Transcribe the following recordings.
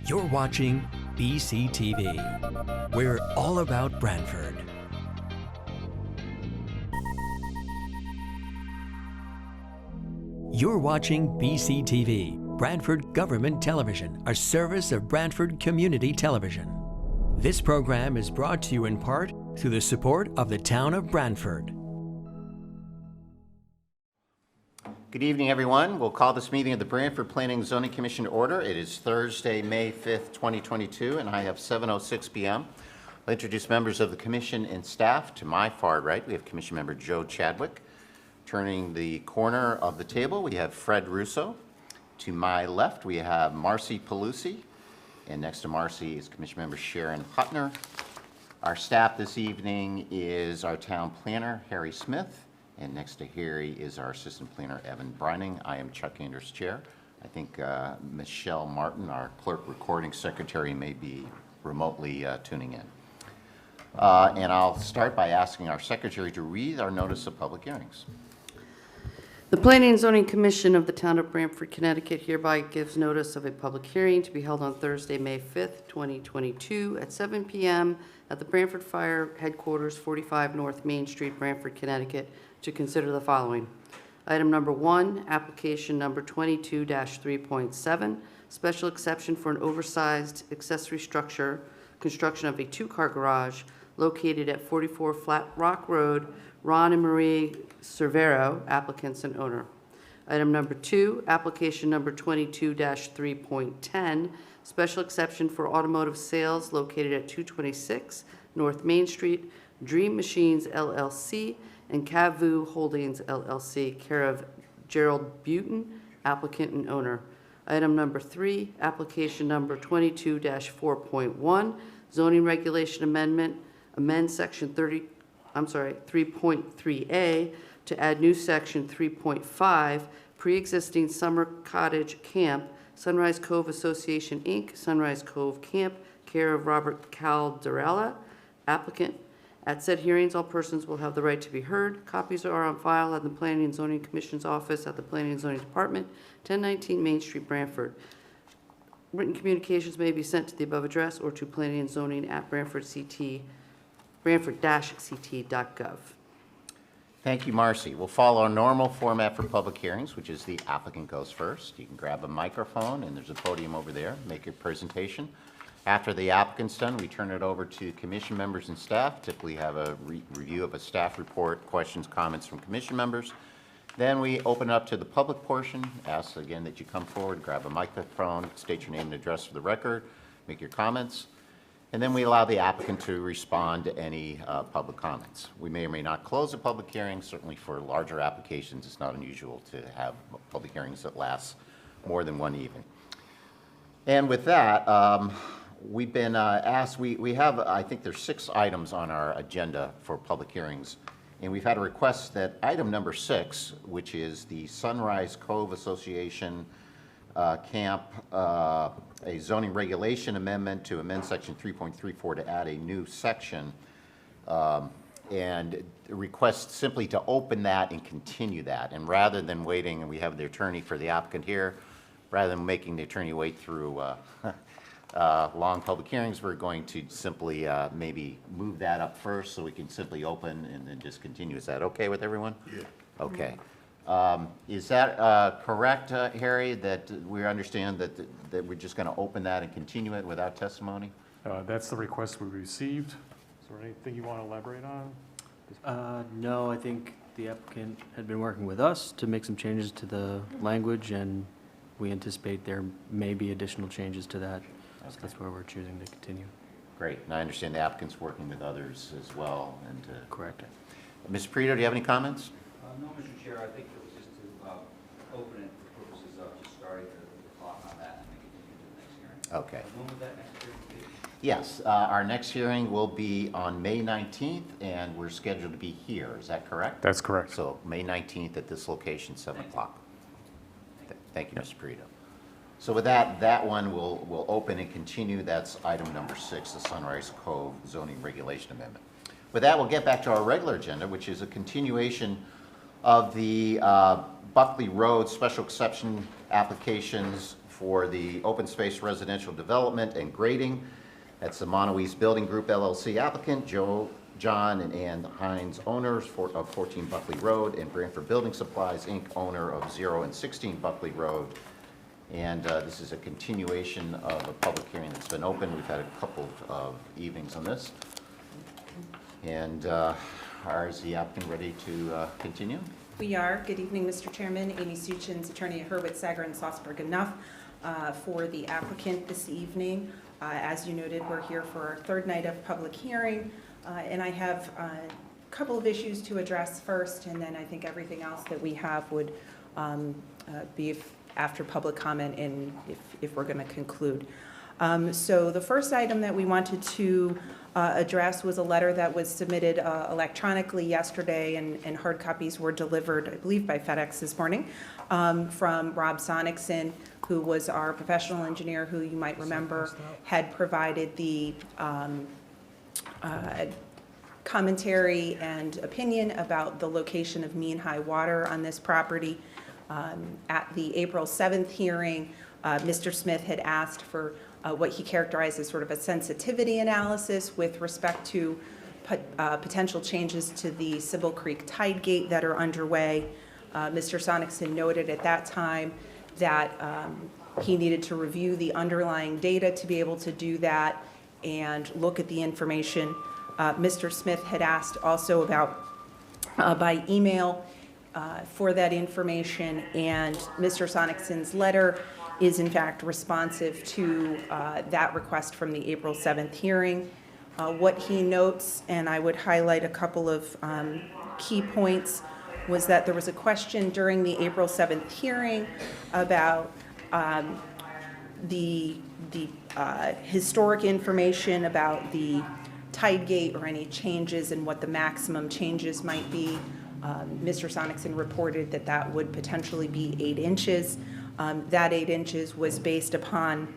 You're watching BCTV. We're all about Branford. You're watching BCTV, Branford Government Television, a service of Branford Community Television. This program is brought to you in part through the support of the town of Branford. Good evening, everyone. We'll call this meeting of the Branford Planning and Zoning Commission to order. It is Thursday, May 5th, 2022, and I have 7:06 p.m. I'll introduce members of the commission and staff. To my far right, we have Commission Member Joe Chadwick. Turning the corner of the table, we have Fred Russo. To my left, we have Marcy Palusi, and next to Marcy is Commission Member Sharon Hutner. Our staff this evening is our town planner, Harry Smith. And next to Harry is our assistant planner, Evan Brining. I am Chuck Anders' chair. I think Michelle Martin, our clerk recording secretary, may be remotely tuning in. And I'll start by asking our secretary to read our notice of public hearings. The Planning and Zoning Commission of the Town of Branford, Connecticut hereby gives notice of a public hearing to be held on Thursday, May 5th, 2022 at 7 p.m. at the Branford Fire Headquarters, 45 North Main Street, Branford, Connecticut, to consider the following. Item number 1, application number 22-3.7, special exception for an oversized accessory structure, construction of a two-car garage located at 44 Flat Rock Road, Ron and Marie Cervero, applicants and owner. Item number 2, application number 22-3.10, special exception for automotive sales located at 226 North Main Street, Dream Machines LLC, and Kabu Holdings LLC, care of Gerald Butin, applicant and owner. Item number 3, application number 22-4.1, zoning regulation amendment, amend section 3.3A to add new section 3.5, pre-existing summer cottage camp, Sunrise Cove Association, Inc., Sunrise Cove Camp, care of Robert Caldarella, applicant. At said hearings, all persons will have the right to be heard. Copies are on file at the Planning and Zoning Commission's office at the Planning and Zoning Department, 1019 Main Street, Branford. Written communications may be sent to the above address or to planning and zoning at branford-ct.gov. Thank you, Marcy. We'll follow our normal format for public hearings, which is the applicant goes first. You can grab a microphone, and there's a podium over there. Make your presentation. After the applicant's done, we turn it over to commission members and staff. Typically have a review of a staff report, questions, comments from commission members. Then we open it up to the public portion. Ask again that you come forward, grab a microphone, state your name and address for the record, make your comments. And then we allow the applicant to respond to any public comments. We may or may not close a public hearing. Certainly for larger applications, it's not unusual to have public hearings that last more than one evening. And with that, we've been asked, we have, I think there's 6 items on our agenda for public hearings. And we've had a request that item number 6, which is the Sunrise Cove Association camp, a zoning regulation amendment to amend section 3.34 to add a new section, and request simply to open that and continue that. And rather than waiting, and we have the attorney for the applicant here, rather than making the attorney wait through long public hearings, we're going to simply maybe move that up first so we can simply open and then just continue. Is that okay with everyone? Yeah. Okay. Is that correct, Harry, that we understand that we're just going to open that and continue it without testimony? That's the request we received. Is there anything you want to elaborate on? No, I think the applicant had been working with us to make some changes to the language, and we anticipate there may be additional changes to that. Okay. So that's where we're choosing to continue. Great. And I understand the applicant's working with others as well. And correct. Ms. Prito, do you have any comments? No, Mr. Chair. I think it was just to open it for purposes of just starting the clock on that and then continue to the next hearing. Okay. When would that next hearing be? Yes, our next hearing will be on May 19th, and we're scheduled to be here. Is that correct? That's correct. So May 19th at this location, 7 o'clock. Thank you, Mr. Prito. So with that, that one will open and continue. That's item number 6, the Sunrise Cove Zoning Regulation Amendment. With that, we'll get back to our regular agenda, which is a continuation of the Buckley Road special exception applications for the open space residential development and grading. That's the Monowese Building Group LLC applicant, John and Ann Hines, owners of 14 Buckley Road, and Branford Building Supplies, Inc., owner of 0 and 16 Buckley Road. And this is a continuation of a public hearing that's been open. We've had a couple of evenings on this. And is the applicant ready to continue? We are. Good evening, Mr. Chairman. Amy Suchins, attorney at Hurwitz, Sager, and Salzberg Enough for the applicant this evening. As you noted, we're here for our third night of public hearing, and I have a couple of issues to address first, and then I think everything else that we have would be after public comment and if we're going to conclude. So the first item that we wanted to address was a letter that was submitted electronically yesterday, and hard copies were delivered, I believe, by FedEx this morning, from Rob Sonicson, who was our professional engineer, who you might remember had provided the commentary and opinion about the location of mean high water on this property. At the April 7th hearing, Mr. Smith had asked for what he characterized as sort of a sensitivity analysis with respect to potential changes to the Sybil Creek tide gate that are underway. Mr. Sonicson noted at that time that he needed to review the underlying data to be able to do that and look at the information. Mr. Smith had asked also about by email for that information, and Mr. Sonicson's letter is in fact responsive to that request from the April 7th hearing. What he notes, and I would highlight a couple of key points, was that there was a question during the April 7th hearing about the historic information about the tide gate or any changes and what the maximum changes might be. Mr. Sonicson reported that that would potentially be 8 inches. That 8 inches was based upon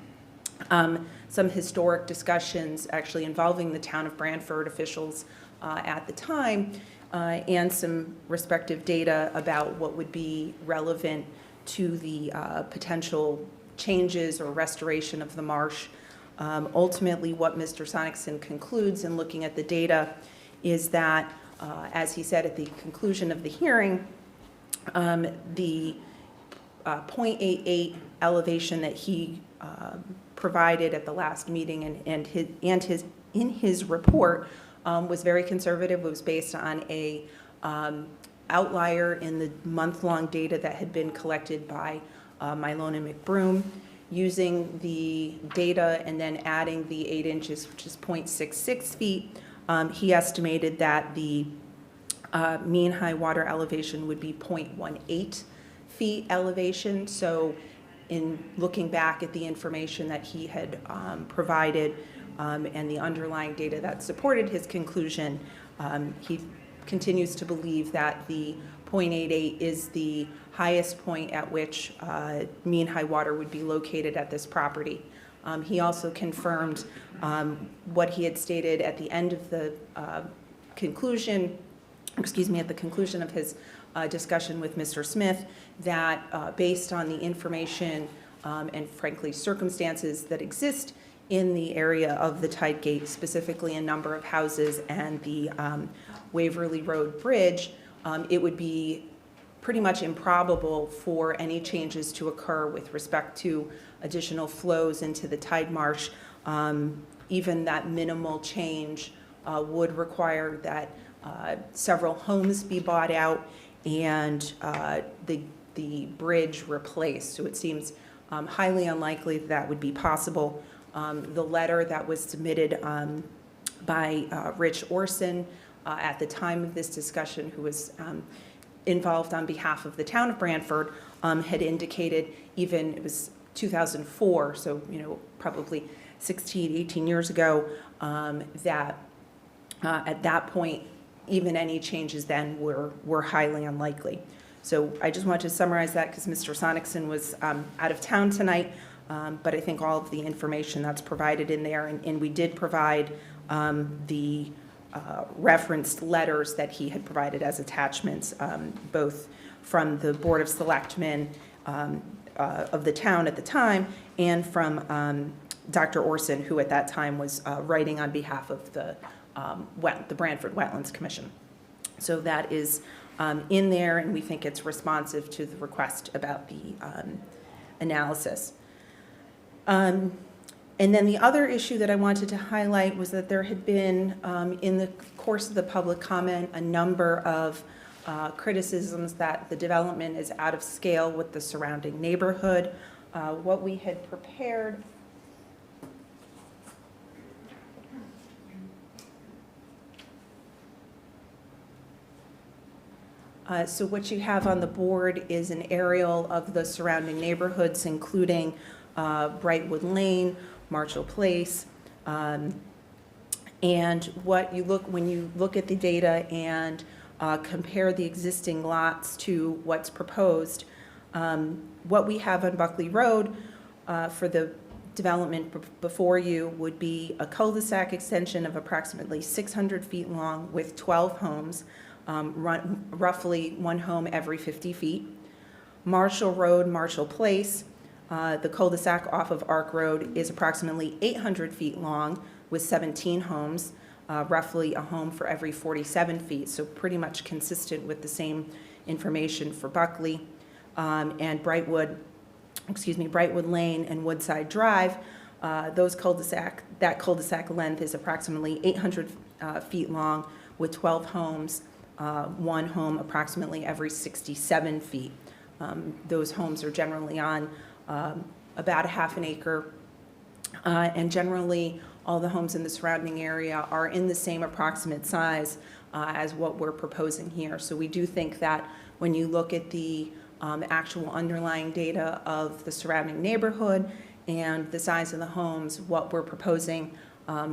some historic discussions actually involving the town of Branford officials at the time, and some respective data about what would be relevant to the potential changes or restoration of the marsh. Ultimately, what Mr. Sonicson concludes in looking at the data is that, as he said at the conclusion of the hearing, the 0.88 elevation that he provided at the last meeting and in his report was very conservative. It was based on a outlier in the month-long data that had been collected by Milone and McBroom. Using the data and then adding the 8 inches, which is 0.66 feet, he estimated that the mean high water elevation would be 0.18 feet elevation. So in looking back at the information that he had provided and the underlying data that supported his conclusion, he continues to believe that the 0.88 is the highest point at which mean high water would be located at this property. He also confirmed what he had stated at the end of the conclusion of his discussion with Mr. Smith, that based on the information and frankly circumstances that exist in the area of the tide gate, specifically a number of houses and the Waverly Road Bridge, it would be pretty much improbable for any changes to occur with respect to additional flows into the tide marsh. Even that minimal change would require that several homes be bought out and the bridge replaced. So it seems highly unlikely that would be possible. The letter that was submitted by Rich Orson at the time of this discussion, who was involved on behalf of the town of Branford, had indicated, even it was 2004, so probably 16, 18 years ago, that at that point, even any changes then were highly unlikely. So I just wanted to summarize that because Mr. Sonicson was out of town tonight, but I think all of the information that's provided in there, and we did provide the referenced letters that he had provided as attachments, both from the Board of Selectmen of the town at the time, and from Dr. Orson, who at that time was writing on behalf of the Branford Wetlands Commission. So that is in there, and we think it's responsive to the request about the analysis. And then the other issue that I wanted to highlight was that there had been, in the course of the public comment, a number of criticisms that the development is out of scale with the surrounding neighborhood. What we had prepared so what you have on the board is an aerial of the surrounding neighborhoods, including Brightwood Lane, Marshall Place, and when you look at the data and compare the existing lots to what's proposed, what we have on Buckley Road for the development before you would be a cul-de-sac extension of approximately 600 feet long with 12 homes, roughly one home every 50 feet. Marshall Road, Marshall Place, the cul-de-sac off of Arc Road is approximately 800 feet long with 17 homes, roughly a home for every 47 feet, so pretty much consistent with the same information for Buckley. And Brightwood Lane and Woodside Drive, that cul-de-sac length is approximately 800 feet long with 12 homes, one home approximately every 67 feet. Those homes are generally on about a half an acre, and generally all the homes in the surrounding area are in the same approximate size as what we're proposing here. So we do think that when you look at the actual underlying data of the surrounding neighborhood and the size of the homes, what we're proposing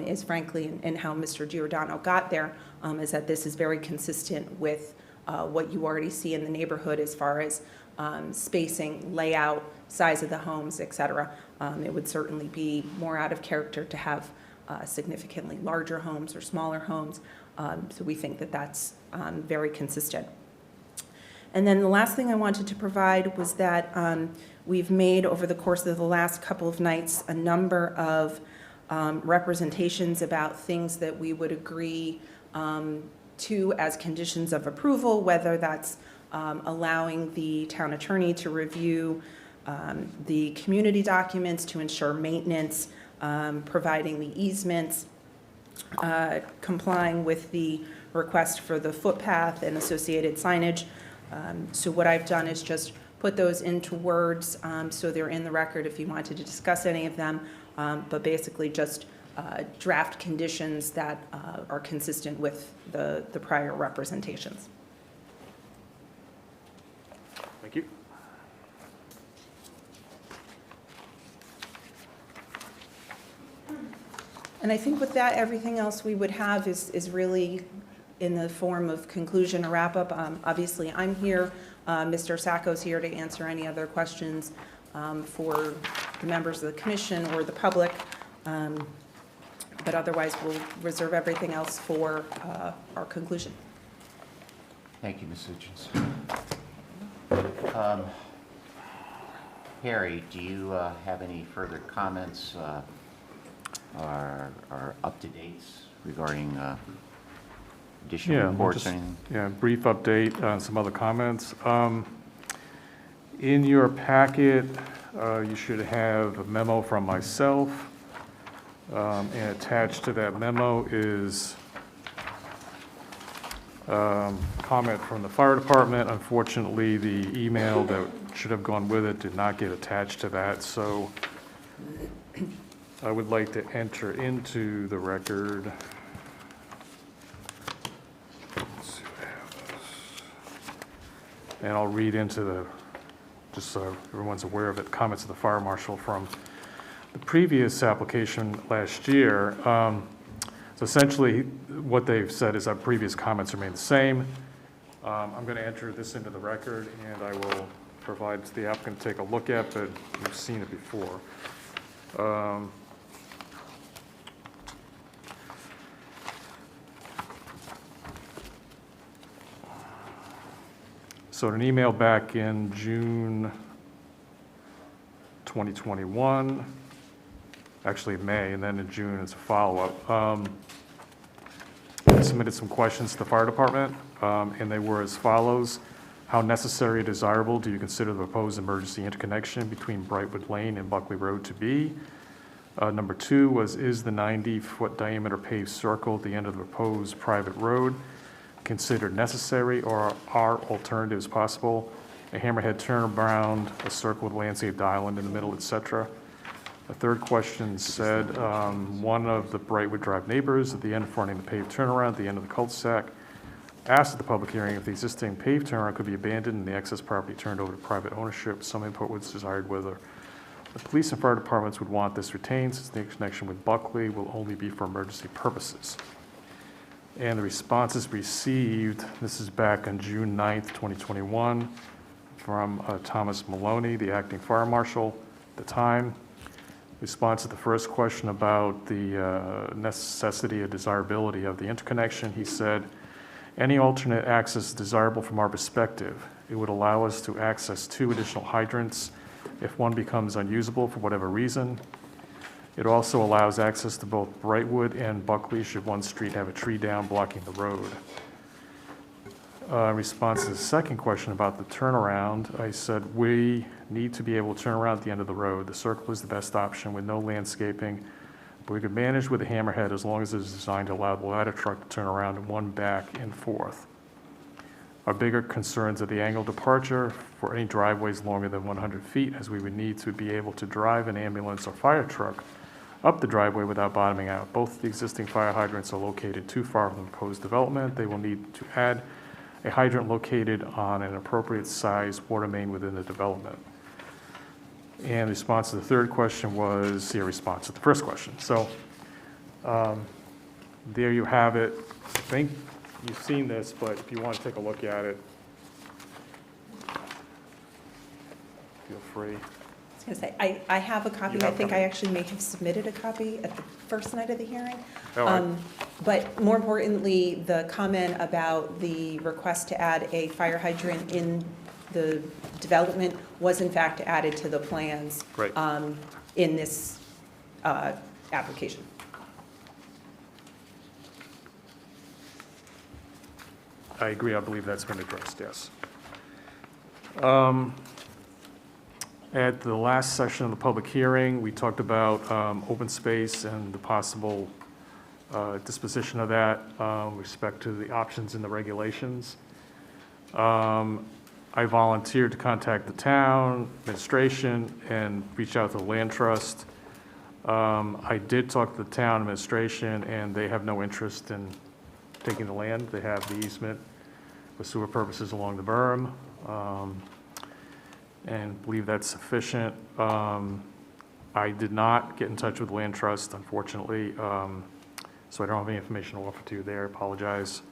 is frankly, and how Mr. Giordano got there, is that this is very consistent with what you already see in the neighborhood as far as spacing, layout, size of the homes, et cetera. It would certainly be more out of character to have significantly larger homes or smaller homes. So we think that that's very consistent. And then the last thing I wanted to provide was that we've made over the course of the last couple of nights a number of representations about things that we would agree to as conditions of approval, whether that's allowing the town attorney to review the community documents to ensure maintenance, providing the easements, complying with the request for the footpath and associated signage. So what I've done is just put those into words so they're in the record if you wanted to discuss any of them, but basically just draft conditions that are consistent with the prior representations. Thank you. And I think with that, everything else we would have is really in the form of conclusion or wrap-up. Obviously, I'm here. Mr. Sacco's here to answer any other questions for the members of the commission or the public. But otherwise, we'll reserve everything else for our conclusion. Thank you, Ms. Hutchins. Harry, do you have any further comments or up-to-dates regarding additional reports or anything? Yeah, brief update on some other comments. In your packet, you should have a memo from myself, and attached to that memo is comment from the fire department. Unfortunately, the email that should have gone with it did not get attached to that, so I would like to enter into the record. Let's see what happens. And I'll read into the, just so everyone's aware of it, comments of the fire marshal from the previous application last year. So essentially, what they've said is our previous comments remain the same. I'm going to enter this into the record, and I will provide to the applicant to take a look at, but you've seen it before. So in an email back in June 2021, actually May, and then in June it's a follow-up. I submitted some questions to the fire department, and they were as follows. How necessary or desirable do you consider the proposed emergency interconnection between Brightwood Lane and Buckley Road to be? Number 2 was, is the 90-foot diameter paved circle at the end of the proposed private road considered necessary, or are alternatives possible? A hammerhead turnaround, a circle with landscaped island in the middle, etc. The third question said, one of the Brightwood Drive neighbors at the end fronting the paved turnaround at the end of the cul-de-sac asked at the public hearing if the existing paved turnaround could be abandoned and the excess property turned over to private ownership. Some input was desired whether the police and fire departments would want this retained, since the connection with Buckley will only be for emergency purposes. And the responses received, this is back on June 9th, 2021, from Thomas Maloney, the acting fire marshal at the time. Response to the first question about the necessity or desirability of the interconnection, he said, any alternate access is desirable from our perspective. It would allow us to access 2 additional hydrants if one becomes unusable for whatever reason. It also allows access to both Brightwood and Buckley should one street have a tree down blocking the road. In response to the second question about the turnaround, I said, we need to be able to turn around at the end of the road. The circle is the best option with no landscaping, but we could manage with a hammerhead as long as it is designed to allow the ladder truck to turn around in one back and forth. Our bigger concerns are the angle departure for any driveways longer than 100 feet, as we would need to be able to drive an ambulance or fire truck up the driveway without bottoming out. Both the existing fire hydrants are located too far from the proposed development. They will need to add a hydrant located on an appropriate size water main within the development. And the response to the third question was a response to the first question. So there you have it. I think you've seen this, but if you want to take a look at it, feel free. I was going to say, I have a copy. You have I think a copy. I actually may have submitted a copy at the first night of the hearing. Oh, I- But more importantly, the comment about the request to add a fire hydrant in the development was in fact added to the plans Great. in this application. I agree. I believe that's been addressed, yes. At the last session of the public hearing, we talked about open space and the possible disposition of that with respect to the options in the regulations. I volunteered to contact the town administration and reach out to the land trust. I did talk to the town administration, and they have no interest in taking the land. They have the easement for sewer purposes along the berm, and believe that's sufficient. I did not get in touch with the land trust, unfortunately, so I don't have any information to offer to you there. I apologize.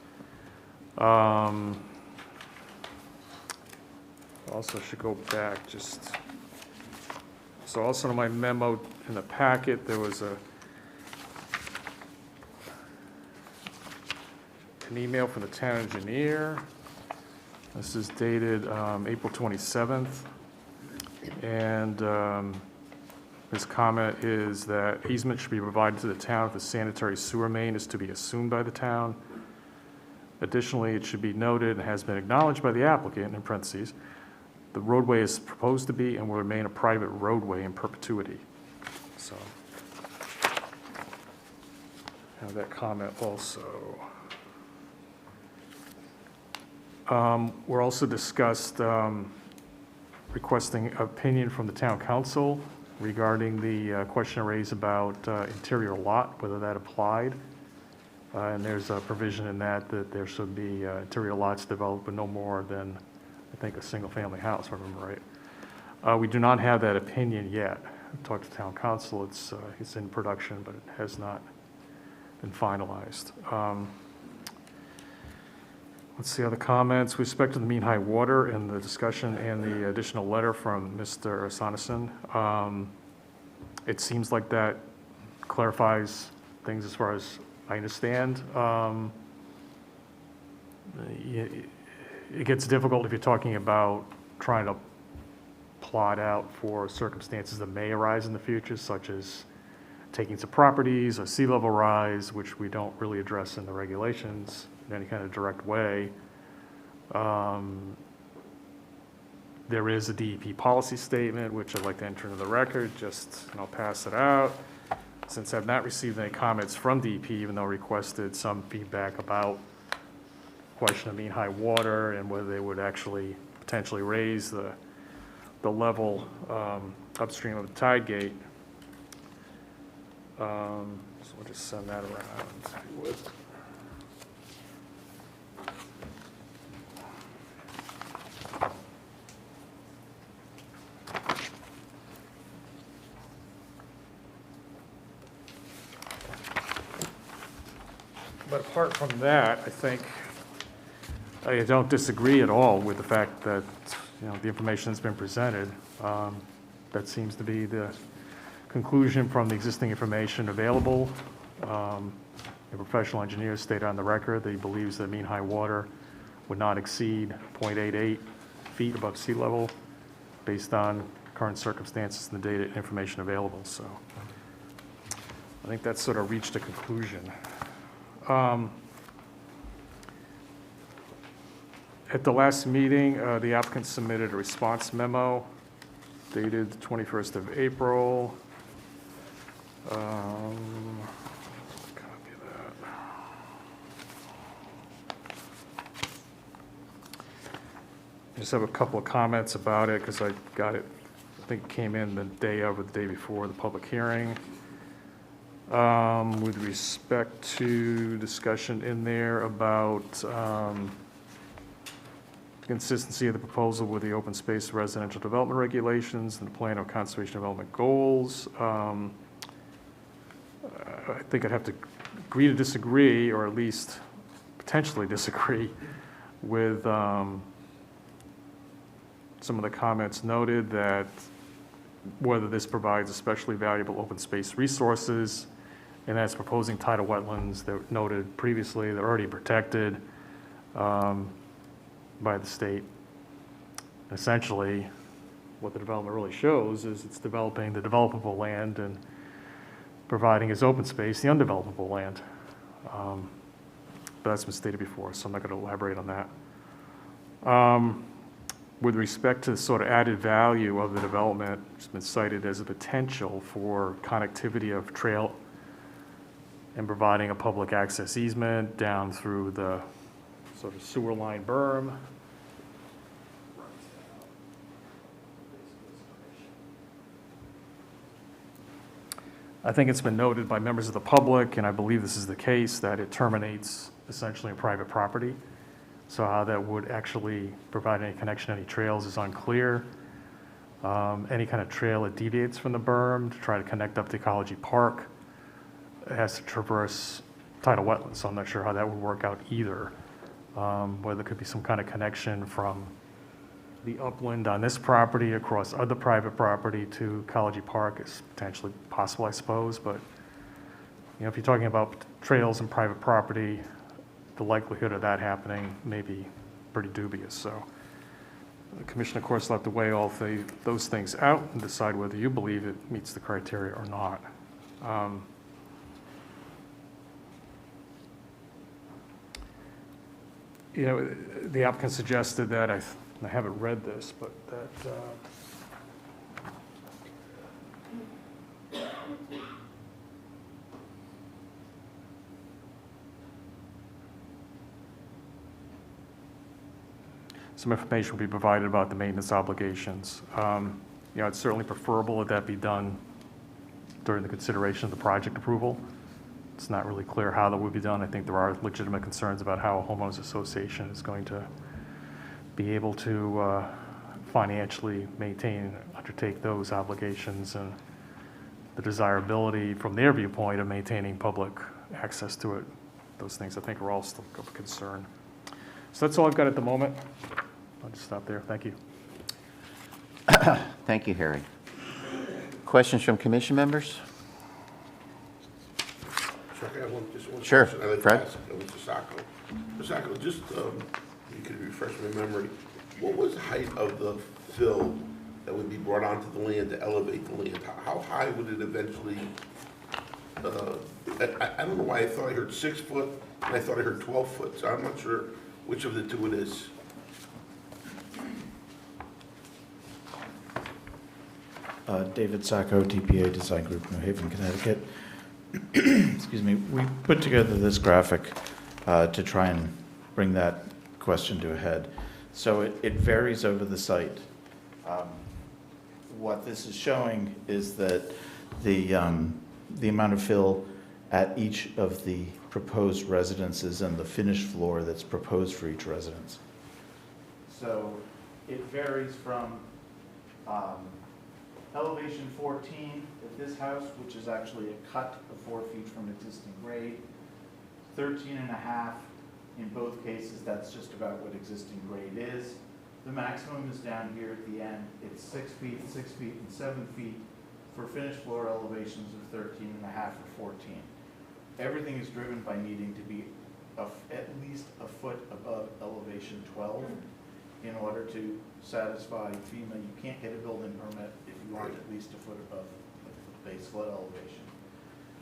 Also should go back just, so also in my memo in the packet, there was an email from the town engineer. This is dated April 27th. And his comment is that easement should be provided to the town if the sanitary sewer main is to be assumed by the town. Additionally, it should be noted and has been acknowledged by the applicant, in parentheses, the roadway is proposed to be and will remain a private roadway in perpetuity. So, have that comment also. We're also discussed requesting opinion from the town council regarding the question raised about interior lot, whether that applied. And there's a provision in that there should be interior lots developed with no more than, I think, a single-family house, if I remember right. We do not have that opinion yet. I talked to town council. It's in production, but it has not been finalized. Let's see other comments. With respect to the mean high water and the discussion and the additional letter from Mr. Sonneson, it seems like that clarifies things as far as I understand. It gets difficult if you're talking about trying to plot out for circumstances that may arise in the future, such as takings of properties or sea level rise, which we don't really address in the regulations in any kind of direct way. There is a DEP policy statement, which I'd like to enter into the record, and I'll pass it out. Since I've not received any comments from DEP, even though I requested some feedback about question of mean high water and whether they would actually potentially raise the level upstream of the tide gate. So we'll just send that around. if you would. But apart from that, I think I don't disagree at all with the fact that, the information that's been presented. That seems to be the conclusion from the existing information available. The professional engineer stated on the record that he believes that mean high water would not exceed 0.88 feet above sea level based on current circumstances and the data and information available. So I think that's sort of reached a conclusion. At the last meeting, the applicant submitted a response memo dated the 21st of April. Copy of that. I just have a couple of comments about it because I got it, I think it came in the day of or the day before the public hearing. With respect to discussion in there about consistency of the proposal with the open space residential development regulations and the plan of conservation development goals. I think I'd have to agree to disagree, or at least potentially disagree with some of the comments noted that whether this provides especially valuable open space resources, and that's proposing tidal wetlands that noted previously, they're already protected by the state. Essentially, what the development really shows is it's developing the developable land and providing as open space the undevelopable land. But that's been stated before, so I'm not going to elaborate on that. With respect to the sort of added value of the development, it's been cited as a potential for connectivity of trail and providing a public access easement down through the sort of sewer line berm. I think it's been noted by members of the public, and I believe this is the case, that it terminates essentially in private property. So how that would actually provide any connection, any trails is unclear. Any kind of trail that deviates from the berm to try to connect up to Ecology Park, it has to traverse tidal wetlands, so I'm not sure how that would work out either. Whether there could be some kind of connection from the upland on this property across other private property to Ecology Park is potentially possible, I suppose, but if you're talking about trails and private property, the likelihood of that happening may be pretty dubious. So the commission, of course, will have to weigh all those things out and decide whether you believe it meets the criteria or not. The applicant suggested that, I haven't read this, but that some information will be provided about the maintenance obligations. It's certainly preferable that be done during the consideration of the project approval. It's not really clear how that would be done. I think there are legitimate concerns about how a homeowners association is going to be able to financially undertake those obligations, and the desirability from their viewpoint of maintaining public access to it. Those things I think are all still of concern. So that's all I've got at the moment. I'll just stop there. Thank you. Thank you, Harry. Questions from commission members? Sure, I have just one Sure. question I'd like Fred? to ask Mr. Sacco. Mr. Sacco, just, you could refresh my memory, what was the height of the fill that would be brought onto the land to elevate the land? How high would it eventually, I don't know why I thought I heard 6 foot, and I thought I heard 12 foot, so I'm not sure which of the two it is. David Sacco, TPA Design Group, New Haven, Connecticut. Excuse me. We put together this graphic to try and bring that question to a head. So it varies over the site. What this is showing is that the amount of fill at each of the proposed residences and the finished floor that's proposed for each residence. So it varies from elevation 14 at this house, which is actually a cut of 4 feet from existing grade, 13 and a half in both cases. That's just about what existing grade is. The maximum is down here at the end. It's 6 feet, 6 feet, and 7 feet for finished floor elevations of 13 and a half or 14. Everything is driven by needing to be at least a foot above elevation 12 in order to satisfy FEMA. You can't get a building permit if you aren't at least a foot above the base flood elevation.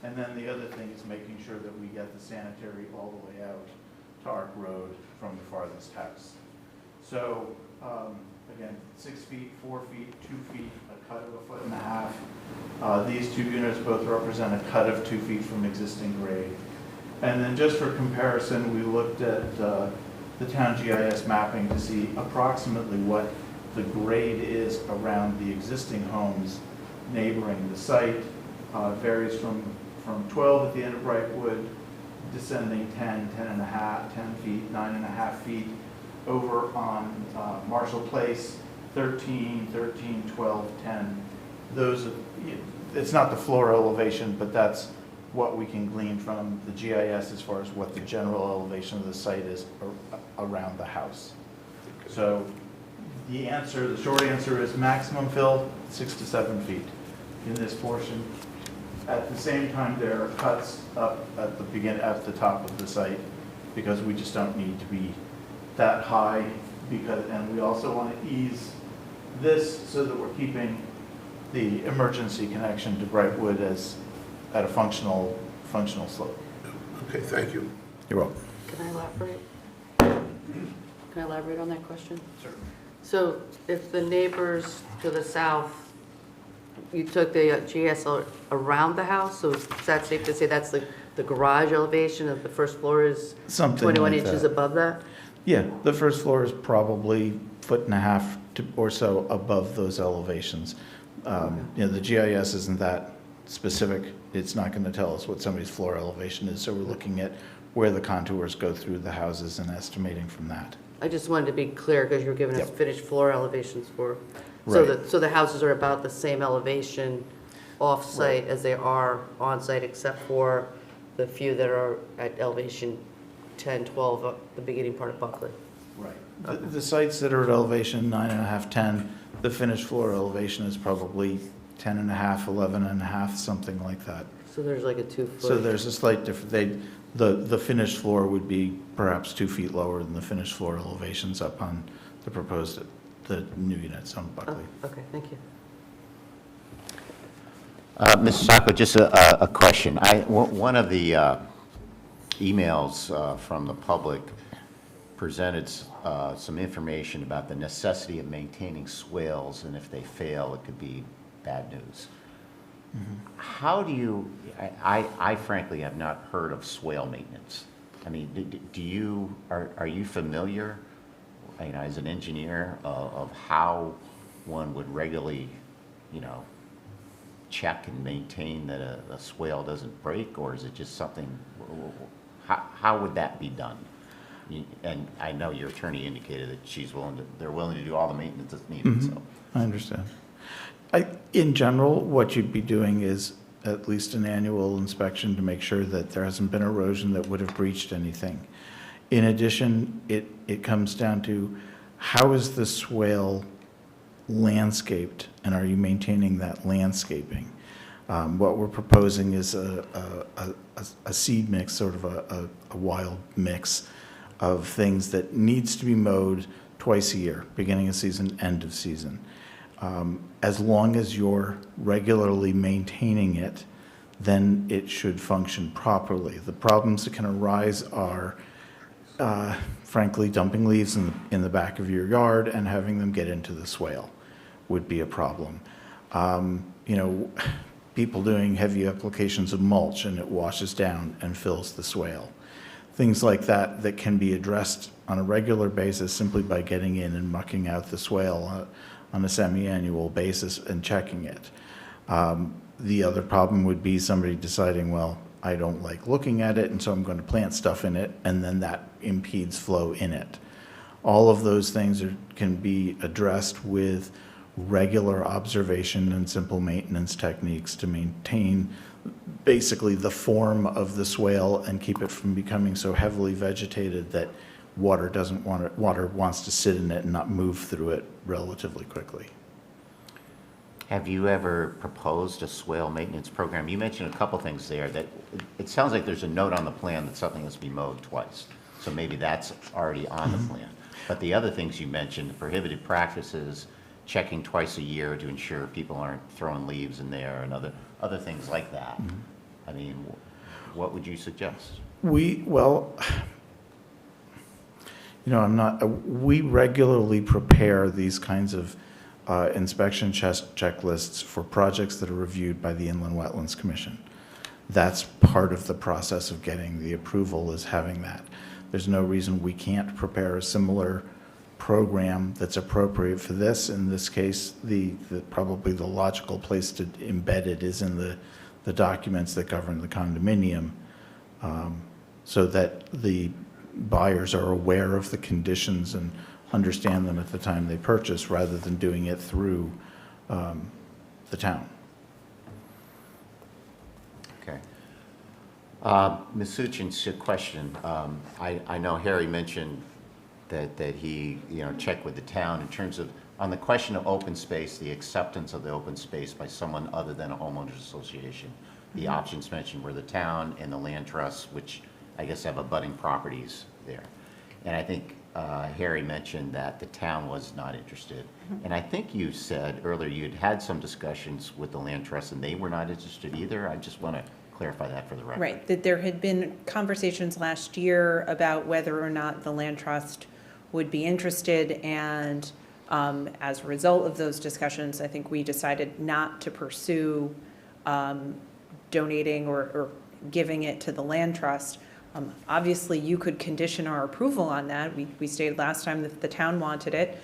And then the other thing is making sure that we get the sanitary all the way out to Arc Road from the farthest house. So again, 6 feet, 4 feet, 2 feet, a cut of a foot and a half. These two units both represent a cut of 2 feet from existing grade. And then just for comparison, we looked at the town GIS mapping to see approximately what the grade is around the existing homes neighboring the site. Varies from 12 at the end of Brightwood, descending 10, 10 and a half, 10 feet, 9 and a half feet. Over on Marshall Place, 13, 13, 12, 10. Those, it's not the floor elevation, but that's what we can glean from the GIS as far as what the general elevation of the site is around the house. So the short answer is maximum fill, 6 to 7 feet in this portion. At the same time, there are cuts up at the top of the site because we just don't need to be that high, and we also want to ease this so that we're keeping the emergency connection to Brightwood as at a functional slope. Okay, thank you. You're welcome. Can I elaborate? Can I elaborate on that question? Certainly. So if the neighbors to the south, you took the GS around the house, so is that safe to say that's the garage elevation of the first floor is Something 21 like inches that. above that? Yeah, the first floor is probably 1.5 feet or so above those elevations. The GIS isn't that specific. It's not going to tell us what somebody's floor elevation is, so we're looking at where the contours go through the houses and estimating from that. I just wanted to be clear because you were giving us Yep. finished floor elevations for, Right. so the houses are about the same elevation off-site as they are on-site, except for the few that are at elevation 10, 12, the beginning part of Buckley. Right. The sites that are at elevation 9.5, 10, the finished floor elevation is probably 10.5, 11.5, something like that. So there's like a 2-foot. So there's a slight difference. The finished floor would be perhaps 2 feet lower than the finished floor elevations up on the new units on Buckley. Oh, okay, thank you. Mr. Sacco, just a question. One of the emails from the public presented some information about the necessity of maintaining swales, and if they fail, it could be bad news. Mm-hmm. How do you, I frankly have not heard of swale maintenance. I mean, are you familiar, as an engineer, of how one would regularly, check and maintain that a swale doesn't break, or is it just something, how would that be done? And I know your attorney indicated that they're willing to do all the maintenance that's needed, Mhm. so. I understand. In general, what you'd be doing is at least an annual inspection to make sure that there hasn't been erosion that would have breached anything. In addition, it comes down to how is the swale landscaped, and are you maintaining that landscaping? What we're proposing is a seed mix, sort of a wild mix of things that needs to be mowed twice a year, beginning of season, end of season. As long as you're regularly maintaining it, then it should function properly. The problems that can arise are, frankly, dumping leaves in the back of your yard and having them get into the swale would be a problem. You know, people doing heavy applications of mulch and it washes down and fills the swale. Things like that that can be addressed on a regular basis simply by getting in and mucking out the swale on a semi-annual basis and checking it. The other problem would be somebody deciding, well, I don't like looking at it, and so I'm going to plant stuff in it, and then that impedes flow in it. All of those things can be addressed with regular observation and simple maintenance techniques to maintain basically the form of the swale and keep it from becoming so heavily vegetated that water wants to sit in it and not move through it relatively quickly. Have you ever proposed a swale maintenance program? You mentioned a couple things there that it sounds like there's a note on the plan that something has to be mowed twice. So maybe that's already on the plan. But the other things you mentioned, prohibited practices, checking twice a year to ensure people aren't throwing leaves in there and other things like that. I mean, what would you suggest? Well, you know, we regularly prepare these kinds of inspection checklists for projects that are reviewed by the Inland Wetlands Commission. That's part of the process of getting the approval, is having that. There's no reason we can't prepare a similar program that's appropriate for this. In this case, probably the logical place to embed it is in the documents that govern the condominium, so that the buyers are aware of the conditions and understand them at the time they purchase, rather than doing it through the town. Okay. Ms. Suchin's question. I know Harry mentioned that he, checked with the town in terms of, on the question of open space, the acceptance of the open space by someone other than a homeowners association. The options mentioned were the town and the land trusts, which I guess have abutting properties there. And I think Harry mentioned that the town was not interested. And I think you said earlier you'd had some discussions with the land trust and they were not interested either. I just want to clarify that for the record. Right, that there had been conversations last year about whether or not the land trust would be interested, and as a result of those discussions, I think we decided not to pursue donating or giving it to the land trust. Obviously, you could condition our approval on that. We stated last time that the town wanted it,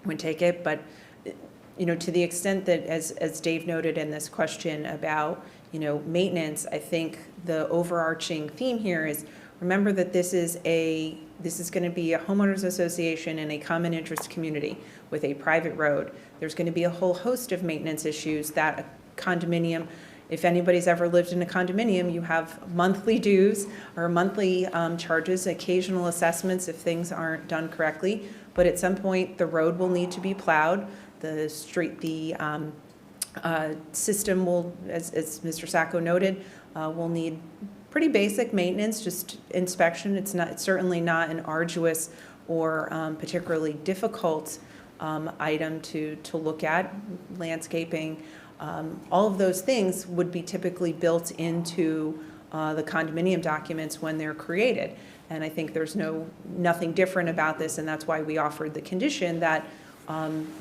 would take it, but to the extent that, as Dave noted in this question about maintenance, I think the overarching theme here is, remember that this is going to be a homeowners association in a common interest community with a private road. There's going to be a whole host of maintenance issues that a condominium, if anybody's ever lived in a condominium, you have monthly dues or monthly charges, occasional assessments if things aren't done correctly. But at some point, the road will need to be plowed. The system will, as Mr. Sacco noted, will need pretty basic maintenance, just inspection. It's certainly not an arduous or particularly difficult item to look at. Landscaping, all of those things would be typically built into the condominium documents when they're created. And I think there's nothing different about this, and that's why we offered the condition that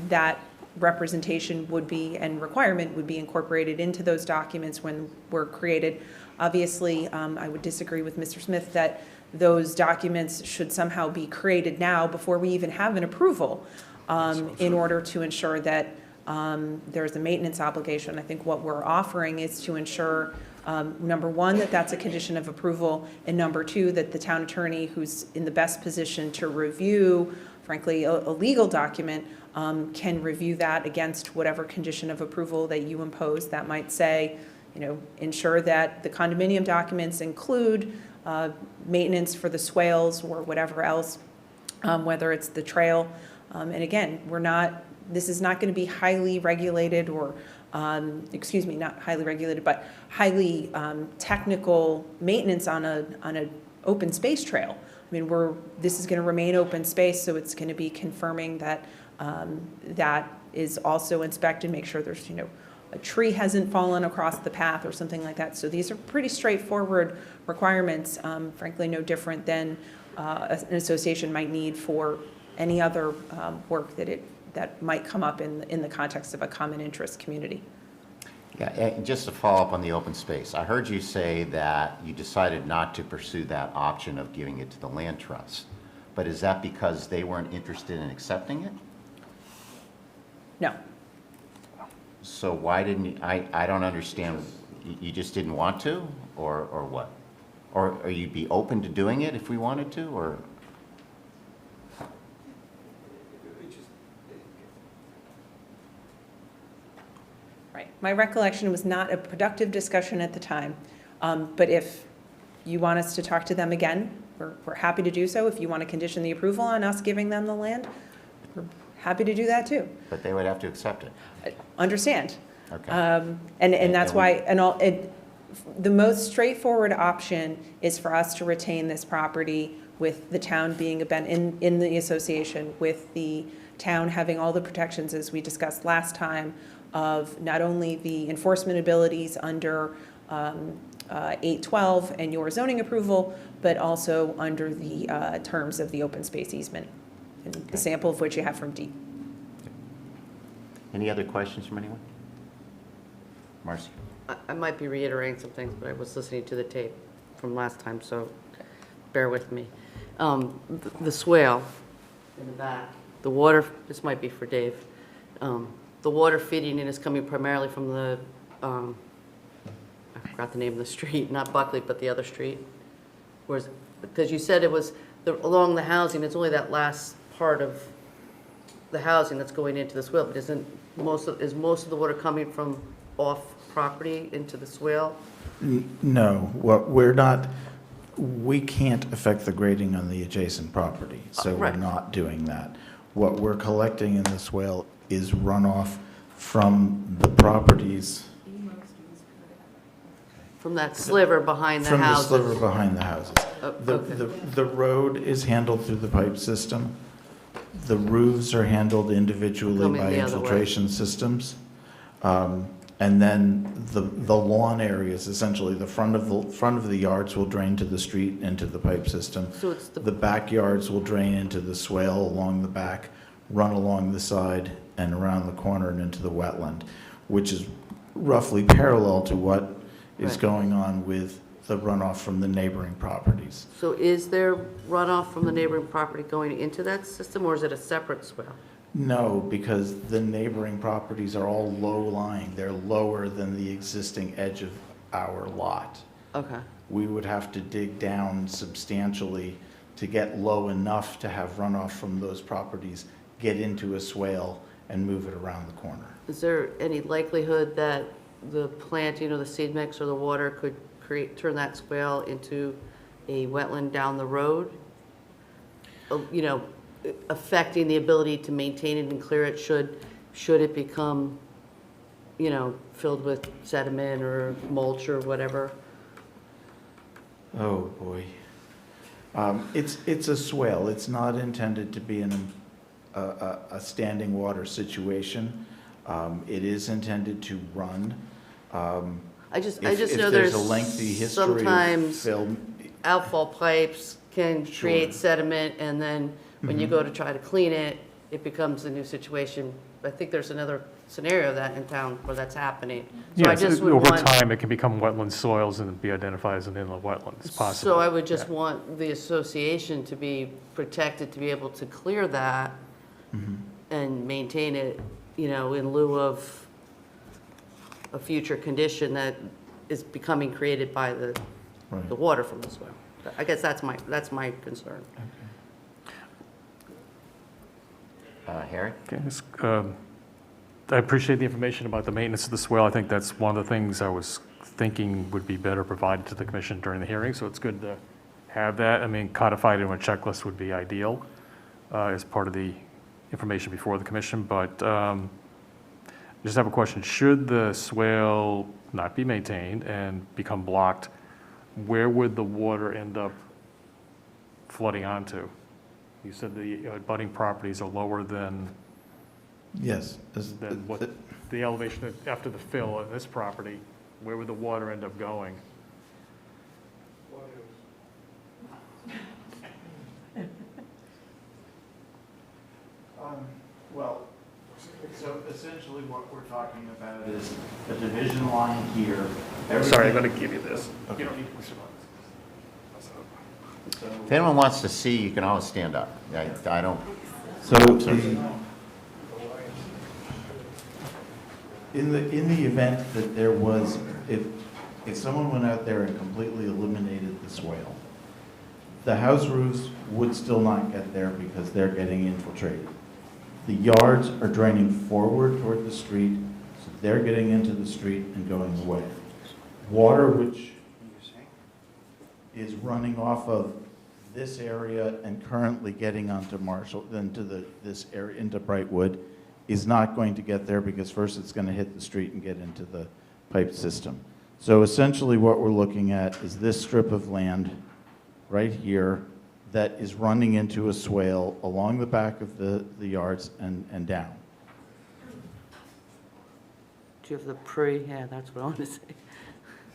that representation would be, and requirement would be, incorporated into those documents when we're created. Obviously, I would disagree with Mr. Smith that those documents should somehow be created now before we even have an approval, in order to ensure that there's a maintenance obligation. I think what we're offering is to ensure, number one, that that's a condition of approval, and number two, that the town attorney, who's in the best position to review, frankly, a legal document, can review that against whatever condition of approval that you impose. That might say, ensure that the condominium documents include maintenance for the swales or whatever else, whether it's the trail. And again, this is not going to be highly regulated or, not highly regulated, but highly technical maintenance on an open space trail. I mean, this is going to remain open space, so it's going to be confirming that that is also inspected, make sure there's, a tree hasn't fallen across the path or something like that. So these are pretty straightforward requirements, frankly, no different than an association might need for any other work that might come up in the context of a common interest community. Yeah, and just to follow up on the open space, I heard you say that you decided not to pursue that option of giving it to the land trust. But is that because they weren't interested in accepting it? No. So why didn't you, I don't understand, you just didn't want to, or what? Or you'd be open to doing it if we wanted to, or? Right. My recollection was not a productive discussion at the time, but if you want us to talk to them again, we're happy to do so. If you want to condition the approval on us giving them the land, we're happy to do that too. But they would have to accept it. Understand. Okay. And that's why, the most straightforward option is for us to retain this property with the town being in the association, with the town having all the protections, as we discussed last time, of not only the enforcement abilities under 812 and your zoning approval, but also under the terms of the open space easement, and the sample of which you have from Dep. Any other questions from anyone? Marcy? I might be reiterating some things, but I was listening to the tape from last time, so bear with me. The swale in the back, the water, this might be for Dave. The water feeding in is coming primarily from the, I forgot the name of the street, not Buckley, but the other street. Whereas, because you said it was along the housing, it's only that last part of the housing that's going into the swale, but is most of the water coming from off property into the swale? No, we can't affect the grading on the adjacent property, so Right. we're not doing that. What we're collecting in the swale is runoff from the properties. From that sliver behind the From the houses? sliver behind the houses. Okay. The road is handled through the pipe system. The roofs are handled individually Coming by the other way. infiltration systems. And then the lawn areas, essentially, the front of the yards will drain to the street into the pipe system. So it's The backyards will drain into the swale along the back, run along the side and around the corner and into the wetland, which is roughly parallel to what is Right. going on with the runoff from the neighboring properties. So is there runoff from the neighboring property going into that system, or is it a separate swale? No, because the neighboring properties are all low-lying. They're lower than the existing edge of our lot. Okay. We would have to dig down substantially to get low enough to have runoff from those properties get into a swale and move it around the corner. Is there any likelihood that the planting or the seed mix or the water could turn that swale into a wetland down the road? Affecting the ability to maintain it and clear it should it become, filled with sediment or mulch or whatever? Oh, boy. It's a swale. It's not intended to be a standing water situation. It is intended to run. I just If know there's a lengthy history of sometimes fill, outfall pipes can Sure. create sediment, and then when you go to try to clean it, it becomes a new situation. I think there's another scenario of that in town where that's happening. So I Yes, just would over want, time, it can become wetland soils and be identified as an inland wetland. It's possible. so I would just Yeah. want the association to be protected, to be able to clear that and maintain it, in lieu of a future condition that is becoming created by the Right. water from the swale. I guess that's my concern. Harry? Okay, I appreciate the information about the maintenance of the swale. I think that's one of the things I was thinking would be better provided to the commission during the hearing, so it's good to have that. I mean, codified in a checklist would be ideal as part of the information before the commission, but I just have a question. Should the swale not be maintained and become blocked, where would the water end up flooding onto? You said the abutting properties are lower than Yes. Then what, the elevation after the fill on this property, where would the water end up going? Well, so essentially what we're talking about is a division line here. Sorry, I'm going to give you this. Okay. You don't need to push it on. If anyone wants to see, you can always stand up. I don't, So in the event that there was, if someone went out there and completely eliminated the swale, the house roofs would still not get there because they're getting infiltrated. The yards are draining forward toward the street, so they're getting into the street and going away. Water, which is running off of this area and currently getting onto Marshall, this area into Brightwood, is not going to get there because first it's going to hit the street and get into the pipe system. So essentially what we're looking at is this strip of land right here that is running into a swale along the back of the yards and down. Do you have the yeah, that's what I want to say.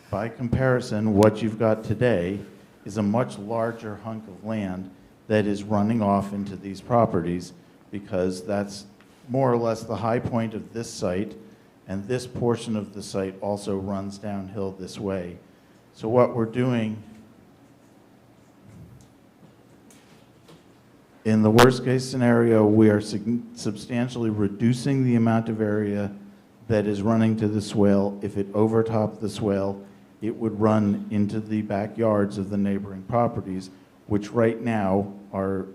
By comparison, what you've got today is a much larger hunk of land that is running off into these properties because that's more or less the high point of this site, and this portion of the site also runs downhill this way. So what we're doing, in the worst case scenario, we are substantially reducing the amount of area that is running to the swale. If it overtopped the swale, it would run into the backyards of the neighboring properties, which right now are,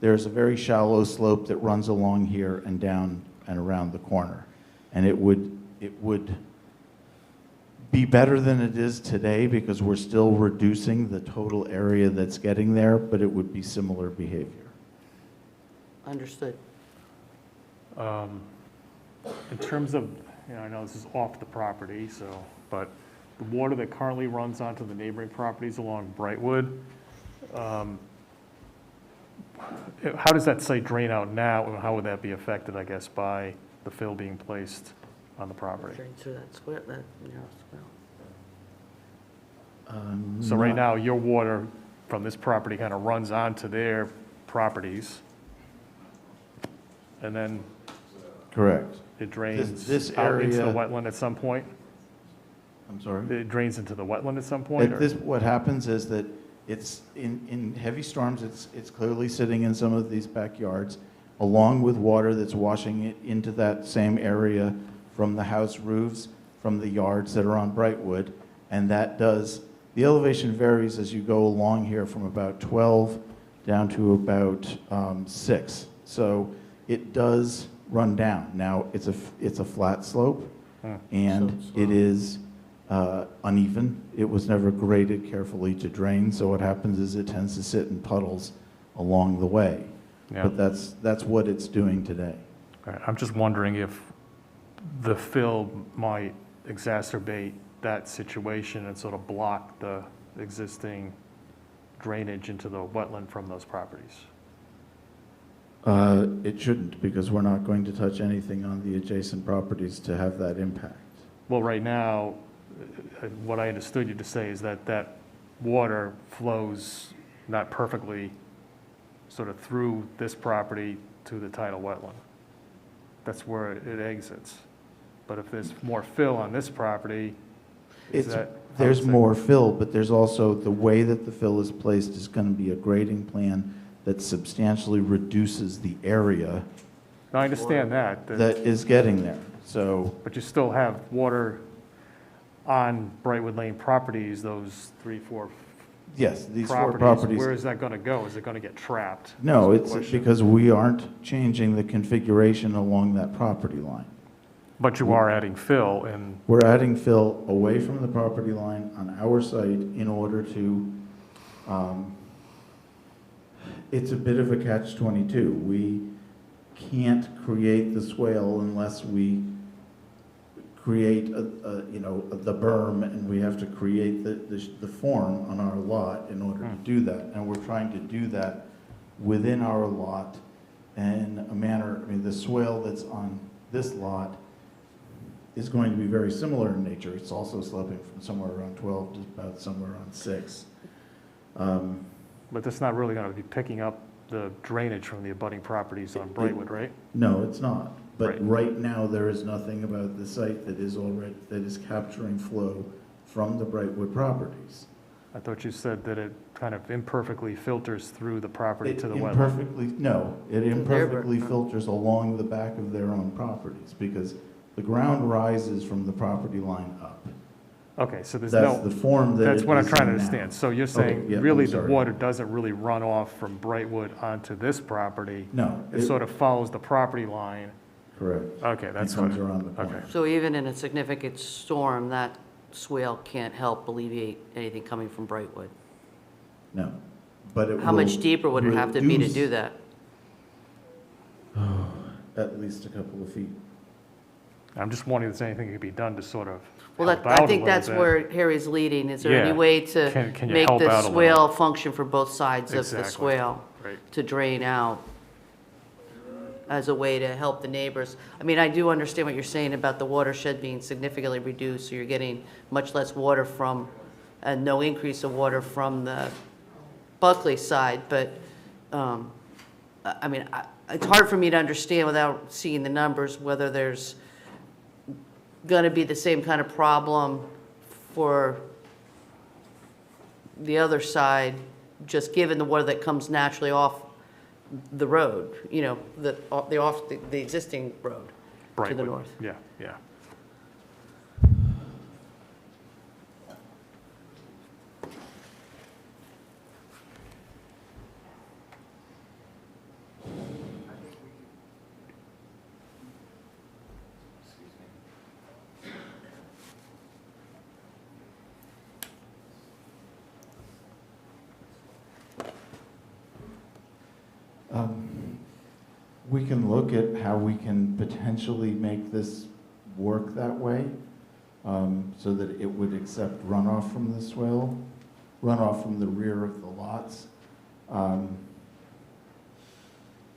there's a very shallow slope that runs along here and down and around the corner. And it would be better than it is today because we're still reducing the total area that's getting there, but it would be similar behavior. Understood. In terms of, I know this is off the property, but the water that currently runs onto the neighboring properties along Brightwood, how does that site drain out now, and how would that be affected, I guess, by the fill being placed on the property? Drain through that swale, that narrow swale. So right now, your water from this property kind of runs onto their properties, and then Correct. it drains This out into the area- wetland at some point? I'm sorry? It drains into the wetland at some point? or- What happens is that it's, in heavy storms, it's clearly sitting in some of these backyards, along with water that's washing it into that same area from the house roofs, from the yards that are on Brightwood, and that does, the elevation varies as you go along here from about 12 down to about 6. So it does run down. Now, it's a flat slope, and it is uneven. It was never graded carefully to drain, so what happens is it tends to sit in puddles along the way. Yeah. But that's what it's doing today. All right, I'm just wondering if the fill might exacerbate that situation and sort of block the existing drainage into the wetland from those properties. It shouldn't, because we're not going to touch anything on the adjacent properties to have that impact. Well, right now, what I understood you to say is that that water flows not perfectly sort of through this property to the tidal wetland. That's where it exits. But if there's more fill on this property, There's more fill, but there's also the way that the fill is placed is going to be a grading plan that substantially reduces the area I understand that. that is getting there. So But you still have water on Brightwood Lane properties, those 3, 4 yes, these four properties. properties. Where is that going to go? Is it going to get trapped? No, That's it's the question. because we aren't changing the configuration along that property line. But you are adding fill, and We're adding fill away from the property line on our site in order to, it's a bit of a catch-22. We can't create the swale unless we create the berm, and we have to create the form on our lot in order to do that. And we're trying to do that within our lot in a manner, I mean, the swale that's on this lot is going to be very similar in nature. It's also sloping from somewhere around 12 to about somewhere around 6. But that's not really going to be picking up the drainage from the abutting properties on Brightwood, right? No, it's not. But Right. right now, there is nothing about the site that is capturing flow from the Brightwood properties. I thought you said that it kind of imperfectly filters through the property to the wetland. It imperfectly filters along the back of their own properties because the ground rises from the property line up. Okay, so there's That's no, the form that that's it what I'm is trying to in now. understand. So you're Okay, saying yeah, really I'm the sorry. water doesn't really run off from Brightwood onto this property? No. It sort of follows the property line? Correct. Okay, that's It comes what, around the corner. okay. So even in a significant storm, that swale can't help alleviate anything coming from Brightwood? No. But it How much will deeper would it have to be to reduce do that? At least a couple of feet. I'm just wondering if there's anything that could be done to sort of Well, help that, out I a think little that's bit. where Harry's leading. Is there any Yeah. way to Can you make help the out a little? swale function for both sides of the Exactly. swale Right. to drain out as a way to help the neighbors? I mean, I do understand what you're saying about the watershed being significantly reduced, so you're getting much less water from, and no increase of water from the Buckley side, but, I mean, it's hard for me to understand without seeing the numbers, whether there's gonna be the same kind of problem for the other side, just given the water that comes naturally off the road, you know, the existing road to the Brightwood. north. Yeah, yeah. We can look at how we can potentially make this work that way, so that it would accept runoff from the swale, runoff from the rear of the lots.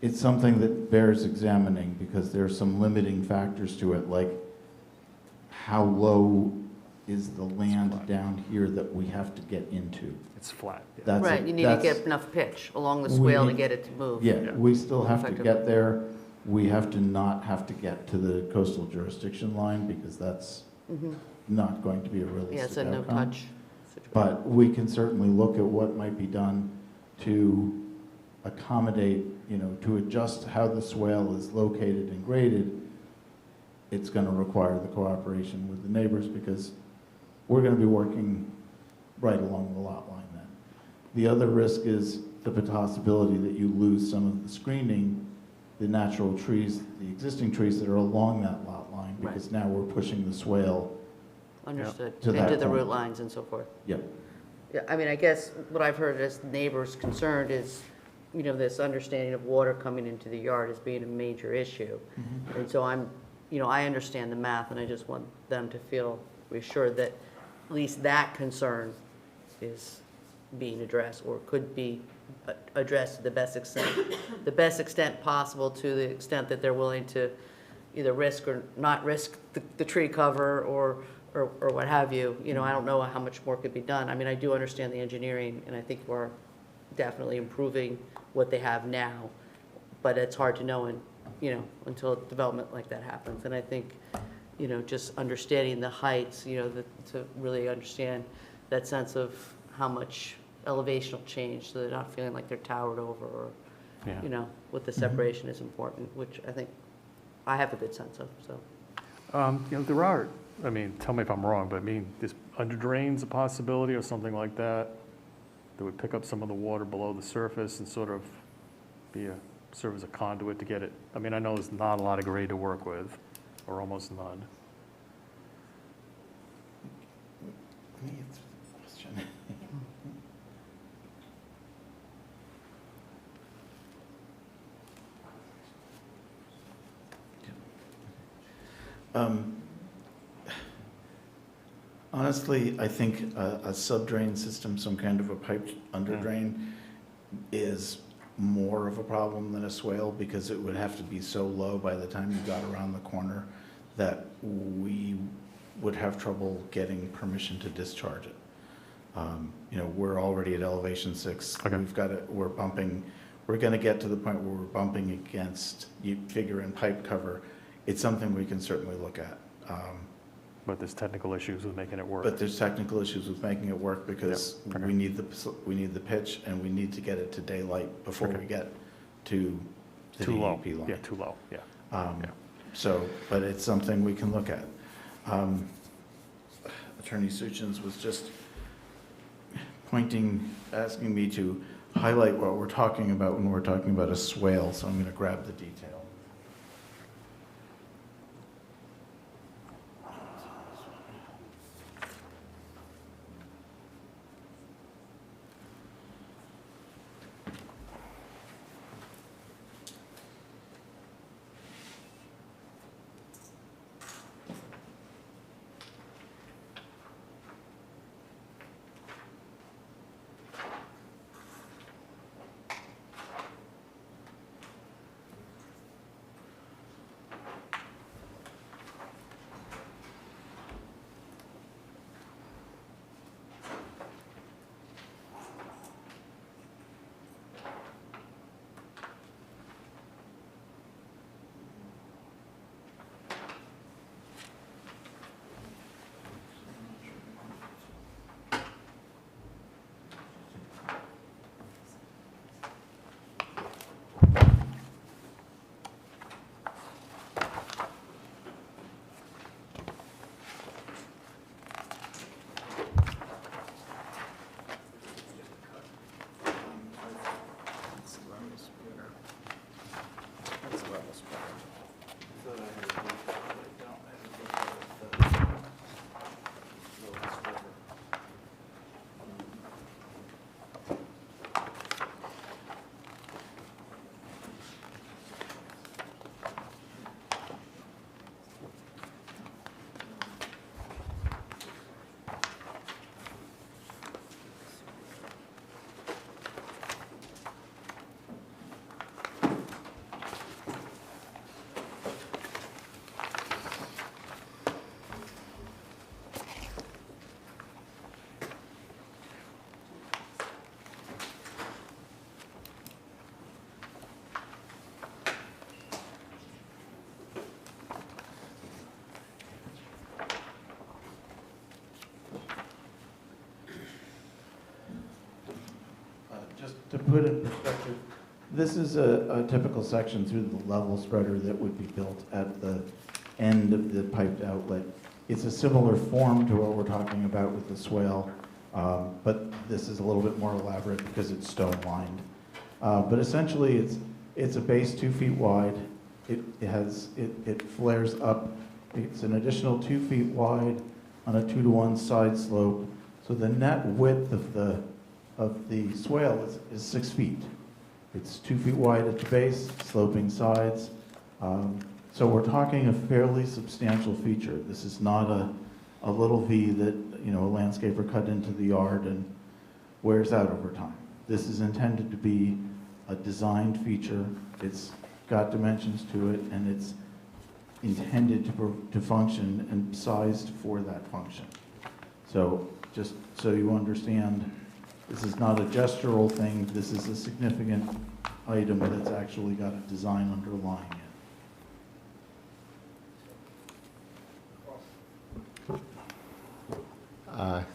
It's something that bears examining because there are some limiting factors to it, like how low is the land down here that we have to get into? It's flat. Yeah. That's Right, you need to get enough pitch along the We swale to need- get it to move. Yeah, we still have to Effectively. get there. We have to not have to get to the coastal jurisdiction line because that's Mhm. not going to be a Yeah, it's realistic a outcome. no-touch situation. But we can certainly look at what might be done to accommodate, to adjust how the swale is located and graded. It's going to require the cooperation with the neighbors because we're going to be working right along the lot line then. The other risk is the possibility that you lose some of the screening, the natural trees, the existing trees that are along that lot line, because now we're pushing the swale. Understood, To that into the point. root lines and so forth. Yep. Yeah, I mean, I guess what I've heard as neighbors concerned is, this understanding of water coming into the yard as being a major issue. And so I understand the math, and I just want them to feel reassured that at least that concern is being addressed, or could be addressed to the best extent possible, to the extent that they're willing to either risk or not risk the tree cover or what have you. I don't know how much more could be done. I mean, I do understand the engineering, and I think we're definitely improving what they have now, but it's hard to know until development like that happens. And I think, just understanding the heights, to really understand that sense of how much elevation will change, so they're not feeling like they're towered over, or, Yeah. what the separation is important, which I think I have a good sense of, so. There are, tell me if I'm wrong, but is under drains a possibility or something like that would pick up some of the water below the surface and sort of serve as a conduit to get it? I know there's not a lot of grade to work with, or almost none. Let me answer the question. Honestly, I think a subdrain system, some kind of a piped under drain, is more of a problem than a swale because it would have to be so low by the time you got around the corner that we would have trouble getting permission to discharge it. You know, we're already at elevation 6. Okay. We're bumping, we're gonna get to the point where we're bumping against, you figure in pipe cover. It's something we can certainly look at. But there's technical issues with making it work. But there's technical issues with making it work because Yep, okay. we need the pitch and we need to get it to daylight before Okay. we get to the Too low. DEP line. Yeah, too low, yeah. Yeah. So, but it's something we can look at. Attorney Suchins was just asking me to highlight what we're talking about when we're talking about a swale, so I'm going to grab the detail. Just to put in perspective, this is a typical section through the level spreader that would be built at the end of the piped outlet. It's a similar form to what we're talking about with the swale, but this is a little bit more elaborate because it's stone lined. But essentially, it's a base 2 feet wide. It flares up. It's an additional 2 feet wide on a 2-to-1 side slope. So the net width of the swale is 6 feet. It's 2 feet wide at the base, sloping sides. So we're talking a fairly substantial feature. This is not a little V that, you know, a landscaper cut into the yard and wears out over time. This is intended to be a designed feature. It's got dimensions to it, and it's intended to function and sized for that function. So just so you understand, this is not a gestural thing. This is a significant item that's actually got a design underlying it.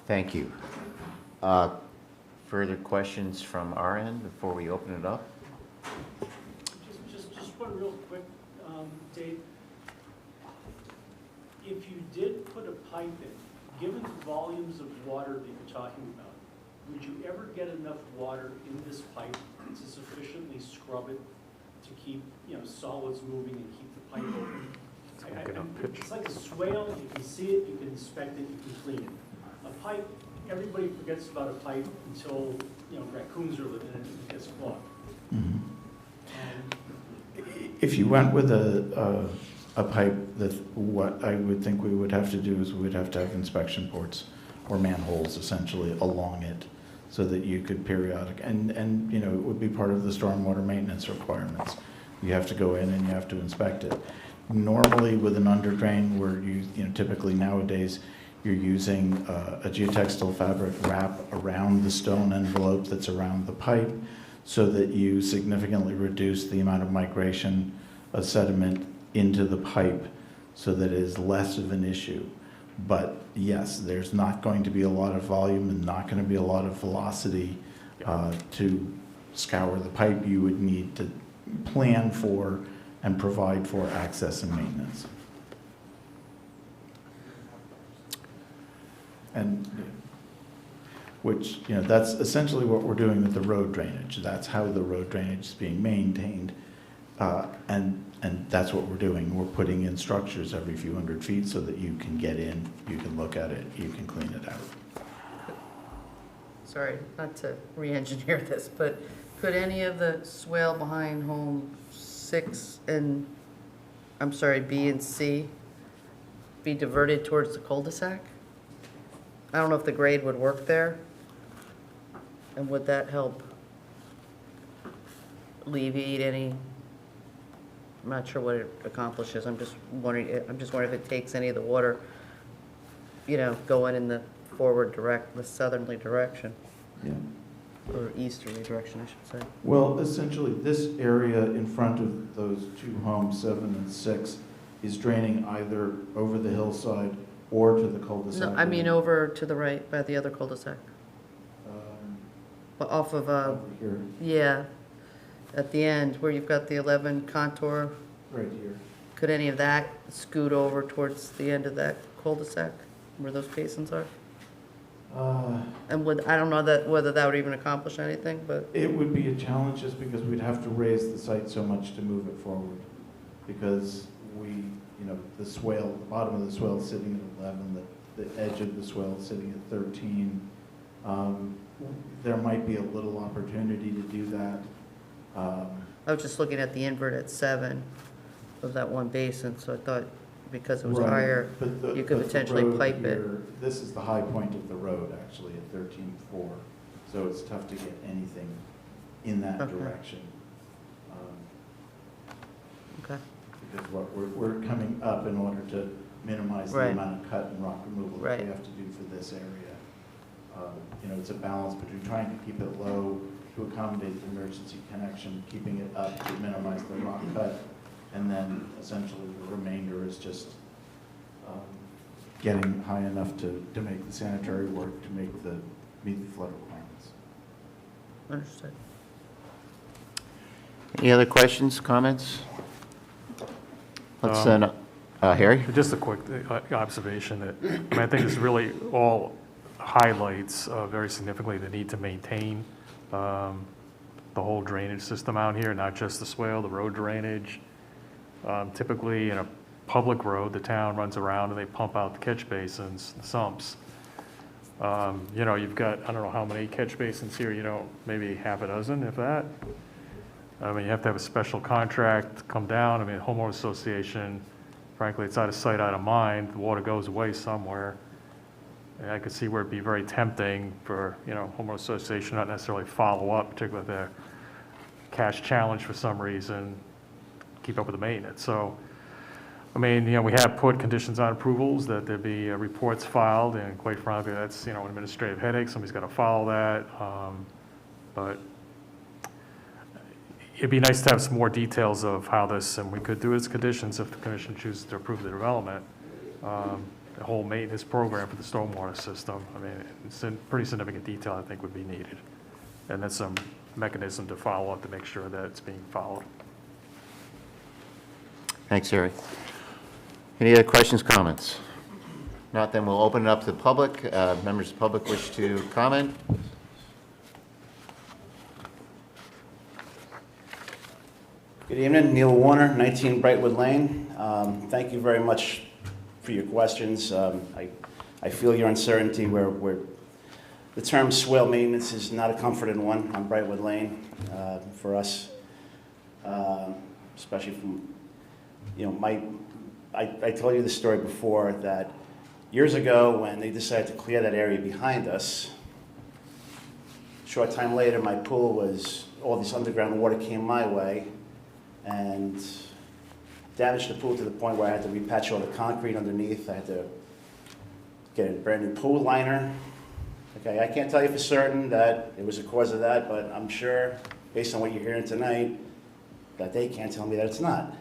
Thank you. Further questions from our end before we open it up? Just one real quick, Dave. If you did put a pipe in, given the volumes of water that you're talking about, would you ever get enough water in this pipe to sufficiently scrub it to keep, you know, solids moving and keep the pipe open? It's like a swale, you can see it, you can inspect it, you can clean it. A pipe, everybody forgets about a pipe until, you know, raccoons are living in it and it gets clogged. Mm-hmm. And If you went with a pipe, what I would think we would have to do is we would have to have inspection ports or manholes essentially along it so that you could periodic, and you know, it would be part of the stormwater maintenance requirements. You have to go in and you have to inspect it. Normally with an underdrain, where you know, typically nowadays, you're using a geotextile fabric wrap around the stone envelope that's around the pipe, so that you significantly reduce the amount of migration of sediment into the pipe, so that it is less of an issue. But yes, there's not going to be a lot of volume and not going to be a lot of velocity to scour the pipe. You would need to plan for and provide for access and maintenance. And which, you know, that's essentially what we're doing with the road drainage. That's how the road drainage is being maintained. And that's what we're doing. We're putting in structures every few hundred feet so that you can get in, you can look at it, you can clean it out. Sorry, not to re-engineer this, but could any of the swale behind home 6 and, I'm sorry, B and C be diverted towards the cul-de-sac? I don't know if the grade would work there. And would that help alleviate any, I'm not sure what it accomplishes. I'm just wondering if it takes any of the water, you know, going in the the southerly direction, Yeah. or easterly direction, I should say. Well, essentially, this area in front of those two homes, 7 and 6, is draining either over the hillside or to the cul-de-sac. No, I mean over to the right by the other cul-de-sac. Off of, Over here, yeah, at the end where you've got the 11 contour. right here. Could any of that scoot over towards the end of that cul-de-sac where those basins are? And I don't know whether that would even accomplish anything, but. It would be a challenge just because we'd have to raise the site so much to move it forward. Because you know, the swale, the bottom of the swale is sitting at 11, the edge of the swale is sitting at 13. There might be a little opportunity to do that. I was just looking at the invert at 7 of that one basin, so I thought because it was Right, higher, but you could the potentially road pipe it. here, this is the high point of the road, actually, at 13.4. So it's tough to get anything in that Okay. direction. Okay. Because what we're coming up in order to minimize the Right. amount of cut and rock removal that Right. we have to do for this area. You know, it's a balance between trying to keep it low to accommodate the emergency connection, keeping it up to minimize the rock cut, and then essentially the remainder is just getting high enough to make the sanitary work, to meet the flood requirements. Understood. Any other questions, comments? Let's then, Harry? Just a quick observation that, I mean, I think this really all highlights very significantly the need to maintain the whole drainage system out here, not just the swale, the road drainage. Typically, in a public road, the town runs around and they pump out the catch basins, the sumps. You know, you've got, I don't know how many catch basins here, you know, maybe half a dozen, if that. I mean, you have to have a special contract come down. I mean, homeowner association, frankly, it's out of sight, out of mind. The water goes away somewhere. And I could see where it'd be very tempting for, you know, homeowner association not necessarily follow up, particularly if they're cash challenged for some reason, keep up with the maintenance. So, I mean, you know, we have put conditions on approvals that there be reports filed, and quite frankly, that's, you know, an administrative headache. Somebody's got to follow that. But it'd be nice to have some more details of how this, and we could do it as conditions if the commission chooses to approve the development. The whole maintenance program for the stormwater system. I mean, it's in pretty significant detail, I think, would be needed. And then some mechanism to follow up to make sure that it's being followed. Thanks, Harry. Any other questions, comments? Not, then we'll open it up to the public. Members of the public wish to comment? Good evening, Neil Warner, 19 Brightwood Lane. Thank you very much for your questions. I feel your uncertainty where the term swale maintenance is not a comforting one on Brightwood Lane for us, especially from, you know, I told you the story before that years ago when they decided to clear that area behind us, Short time later, my pool was, all this underground water came my way and damaged the pool to the point where I had to repatch all the concrete underneath. I had to get a brand new pool liner. Okay, I can't tell you for certain that it was the cause of that, but I'm sure, based on what you're hearing tonight, that they can't tell me that it's not.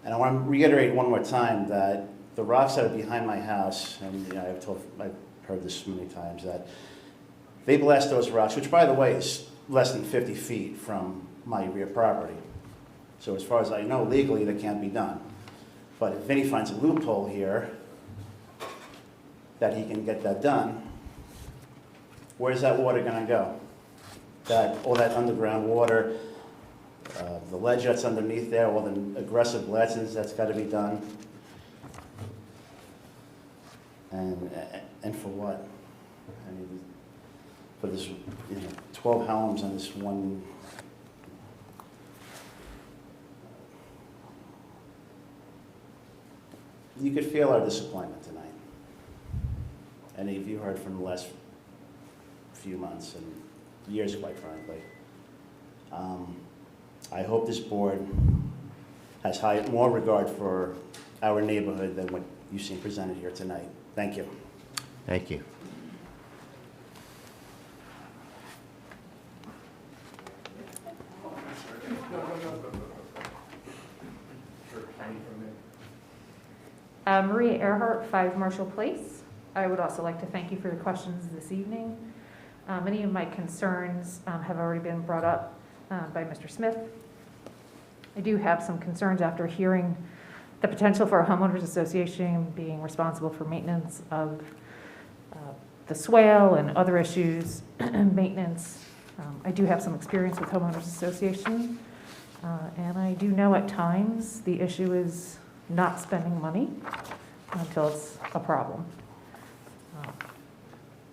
And I want to reiterate one more time that the rocks that are behind my house, and I've heard this many times, that they blast those rocks, which by the way is less than 50 feet from my rear property. So as far as I know, legally that can't be done. But if Vinny finds a loophole here that he can get that done, where's that water going to go? All that underground water, the ledge that's underneath there, all the aggressive lessons that's got to be done. And for what? I mean, for this, 12 homes on this one. You could feel our disappointment tonight. Any of you heard from the last few months and years, quite frankly. I hope this board has more regard for our neighborhood than what you've seen presented here tonight. Thank you. Thank you. Maria Earhart, 5 Marshall Place. I would also like to thank you for the questions this evening. Many of my concerns have already been brought up by Mr. Smith. I do have some concerns after hearing the potential for a homeowners association being responsible for maintenance of the swale and other issues, maintenance. I do have some experience with homeowners association, and I do know at times the issue is not spending money until it's a problem.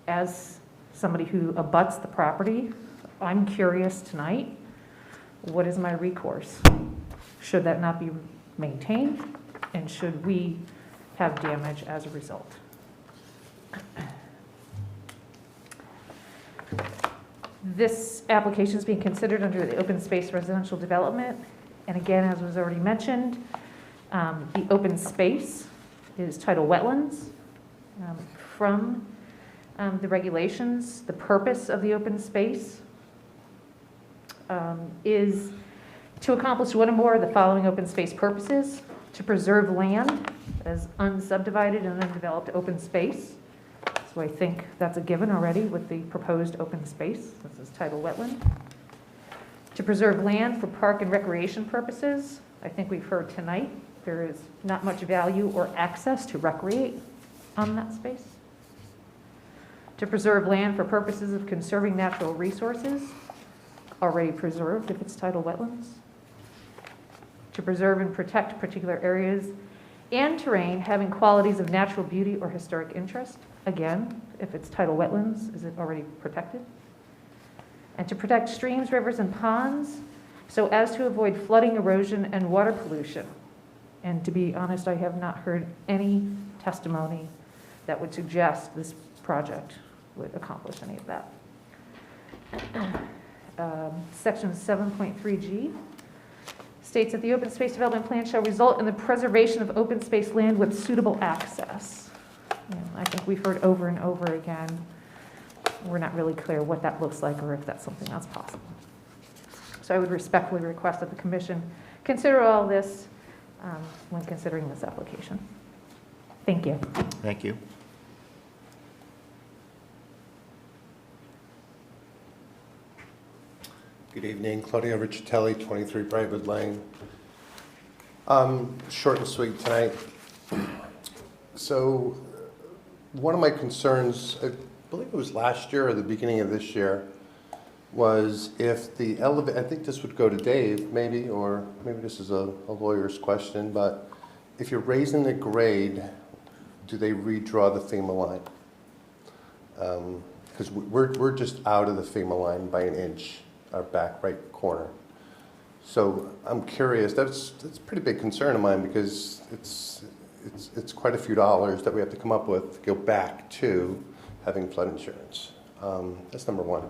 As somebody who abuts the property, I'm curious tonight, what is my recourse? Should that not be maintained? And should we have damage as a result? This application is being considered under the open space residential development. And again, as was already mentioned, the open space is titled wetlands. From the regulations, the purpose of the open space is to accomplish one or more of the following open space purposes: to preserve land as unsubdivided and undeveloped open space. So I think that's a given already with the proposed open space. This is titled wetland. To preserve land for park and recreation purposes. I think we've heard tonight there is not much value or access to recreate on that space. To preserve land for purposes of conserving natural resources, already preserved if it's titled wetlands. To preserve and protect particular areas and terrain having qualities of natural beauty or historic interest. Again, if it's titled wetlands, is it already protected? And to protect streams, rivers, and ponds so as to avoid flooding, erosion, and water pollution. And to be honest, I have not heard any testimony that would suggest this project would accomplish any of that. Section 7.3G states that the open space development plan shall result in the preservation of open space land with suitable access. I think we've heard over and over again, we're not really clear what that looks like or if that's something that's possible. So I would respectfully request that the commission consider all this when considering this application. Thank you. Thank you. Good evening, Claudia Riccitelli, 23 Brightwood Lane. Short and sweet tonight. So one of my concerns, I believe it was last year or the beginning of this year, was if the elevator, I think this would go to Dave maybe, or maybe this is a lawyer's question, but if you're raising the grade, do they redraw the FEMA line? Because we're just out of the FEMA line by an inch, our back right corner. So I'm curious, that's a pretty big concern of mine, because it's quite a few dollars that we have to come up with to go back to having flood insurance. That's number one.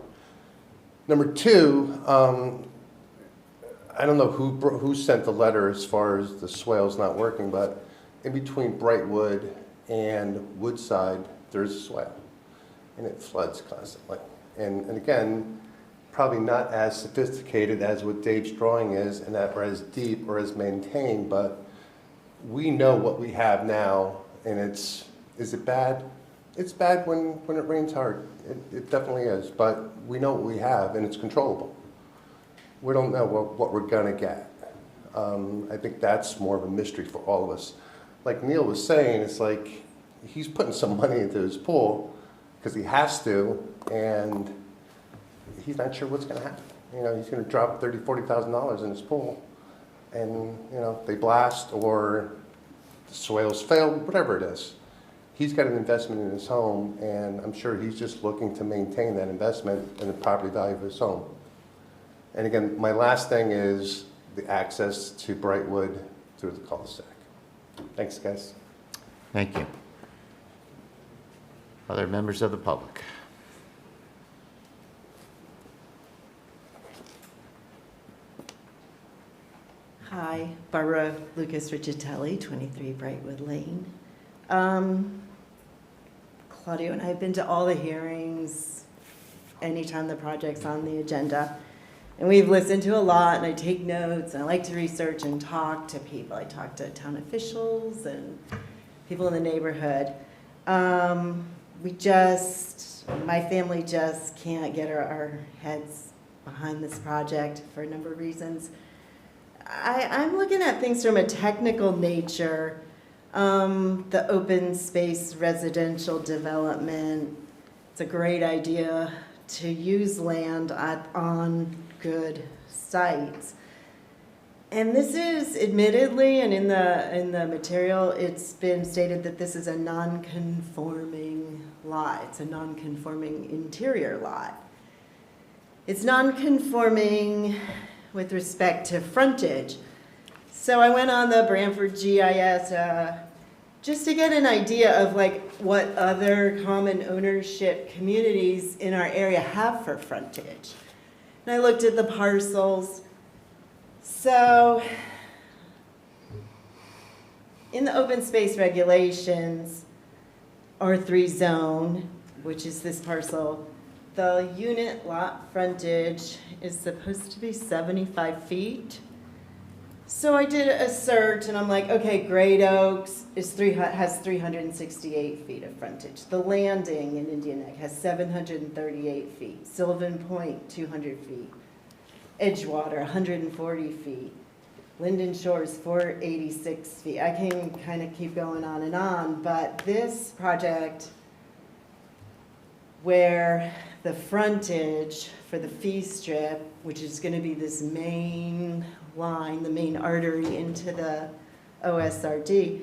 Number two, I don't know who sent the letter as far as the swale's not working, but in between Brightwood and Woodside, there's a swale, and it floods constantly. And again, probably not as sophisticated as what Dave's drawing is, and that or as deep or as maintained, but we know what we have now, and is it bad? It's bad when it rains hard. It definitely is, but we know what we have, and it's controllable. We don't know what we're gonna get. I think that's more of a mystery for all of us. Like Neil was saying, it's like he's putting some money into his pool because he has to, and he's not sure what's gonna happen. You know, he's gonna drop $30,000, $40,000 in his pool, and you know, they blast or the swales fail, whatever it is. He's got an investment in his home, and I'm sure he's just looking to maintain that investment and the property value of his home. And again, my last thing is the access to Brightwood through the cul-de-sac. Thanks, guys. Thank you. Other members of the public? Hi, Barbara Lucas Riccitelli, 23 Brightwood Lane. Claudio and I have been to all the hearings anytime the project's on the agenda. And we've listened to a lot, and I take notes, and I like to research and talk to people. I talk to town officials and people in the neighborhood. My family just can't get our heads behind this project for a number of reasons. I'm looking at things from a technical nature. The open space residential development, it's a great idea to use land on good sites. And this is admittedly, and in the material, it's been stated that this is a non-conforming lot. It's a non-conforming interior lot. It's non-conforming with respect to frontage. So I went on the Branford GIS just to get an idea of like what other common ownership communities in our area have for frontage. And I looked at the parcels. So in the open space regulations, R3 zone, which is this parcel, the unit lot frontage is supposed to be 75 feet. So I did a search, and I'm like, okay, Great Oaks has 368 feet of frontage. The Landing in Indian Neck has 738 feet. Sylvan Point, 200 feet. Edgewater, 140 feet. Linden Shores, 486 feet. I can kind of keep going on and on, but this project, where the frontage for the fee strip, which is going to be this main line, the main artery into the OSRD,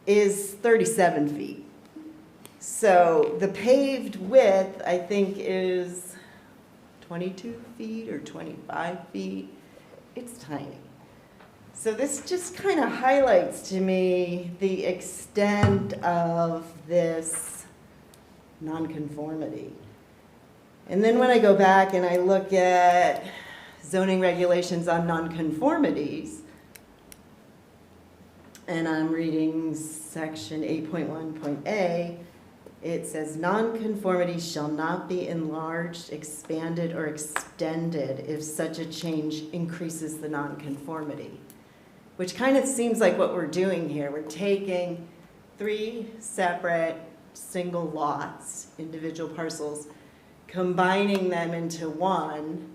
is 37 feet. So the paved width, I think, is 22 feet or 25 feet. It's tiny. So this just kind of highlights to me the extent of this nonconformity. And then when I go back and I look at zoning regulations on nonconformities, and I'm reading section 8.1.a, it says nonconformities shall not be enlarged, expanded, or extended if such a change increases the nonconformity. Which kind of seems like what we're doing here. We're taking 3 separate single lots, individual parcels, combining them into one.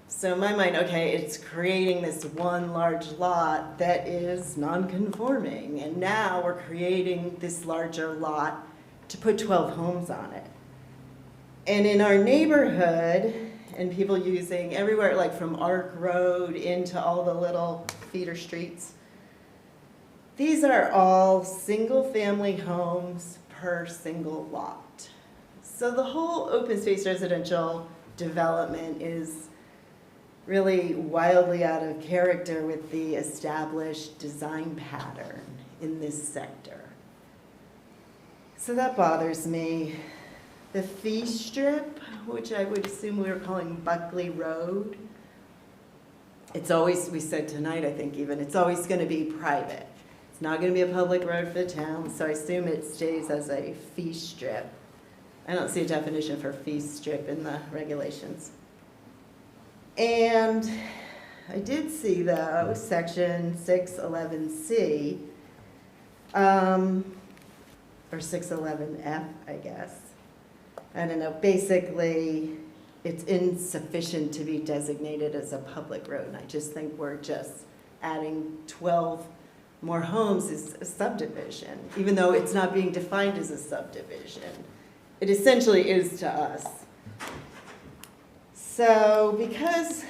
So in my mind, okay, it's creating this one large lot that is non-conforming, and now we're creating this larger lot to put 12 homes on it. And in our neighborhood, and people using everywhere, like from Arc Road into all the little feeder streets, these are all single-family homes per single lot. So the whole open space residential development is really wildly out of character with the established design pattern in this sector. So that bothers me. The fee strip, which I would assume we were calling Buckley Road, it's always, we said tonight, I think even, it's always going to be private. It's not going to be a public road for the town, so I assume it stays as a fee strip. I don't see a definition for fee strip in the regulations. And I did see, though, section 611C, or 611F, I guess. I don't know, basically, it's insufficient to be designated as a public road. And I just think we're just adding 12 more homes as a subdivision, even though it's not being defined as a subdivision. It essentially is to us. So because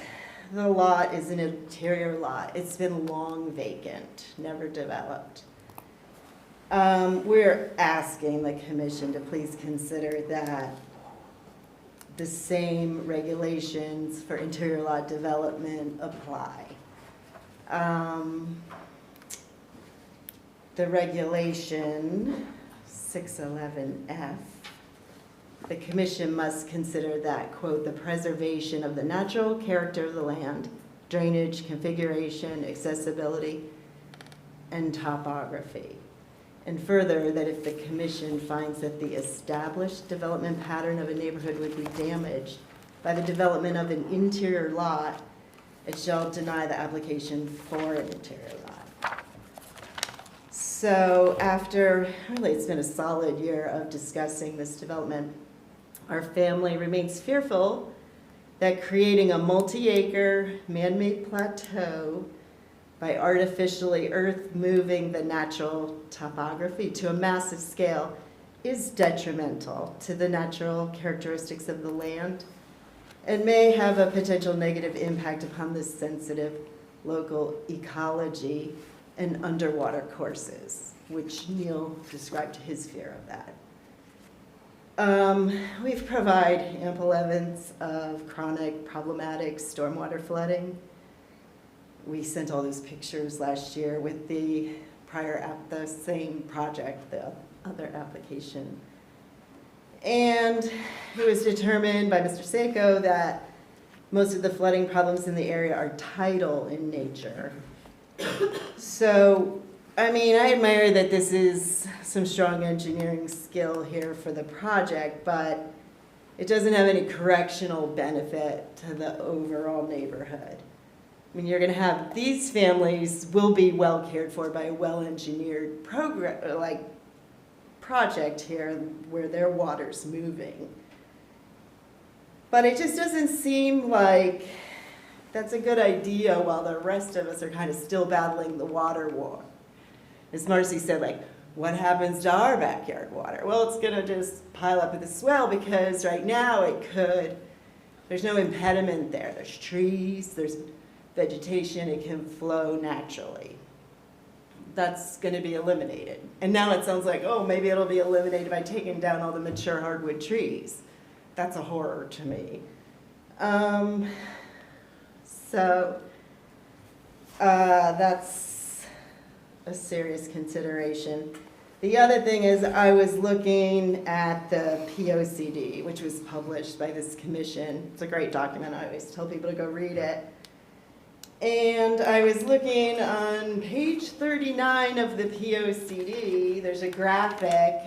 the lot is an interior lot, it's been long vacant, never developed. We're asking the commission to please consider that the same regulations for interior lot development apply. The regulation 611F, the commission must consider that, quote, the preservation of the natural character of the land, drainage, configuration, accessibility, and topography. And further, that if the commission finds that the established development pattern of a neighborhood would be damaged by the development of an interior lot, it shall deny the application for an interior lot. So after, really it's been a solid year of discussing this development, our family remains fearful that creating a multi-acre man-made plateau by artificially earth-moving the natural topography to a massive scale is detrimental to the natural characteristics of the land and may have a potential negative impact upon the sensitive local ecology and underwater courses, which Neil described his fear of that. We've provided ample evidence of chronic problematic stormwater flooding. We sent all those pictures last year with the the same project, the other application. And it was determined by Mr. Seiko that most of the flooding problems in the area are tidal in nature. So, I mean, I admire that this is some strong engineering skill here for the project, but it doesn't have any correctional benefit to the overall neighborhood. I mean, you're going to have these families will be well cared for by a well-engineered program, like project here where their water's moving. But it just doesn't seem like that's a good idea while the rest of us are kind of still battling the water war. As Marcy said, like, what happens to our backyard water? Well, it's going to just pile up at the swell because right now it could, there's no impediment there. There's trees, there's vegetation, it can flow naturally. That's going to be eliminated. And now it sounds like, oh, maybe it'll be eliminated by taking down all the mature hardwood trees. That's a horror to me. That's a serious consideration. The other thing is I was looking at the POCD, which was published by this commission. It's a great document. I always tell people to go read it. And I was looking on page 39 of the POCD, there's a graphic,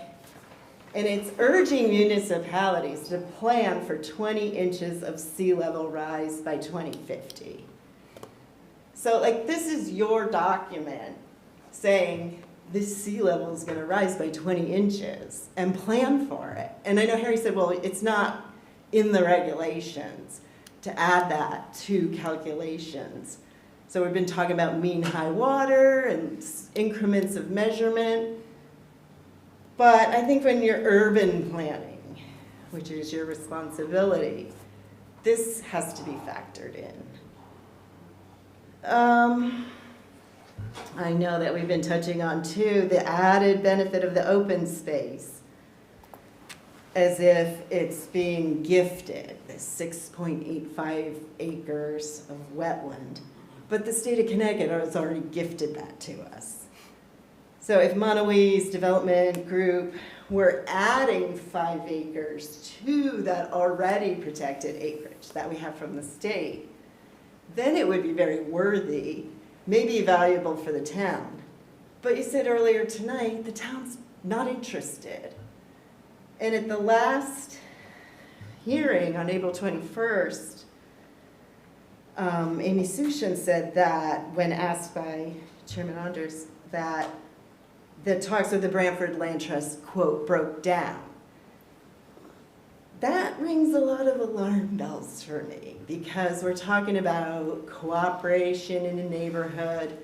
and it's urging municipalities to plan for 20 inches of sea level rise by 2050. So, like, this is your document saying this sea level is going to rise by 20 inches and plan for it. And I know Harry said, well, it's not in the regulations to add that to calculations. So we've been talking about mean high water and increments of measurement. But I think when you're urban planning, which is your responsibility, this has to be factored in. I know that we've been touching on, too, the added benefit of the open space. as if it's being gifted, this 6.85 acres of wetland. But the state of Connecticut has already gifted that to us. So if Monowese Development Group were adding 5 acres to that already protected acreage that we have from the state, then it would be very worthy, maybe valuable for the town. But you said earlier tonight, the town's not interested. And at the last hearing on April 21st, Amy Sushin said that, when asked by Chairman Anders, that the talks with the Branford Land Trust, quote, broke down. That rings a lot of alarm bells for me, because we're talking about cooperation in a neighborhood,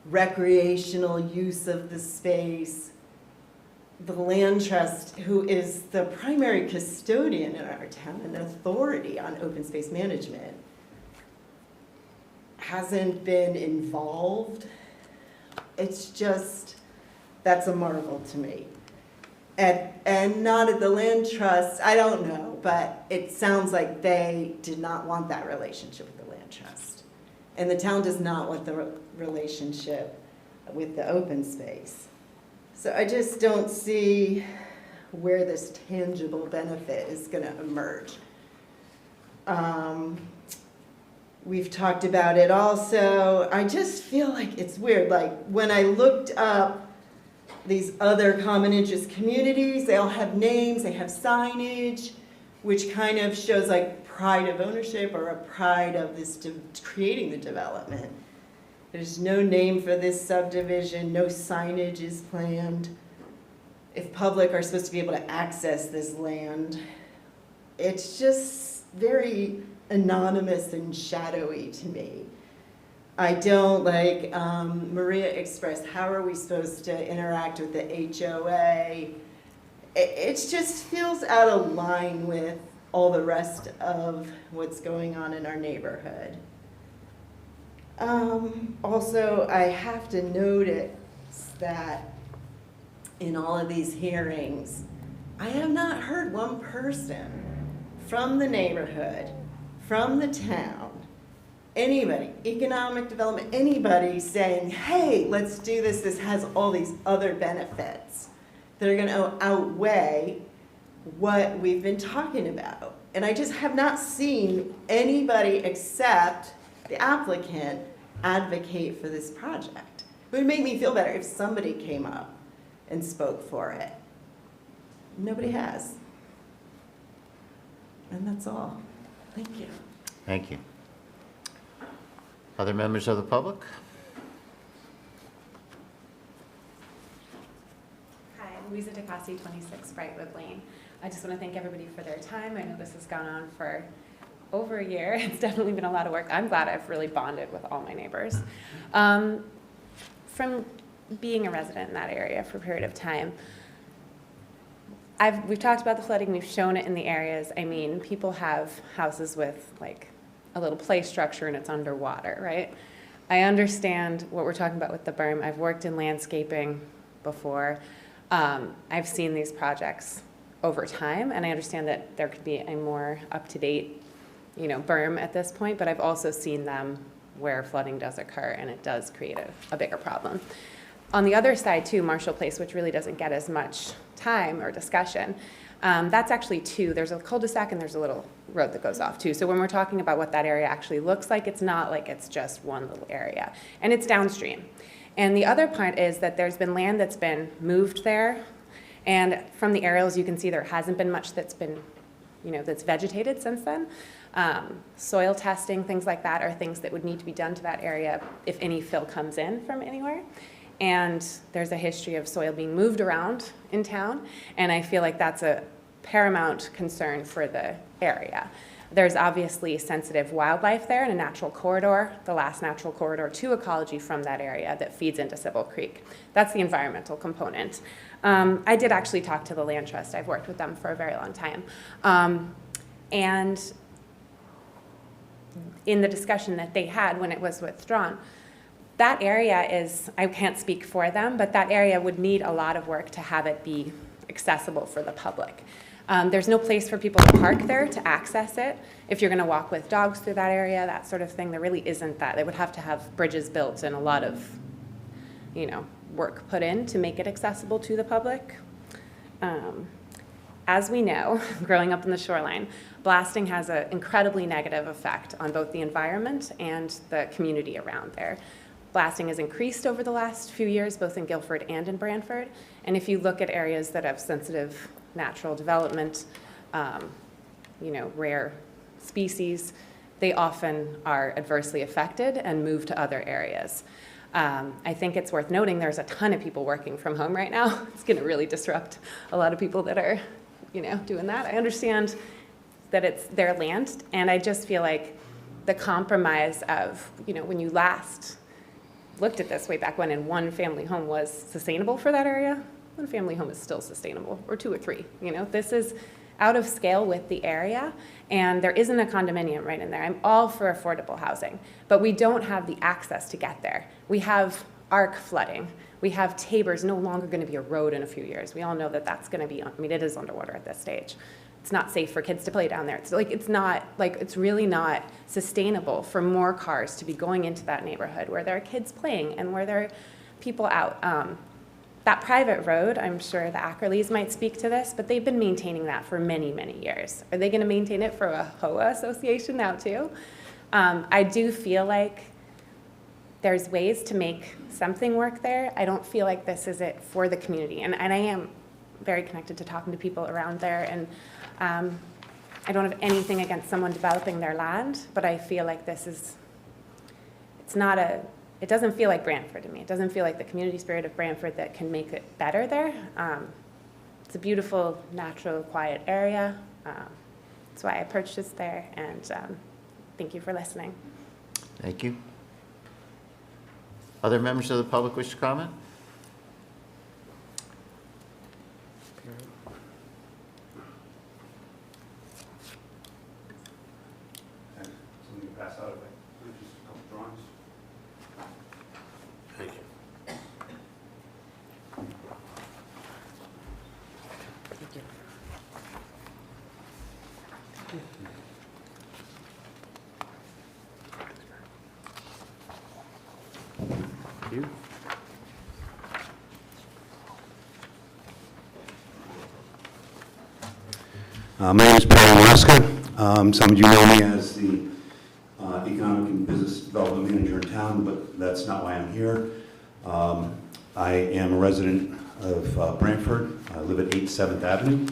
recreational use of the space. The land trust, who is the primary custodian in our town and authority on open space management, hasn't been involved. It's just, that's a marvel to me. And not at the land trust, I don't know, but it sounds like they did not want that relationship with the land trust. And the town does not want the relationship with the open space. So I just don't see where this tangible benefit is going to emerge. We've talked about it also. I just feel like it's weird. Like when I looked up these other common interest communities, they all have names, they have signage, which kind of shows like pride of ownership or a pride of this creating the development. There's no name for this subdivision, no signage is planned. If public are supposed to be able to access this land, it's just very anonymous and shadowy to me. I don't, like Maria expressed, how are we supposed to interact with the HOA? It just feels out of line with all the rest of what's going on in our neighborhood. Also, I have to notice that in all of these hearings, I have not heard one person from the neighborhood, from the town, anybody, economic development, anybody saying, hey, let's do this, this has all these other benefits that are gonna outweigh what we've been talking about. And I just have not seen anybody except the applicant advocate for this project. It would make me feel better if somebody came up and spoke for it. Nobody has. And that's all. Thank you. Thank you. Other members of the public? Hi, I'm Louisa DeCassi, 26 Brightwood Lane. I just want to thank everybody for their time. I know this has gone on for over a year. It's definitely been a lot of work. I'm glad I've really bonded with all my neighbors. From being a resident in that area for a period of time, we've talked about the flooding, we've shown it in the areas. I mean, people have houses with like a little play structure and it's underwater, right? I understand what we're talking about with the berm. I've worked in landscaping before. I've seen these projects over time, and I understand that there could be a more up-to-date, berm at this point, but I've also seen them where flooding does occur and it does create a bigger problem. On the other side too, Marshall Place, which really doesn't get as much time or discussion, that's actually two. There's a cul-de-sac and there's a little road that goes off too. So when we're talking about what that area actually looks like, it's not like it's just one little area. And it's downstream. And the other part is that there's been land that's been moved there. And from the aerials, you can see there hasn't been much that's been, that's vegetated since then. Soil testing, things like that are things that would need to be done to that area if any fill comes in from anywhere. And there's a history of soil being moved around in town, and I feel like that's a paramount concern for the area. There's obviously sensitive wildlife there and a natural corridor, the last natural corridor to ecology from that area that feeds into Sybil Creek. That's the environmental component. I did actually talk to the Land Trust. I've worked with them for a very long time. And in the discussion that they had when it was withdrawn, that area is, I can't speak for them, but that area would need a lot of work to have it be accessible for the public. There's no place for people to park there to access it. If you're going to walk with dogs through that area, that sort of thing, there really isn't that. They would have to have bridges built and a lot of, work put in to make it accessible to the public. As we know, growing up in the shoreline, blasting has an incredibly negative effect on both the environment and the community around there. Blasting has increased over the last few years, both in Guilford and in Branford. And if you look at areas that have sensitive natural development, rare species, they often are adversely affected and move to other areas. I think it's worth noting there's a ton of people working from home right now. It's going to really disrupt a lot of people that are, doing that. I understand that it's their land, and I just feel like the compromise of, when you last looked at this way back when, and one family home was sustainable for that area, one family home is still sustainable, or 2 or 3. This is out of scale with the area, and there isn't a condominium right in there. I'm all for affordable housing, but we don't have the access to get there. We have arc flooding. We have Tabor's no longer going to be a road in a few years. We all know that that's going to be, it is underwater at this stage. It's not safe for kids to play down there. It's really not sustainable for more cars to be going into that neighborhood where there are kids playing and where there are people out. That private road, I'm sure the Ackerleys might speak to this, but they've been maintaining that for many, many years. Are they going to maintain it for a HOA association now too? I do feel like there's ways to make something work there. I don't feel like this is it for the community. And I am very connected to talking to people around there. And I don't have anything against someone developing their land, but I feel like it doesn't feel like Branford to me. It doesn't feel like the community spirit of Branford that can make it better there. It's a beautiful, natural, quiet area. That's why I purchased there, and thank you for listening. Thank you. Other members of the public wish to comment? Something to pass out, just a couple drawings. Thank you. Thank you. My name is Perry Alaska. Some of you know me as the Economic and Business Development Manager in town, but that's not why I'm here. I am a resident of Branford. I live at 8 7th Avenue.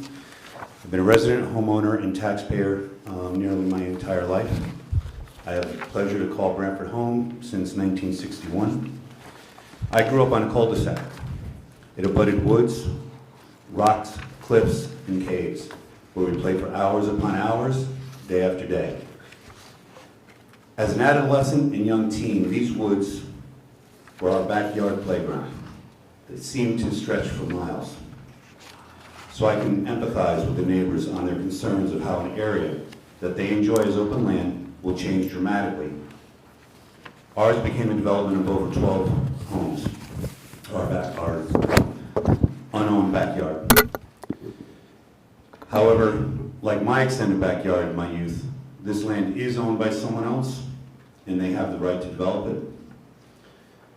I've been a resident, homeowner, and taxpayer nearly my entire life. I have the pleasure to call Branford home since 1961. I grew up on a cul-de-sac. It abutted woods, rocks, cliffs, and caves, where we played for hours upon hours, day after day. As an adolescent and young teen, these woods were our backyard playground that seemed to stretch for miles. So I can empathize with the neighbors on their concerns of how an area that they enjoy as open land will change dramatically. Ours became a development of over 12 homes, our unowned backyard. However, like my extended backyard in my youth, this land is owned by someone else, and they have the right to develop it.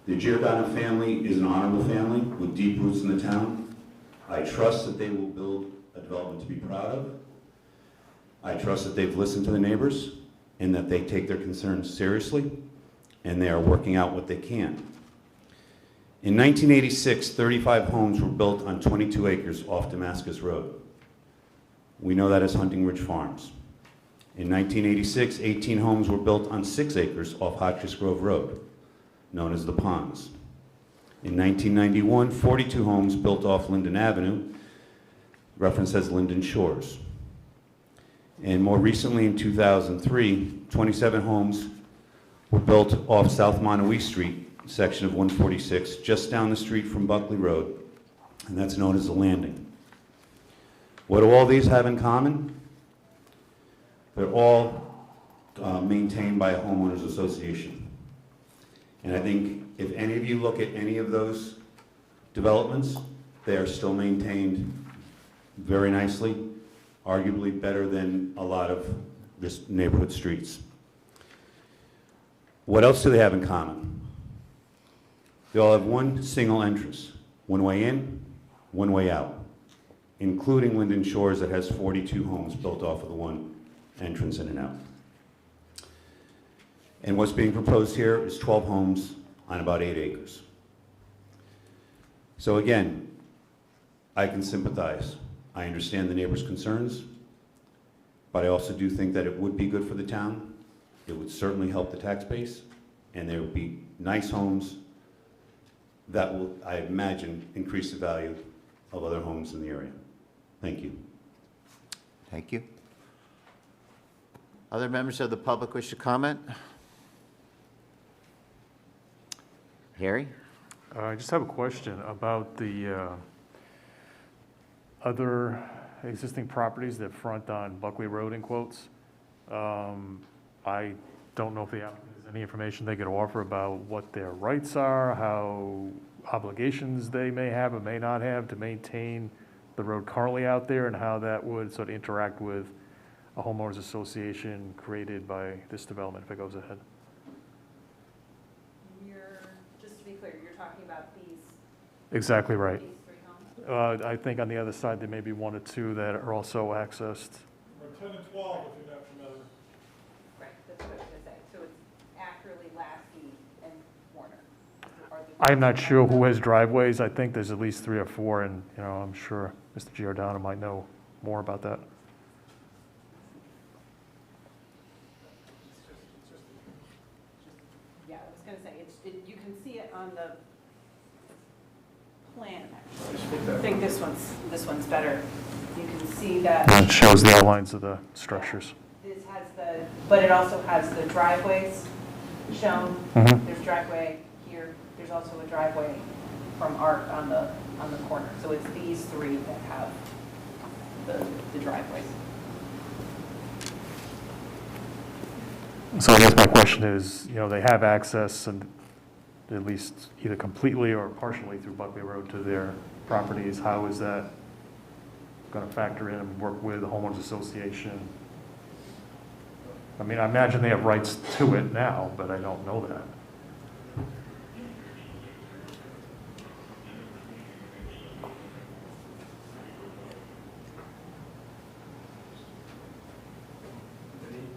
The Giordano family is an honorable family with deep roots in the town. I trust that they will build a development to be proud of. I trust that they've listened to the neighbors and that they take their concerns seriously, and they are working out what they can. In 1986, 35 homes were built on 22 acres off Damascus Road. We know that as Hunting Ridge Farms. In 1986, 18 homes were built on 6 acres off Hotchkiss Grove Road, known as the Ponds. In 1991, 42 homes built off Linden Avenue, referenced as Linden Shores. And more recently, in 2003, 27 homes were built off South Monowee Street, section of 146, just down the street from Buckley Road, and that's known as the Landing. What do all these have in common? They're all maintained by a homeowners association. And I think if any of you look at any of those developments, they are still maintained very nicely arguably better than a lot of this neighborhood streets. What else do they have in common? They all have one single entrance, one way in, one way out, including Linden Shores that has 42 homes built off of the one entrance in and out. And what's being proposed here is 12 homes on about 8 acres. So again, I can sympathize. I understand the neighbors' concerns, but I also do think that it would be good for the town. It would certainly help the tax base, and there would be nice homes that will, I imagine, increase the value of other homes in the area. Thank you. Thank you. Other members of the public wish to comment? Harry? I just have a question about the other existing properties that front on Buckley Road, in quotes. I don't know if the applicant has any information they could offer about what their rights are, how obligations they may have or may not have to maintain the road currently out there, and how that would sort of interact with a homeowners association created by this development if it goes ahead. Just to be clear, you're talking about these Exactly right. these 3 homes? I think on the other side, there may be 1 or 2 that are also accessed. Or 10 and 12, if you're not familiar. Right, that's what I was gonna say. So it's Ackerley, Lasky, and Warner. I'm not sure who has driveways. I think there's at least 3 or 4, and, you know, I'm sure Mr. Giordano might know more about that. Yeah, I was gonna say, you can see it on the plan, actually. I think this one's better. You can see that. And it shows the outlines of the structures. This has but it also has the driveways shown. Mhm. There's driveway here. There's also a driveway from Art on the corner. So it's these 3 that have the driveways. So I guess my question is, you know, they have access and at least either completely or partially through Buckley Road to their properties. How is that going to factor in and work with the homeowners association? I mean, I imagine they have rights to it now, but I don't know that.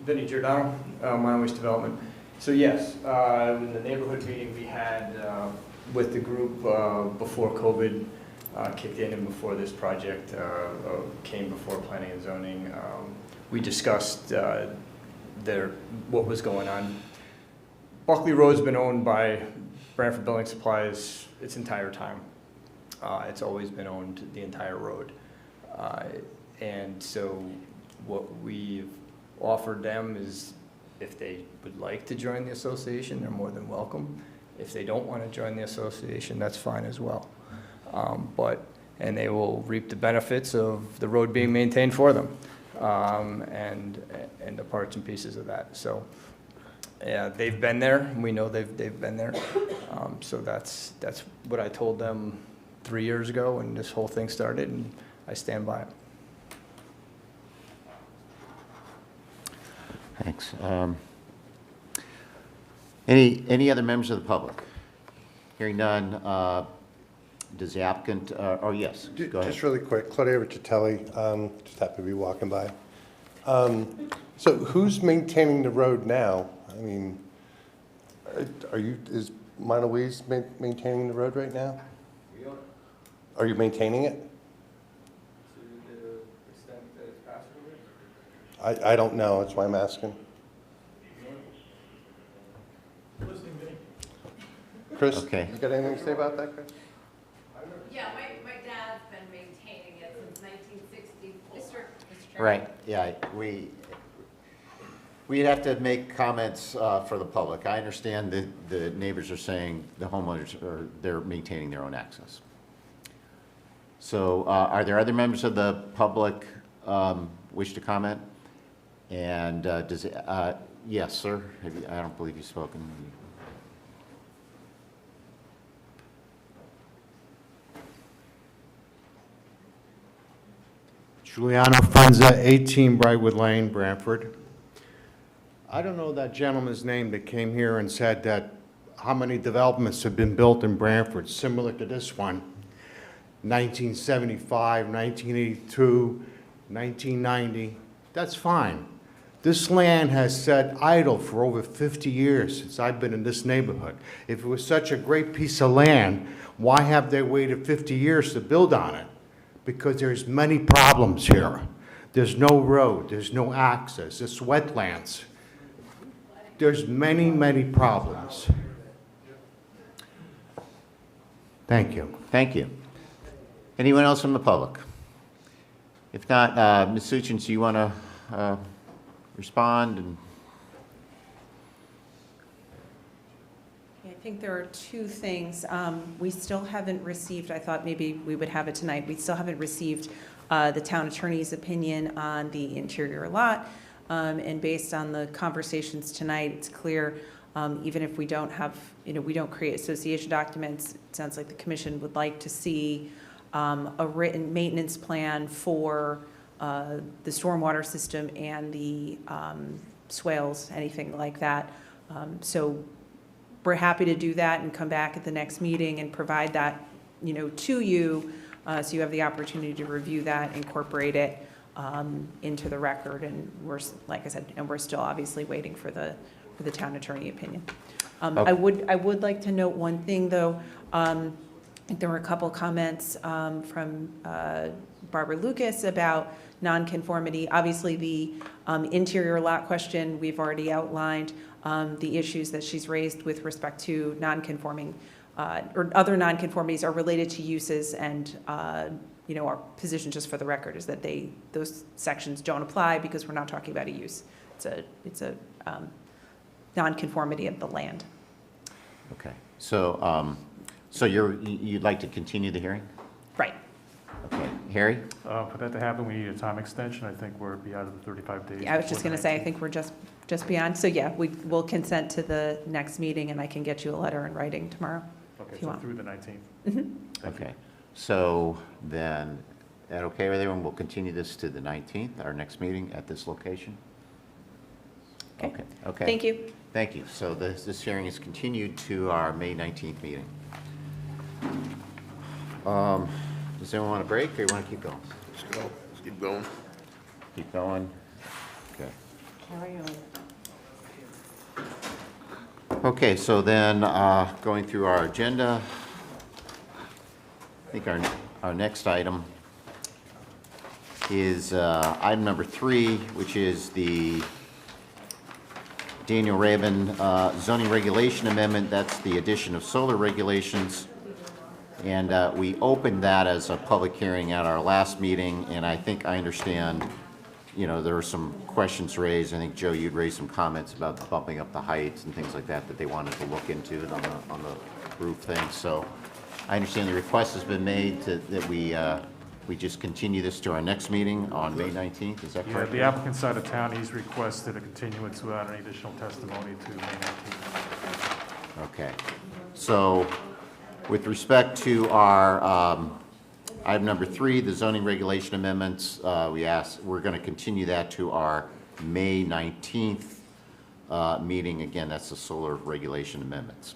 Vinny Giordano, Mine Waste Development. So yes, in the neighborhood meeting we had with the group before COVID kicked in and before this project came before planning and zoning, we discussed what was going on. Buckley Road's been owned by Branford Building Supplies its entire time. It's always been owned, the entire road. And so what we've offered them is if they would like to join the association, they're more than welcome. If they don't want to join the association, that's fine as well. And they will reap the benefits of the road being maintained for them, and the parts and pieces of that. So yeah, they've been there. We know they've been there. So that's what I told them 3 years ago when this whole thing started, and I stand by it. Thanks. Any other members of the public? Hearing none, does the applicant, oh yes, go ahead. Just really quick, Claudia Riccitelli, just happened to be walking by. So who's maintaining the road now? I mean, is Monowese maintaining the road right now? We own it. Are you maintaining it? To the extent that it's passable. I don't know, that's why I'm asking. Listening, Vinny. Chris, Okay. you got anything to say about that, Chris? Yeah, my dad's been maintaining it since 1960. Mr. Chairman. Right, yeah, we'd have to make comments for the public. I understand that the neighbors are saying the homeowners they're maintaining their own access. So are there other members of the public wish to comment? And yes, sir, I don't believe you've spoken. Giuliano Funza, 18 Brightwood Lane, Branford. I don't know that gentleman's name that came here and said that how many developments have been built in Branford similar to this one. 1975, 1982, 1990. That's fine. This land has sat idle for over 50 years since I've been in this neighborhood. If it was such a great piece of land, why have they waited 50 years to build on it? Because there's many problems here. There's no road, there's no access, it's wetlands. There's many, many problems. Thank you. Thank you. Anyone else from the public? If not, Ms. Suchins, do you want to respond? And I think there are two things. We still haven't received, I thought maybe we would have it tonight, we still haven't received the town attorney's opinion on the interior lot. And based on the conversations tonight, it's clear, even if we don't have, we don't create association documents, it sounds like the commission would like to see a written maintenance plan for the stormwater system and the swales, anything like that. So we're happy to do that and come back at the next meeting and provide that, to you, so you have the opportunity to review that, incorporate it into the record. And we're, like I said, and we're still obviously waiting for the town attorney opinion. Okay. I would like to note one thing though. I think there were a couple comments from Barbara Lucas about non-conformity. Obviously, the interior lot question, we've already outlined the issues that she's raised with respect to non-conforming or other non-conformities are related to uses, and our position, just for the record, is that those sections don't apply because we're not talking about a use. It's a non-conformity of the land. okay, so you'd like to continue the hearing? Right. Okay, Harry? For that to happen, we need a time extension. I think we're beyond the 35 days. Yeah, I was just going to say, I think we're just beyond. So yeah, we will consent to the next meeting, and I can get you a letter in writing tomorrow. Okay, if you so want. through the 19th. Mm-hmm. Okay, so then, that okay with everyone? We'll continue this to the 19th, our next meeting at this location? Okay. Okay. Thank you. Thank you. So this hearing is continued to our May 19th meeting. Does anyone want a break, or you want to keep going? Let's go. Let's keep going. Keep going? Okay. Carry on. Okay, so then, going through our agenda, I think our next item is item number 3, which is the Daniel Rabin zoning regulation amendment. That's the addition of solar regulations. And we opened that as a public hearing at our last meeting, and I think I understand, there were some questions raised. I think, Joe, you'd raised some comments about bumping up the heights and things like that they wanted to look into it on the roof thing. So I understand the request has been made that we just continue this to our next meeting on May 19th. Is that correct? Yeah, the applicant's side of town, he's requested a continuance without any additional testimony to May 19th. Okay. So with respect to our item number 3, the zoning regulation amendments, we're going to continue that to our May 19th meeting. Again, that's the solar regulation amendments.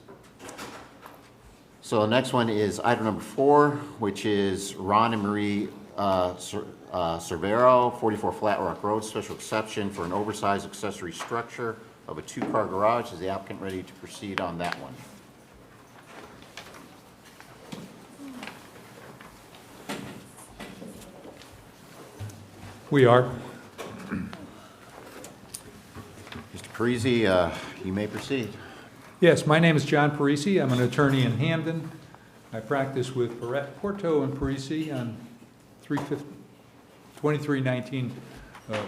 So the next one is item number 4, which is Ron and Marie Cervero, 44 Flat Rock Road, special exception for an oversized accessory structure of a 2-car garage. Is the applicant ready to proceed on that one? We are. Mr. Parisi, you may proceed. Yes, my name is John Parisi. I'm an attorney in Hamden. I practice with Porto and Parisi on 2319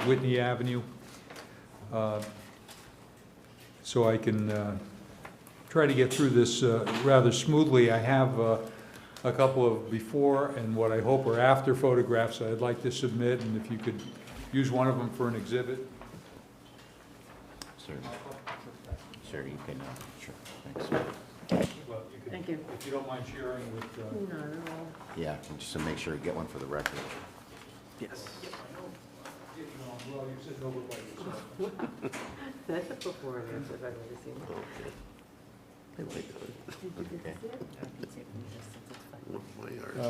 Whitney Avenue. So I can try to get through this rather smoothly. I have a couple of before and what I hope are after photographs I'd like to submit, and if you could use one of them for an exhibit. Certainly. Sure, you can. Sure, thanks. Well, Thank you. If you don't mind sharing with... Not at all. Yeah, just to make sure you get one for the record. Yes. Well, you're sitting over by yourself. That's a before and after I've ever seen.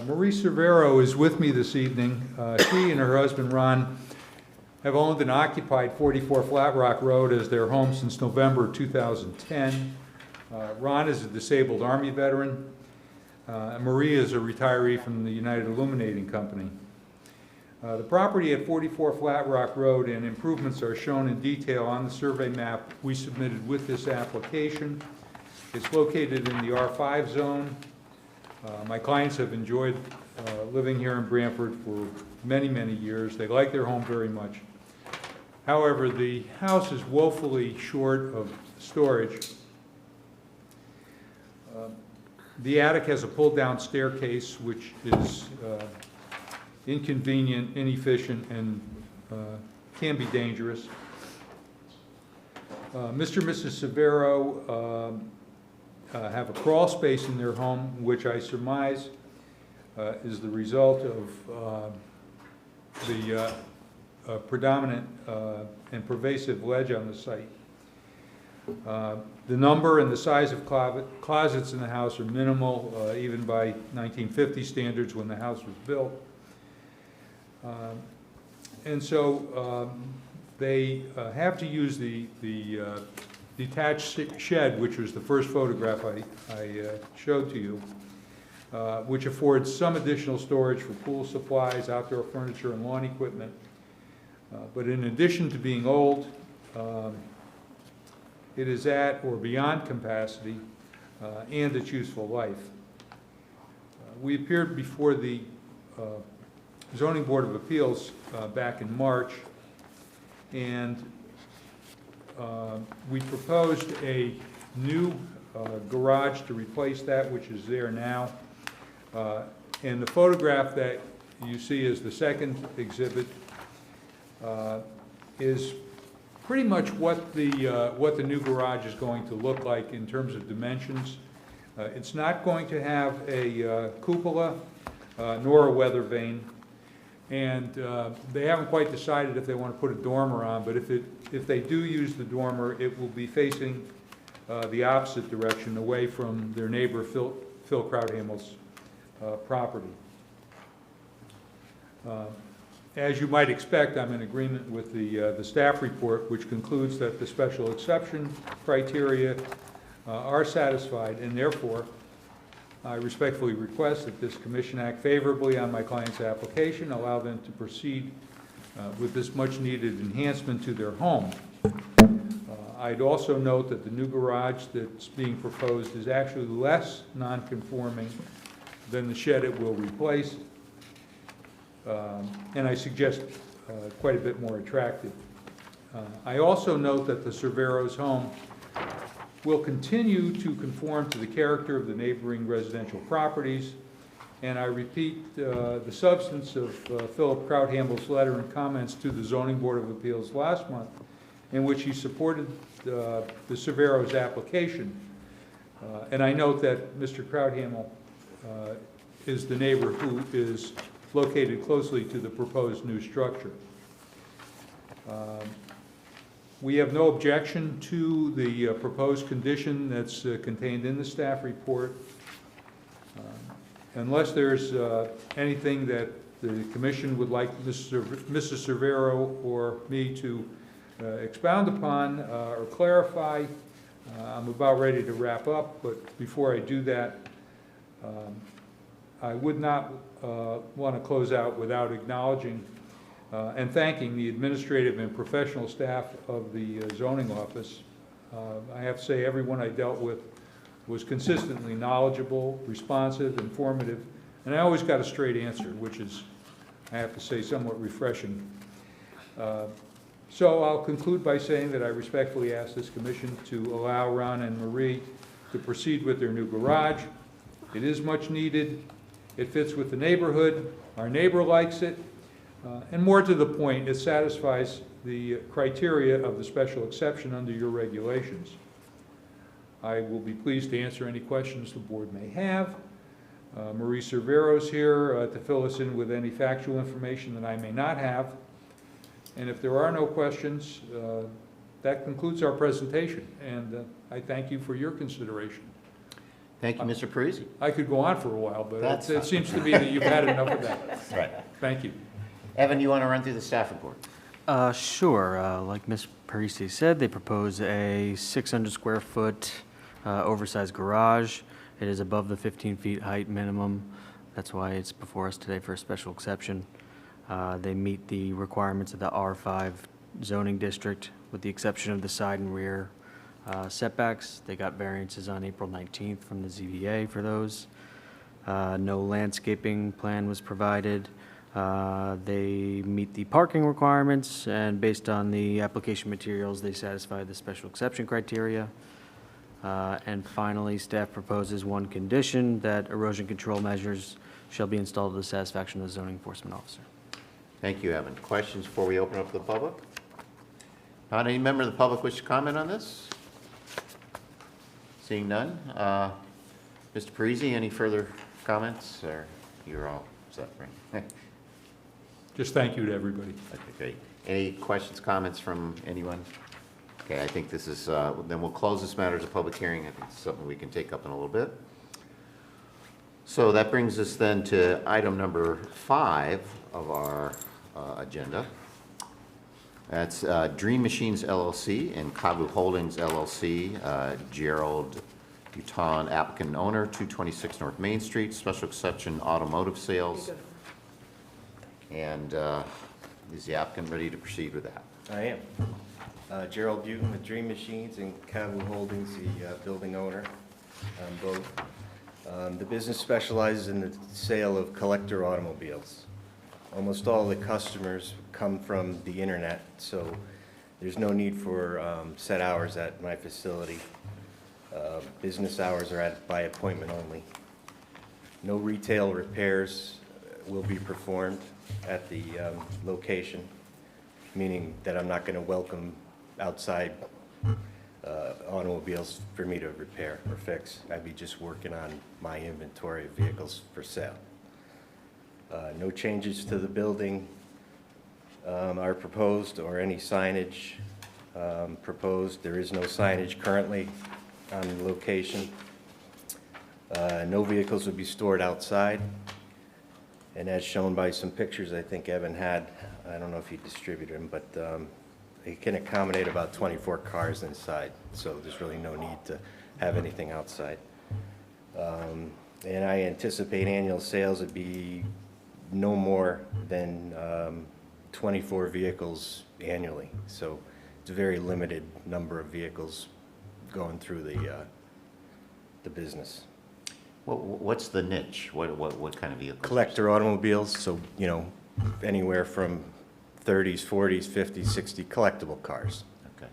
Marie Cervero is with me this evening. She and her husband Ron have owned and occupied 44 Flat Rock Road as their home since November 2010. Ron is a disabled Army veteran. And Marie is a retiree from the United Illuminating Company. The property at 44 Flat Rock Road and improvements are shown in detail on the survey map we submitted with this application. It's located in the R5 zone. My clients have enjoyed living here in Branford for many, many years. They like their home very much. However, the house is woefully short of storage. The attic has a pull-down staircase, which is inconvenient, inefficient, and can be dangerous. Mr. and Mrs. Cervero have a crawl space in their home, which I surmise is the result of the predominant and pervasive ledge on the site. The number and the size of closets in the house are minimal, even by 1950 standards when the house was built. And so they have to use the detached shed, which was the first photograph I showed to you, which affords some additional storage for pool supplies, outdoor furniture, and lawn equipment. But in addition to being old, it is at or beyond capacity and its useful life. We appeared before the Zoning Board of Appeals back in March, and we proposed a new garage to replace that which is there now. And the photograph that you see as the second exhibit is pretty much what the new garage is going to look like in terms of dimensions. It's not going to have a cupola nor a weather vane, and they haven't quite decided if they want to put a dormer on, but if they do use the dormer, it will be facing the opposite direction, away from their neighbor Phil Krauthamel's property. As you might expect, I'm in agreement with the staff report, which concludes that the special exception criteria are satisfied, and therefore I respectfully request that this commission act favorably on my client's application, allow them to proceed with this much-needed enhancement to their home. I'd also note that the new garage that's being proposed is actually less non-conforming than the shed it will replace, and I suggest quite a bit more attractive. I also note that the Cervero's home will continue to conform to the character of the neighboring residential properties, and I repeat the substance of Philip Krauthamel's letter and comments to the Zoning Board of Appeals last month, in which he supported the Cervero's application. And I note that Mr. Krauthamel is the neighbor who is located closely to the proposed new structure. We have no objection to the proposed condition that's contained in the staff report. Unless there's anything that the commission would like Mrs. Cervero or me to expound upon or clarify, I'm about ready to wrap up, but before I do that, I would not want to close out without acknowledging and thanking the administrative and professional staff of the zoning office. I have to say everyone I dealt with was consistently knowledgeable, responsive, informative, and I always got a straight answer, which is, I have to say, somewhat refreshing. So I'll conclude by saying that I respectfully ask this commission to allow Ron and Marie to proceed with their new garage. It is much needed. It fits with the neighborhood. Our neighbor likes it. And more to the point, it satisfies the criteria of the special exception under your regulations. I will be pleased to answer any questions the board may have. Marie Cervero's here to fill us in with any factual information that I may not have. And if there are no questions, that concludes our presentation, and I thank you for your consideration. Thank you, Mr. Parisi. I could go on for a while, but That's it seems to me that you've had enough of that. Right. Thank you. Evan, you want to run through the staff report? Sure. Like Ms. Parisi said, they propose a 600 square foot oversized garage. It is above the 15 feet height minimum. That's why it's before us today for a special exception. They meet the requirements of the R5 zoning district with the exception of the side and rear setbacks. They got variances on April 19th from the ZBA for those. No landscaping plan was provided. They meet the parking requirements, and based on the application materials, they satisfy the special exception criteria. And finally, staff proposes one condition, that erosion control measures shall be installed to the satisfaction of the zoning enforcement officer. Thank you, Evan. Questions before we open up to the public? Not any member of the public wish to comment on this? Seeing none. Mr. Parisi, any further comments, or you're all set, right? Just thank you to everybody. Okay, great. Any questions, comments from anyone? Okay, I think this is, then we'll close this matter as a public hearing. I think it's something we can take up in a little bit. So that brings us then to item number 5 of our agenda. That's Dream Machines LLC and Kabu Holdings LLC, Gerald Buton, applicant and owner, 226 North Main Street, special exception automotive sales. And is the applicant ready to proceed with that? I am. Gerald Buton with Dream Machines and Kabu Holdings, the building owner on both. The business specializes in the sale of collector automobiles. Almost all the customers come from the internet, so there's no need for set hours at my facility. Business hours are by appointment only. No retail repairs will be performed at the location, meaning that I'm not going to welcome outside automobiles for me to repair or fix. I'd be just working on my inventory of vehicles for sale. No changes to the building are proposed, or any signage proposed. There is no signage currently on the location. No vehicles would be stored outside. And as shown by some pictures I think Evan had, I don't know if he distributed them, but he can accommodate about 24 cars inside, so there's really no need to have anything outside. And I anticipate annual sales would be no more than 24 vehicles annually. So it's a very limited number of vehicles going through the business. What's the niche? What kind of vehicles? Collector automobiles, so, you know, anywhere from 30s, 40s, 50s, 60 collectible cars. Okay.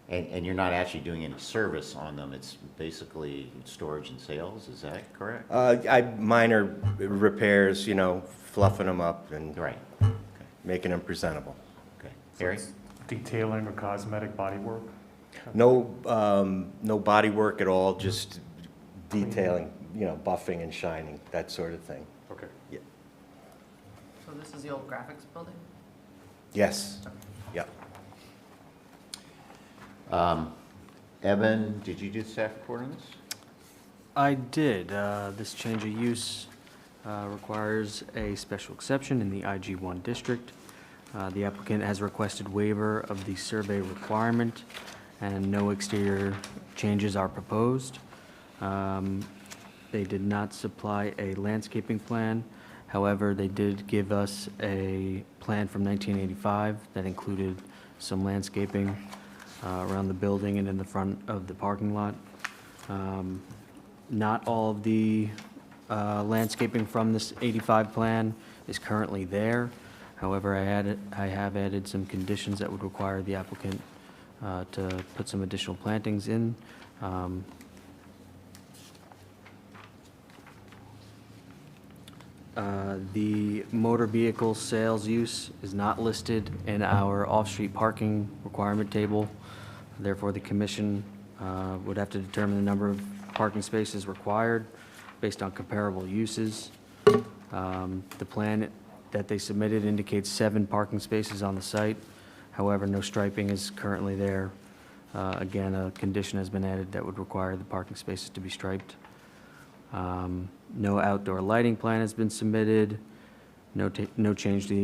And you're not actually doing any service on them. It's basically storage and sales. Is that correct? Minor repairs, you know, fluffing them up and right. Making them presentable. Okay. Harry? Detailing or cosmetic body work? No, no body work at all, just detailing, you know, buffing and shining, that sort of thing. Okay. Yeah. So this is the old graphics building? Yes. Yeah. Evan, did you do the staff report on this? I did. This change of use requires a special exception in the IG1 district. The applicant has requested waiver of the survey requirement, and no exterior changes are proposed. They did not supply a landscaping plan. However, they did give us a plan from 1985 that included some landscaping around the building and in the front of the parking lot. Not all of the landscaping from this 85 plan is currently there. However, I have added some conditions that would require the applicant to put some additional plantings in. The motor vehicle sales use is not listed in our off-street parking requirement table. Therefore, the commission would have to determine the number of parking spaces required based on comparable uses. The plan that they submitted indicates 7 parking spaces on the site. However, no striping is currently there. Again, a condition has been added that would require the parking spaces to be striped. No outdoor lighting plan has been submitted. No change to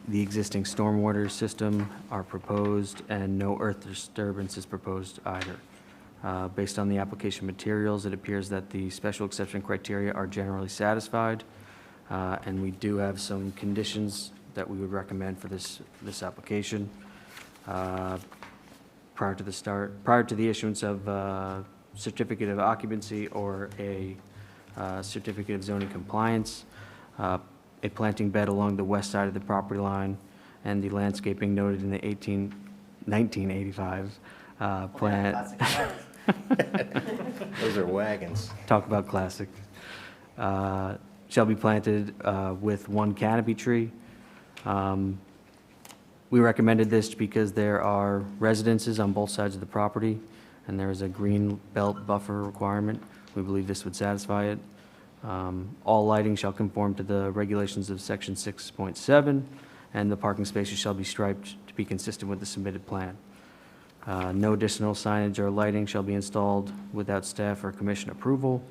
the existing stormwater system are proposed, and no earth disturbance is proposed either. Based on the application materials, it appears that the special exception criteria are generally satisfied, and we do have some conditions that we would recommend for this application. Prior to the issuance of certificate of occupancy or a certificate of zoning compliance, a planting bed along the west side of the property line, and the landscaping noted in the 1985 plan. Those are wagons. Talk about classic. Shall be planted with 1 canopy tree. We recommended this because there are residences on both sides of the property, and there is a green belt buffer requirement. We believe this would satisfy it. All lighting shall conform to the regulations of section 6.7, and the parking spaces shall be striped to be consistent with the submitted plan. No additional signage or lighting shall be installed without staff or commission approval.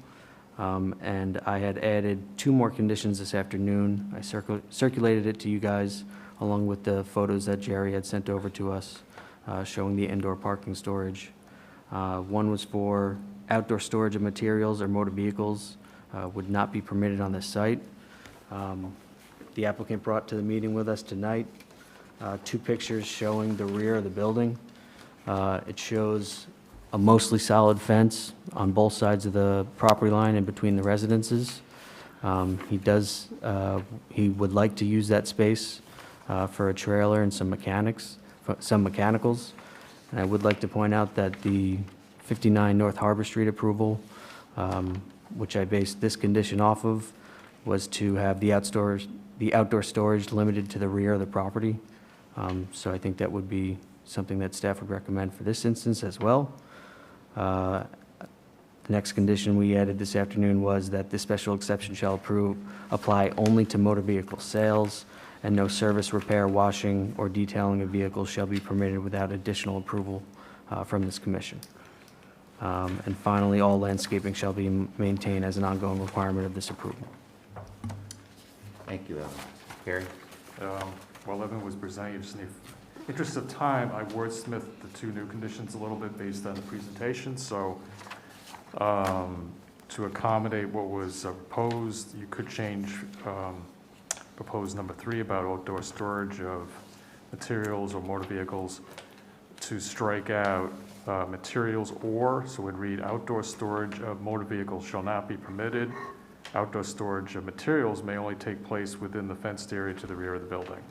And I had added 2 more conditions this afternoon. I circulated it to you guys along with the photos that Jerry had sent over to us showing the indoor parking storage. One was for outdoor storage of materials or motor vehicles would not be permitted on this site. The applicant brought to the meeting with us tonight 2 pictures showing the rear of the building. It shows a mostly solid fence on both sides of the property line and between the residences. He would like to use that space for a trailer and some mechanicals. And I would like to point out that the 59 North Harbor Street approval, which I based this condition off of, was to have the outdoor storage limited to the rear of the property. So I think that would be something that staff would recommend for this instance as well. The next condition we added this afternoon was that the special exception shall apply only to motor vehicle sales, and no service, repair, washing, or detailing of vehicles shall be permitted without additional approval from this commission. And finally, all landscaping shall be maintained as an ongoing requirement of this approval. Thank you, Evan. Gary? While Evan was presenting, just in the interest of time, I wordsmithed the 2 new conditions a little bit based on the presentation. So to accommodate what was proposed, you could change proposed number 3 about outdoor storage of materials or motor vehicles to strike out materials or, so it would read outdoor storage of motor vehicles shall not be permitted. Outdoor storage of materials may only take place within the fenced area to the rear of the building.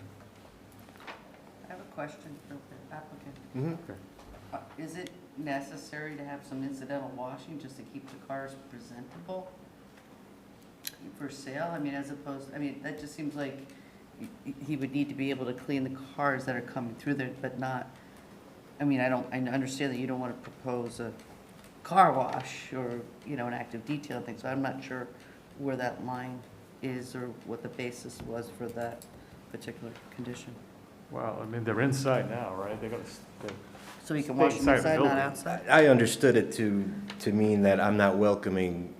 I have a question for the applicant. Mm-hmm. Is it necessary to have some incidental washing just to keep the cars presentable for sale? I mean, that just seems like he would need to be able to clean the cars that are coming through there, but not, I understand that you don't want to propose a car wash or, an active detail thing, so I'm not sure where that line is or what the basis was for that particular condition. Well, they're inside now, right? So you can wash them inside, not outside? I understood it to mean that I'm not welcoming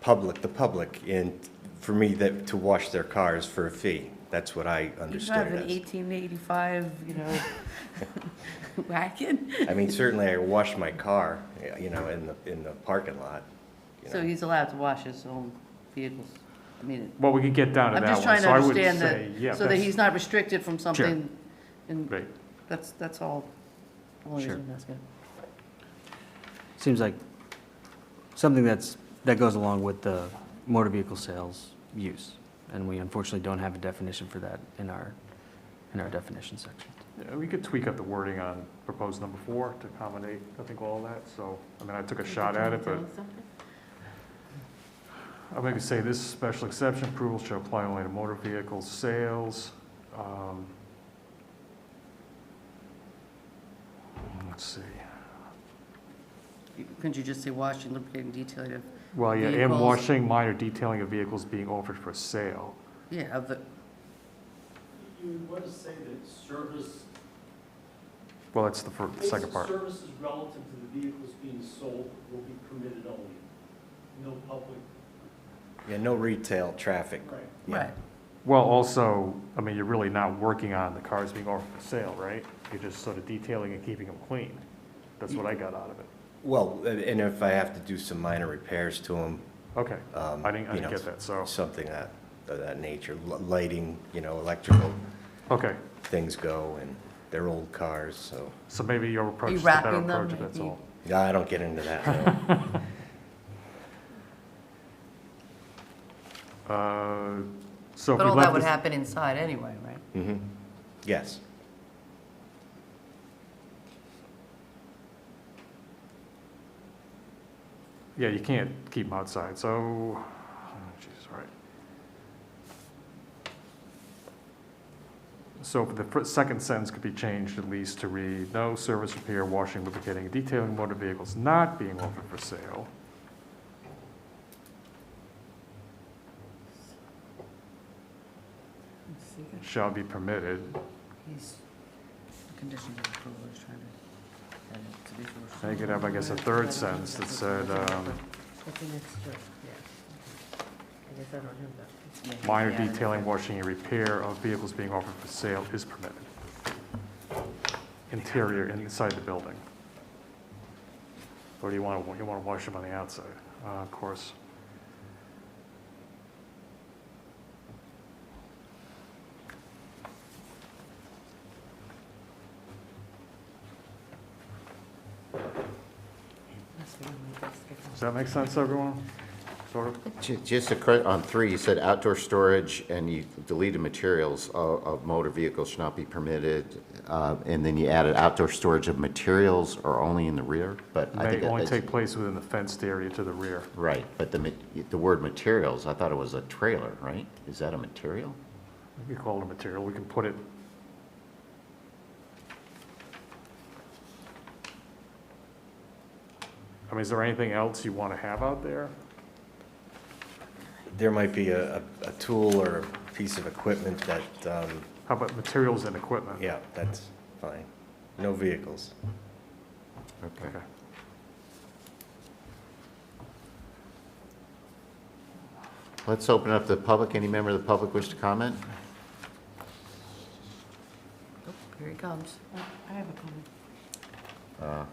the public in, for me, to wash their cars for a fee. That's what I understood You have it an as. 1885, wagon? Certainly I wash my car, in the parking lot. So he's allowed to wash his own vehicles? Well, we could get down to I'm that just one. trying to So I would understand say, yeah, that, so that he's not restricted from something. Right. That's all. Only Sure. reason I'm asking. Seems like something that goes along with the motor vehicle sales use, and we unfortunately don't have a definition for that in our definition section. Yeah, we could tweak up the wording on proposed number 4 to accommodate, I think, all that. So, I took a shot at it, but I'm going to say this special exception approval shall apply only to motor vehicle sales. Let's see. Couldn't you just say washing, lubricating, detailing of Well, yeah, and vehicles. washing, minor detailing of vehicles being offered for sale. Yeah, of the, You want to say that service, Well, that's the second basic part. services relative to the vehicles being sold will be permitted only. No public. Yeah, no retail traffic. Right. Yeah. right. Well, also, I mean, you're really not working on the cars being offered for sale, right? You're just sort of detailing and keeping them clean. That's what I got out of it. Well, and if I have to do some minor repairs to them. Okay, I didn't get that, so. Something of that nature, lighting, electrical Okay, things go, and they're old cars, so. so maybe your approach You is the better wrapping them, approach, that's maybe? all. Yeah, I don't get into that, no. So if But we all left that would this- happen inside anyway, right? Mm-hmm. Yes. Yeah, you can't keep them outside, so, oh, Jesus, right. So the second sentence could be changed at least to read, no service, repair, washing, lubricating, and detailing motor vehicles not being offered for sale. Shall be permitted. He's, the conditions of approval is trying to, add it to these words. Now you could have, I guess, a third sentence that said, What's the next step? Yeah. I guess I don't have that. Yeah, minor yeah. detailing, washing, and repair of vehicles being offered for sale is permitted. Interior, inside the building. Or do you want to wash them on the outside? Of course. Does that make sense, everyone? Sort of? Just on 3, you said outdoor storage and you deleted materials of motor vehicles should not be permitted. And then you added outdoor storage of materials are only in the rear, but I May think only that's- take place within the fenced area to the rear. Right, but the word materials, I thought it was a trailer, right? Is that a material? We can call it a material, we can put it, I mean, is there anything else you want to have out there? There might be a tool or a piece of equipment that, How about materials and equipment? yeah, that's fine. No vehicles. Okay. Let's open up the public. Any member of the public wish to comment? Oh, here he comes. I have a comment.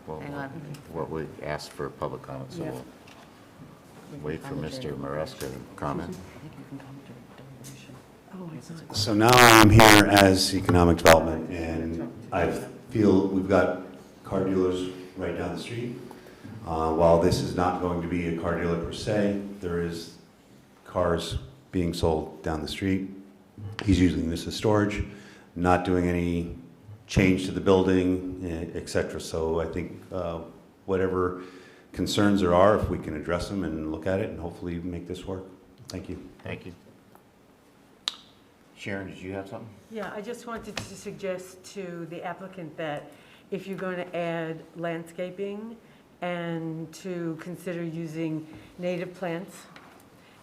Well, Hang on. What we asked for public comment, so Yeah. we'll wait for Mr. Maresca to comment. I think you can come to deliberation. Oh, I thought. So now I'm here as economic development, and I feel we've got car dealers right down the street. While this is not going to be a car dealer per se, there is cars being sold down the street. He's using this as storage, not doing any change to the building, et cetera. So I think whatever concerns there are, if we can address them and look at it and hopefully make this work. Thank you. Thank you. Sharon, did you have something? Yeah, I just wanted to suggest to the applicant that if you're going to add landscaping and to consider using native plants,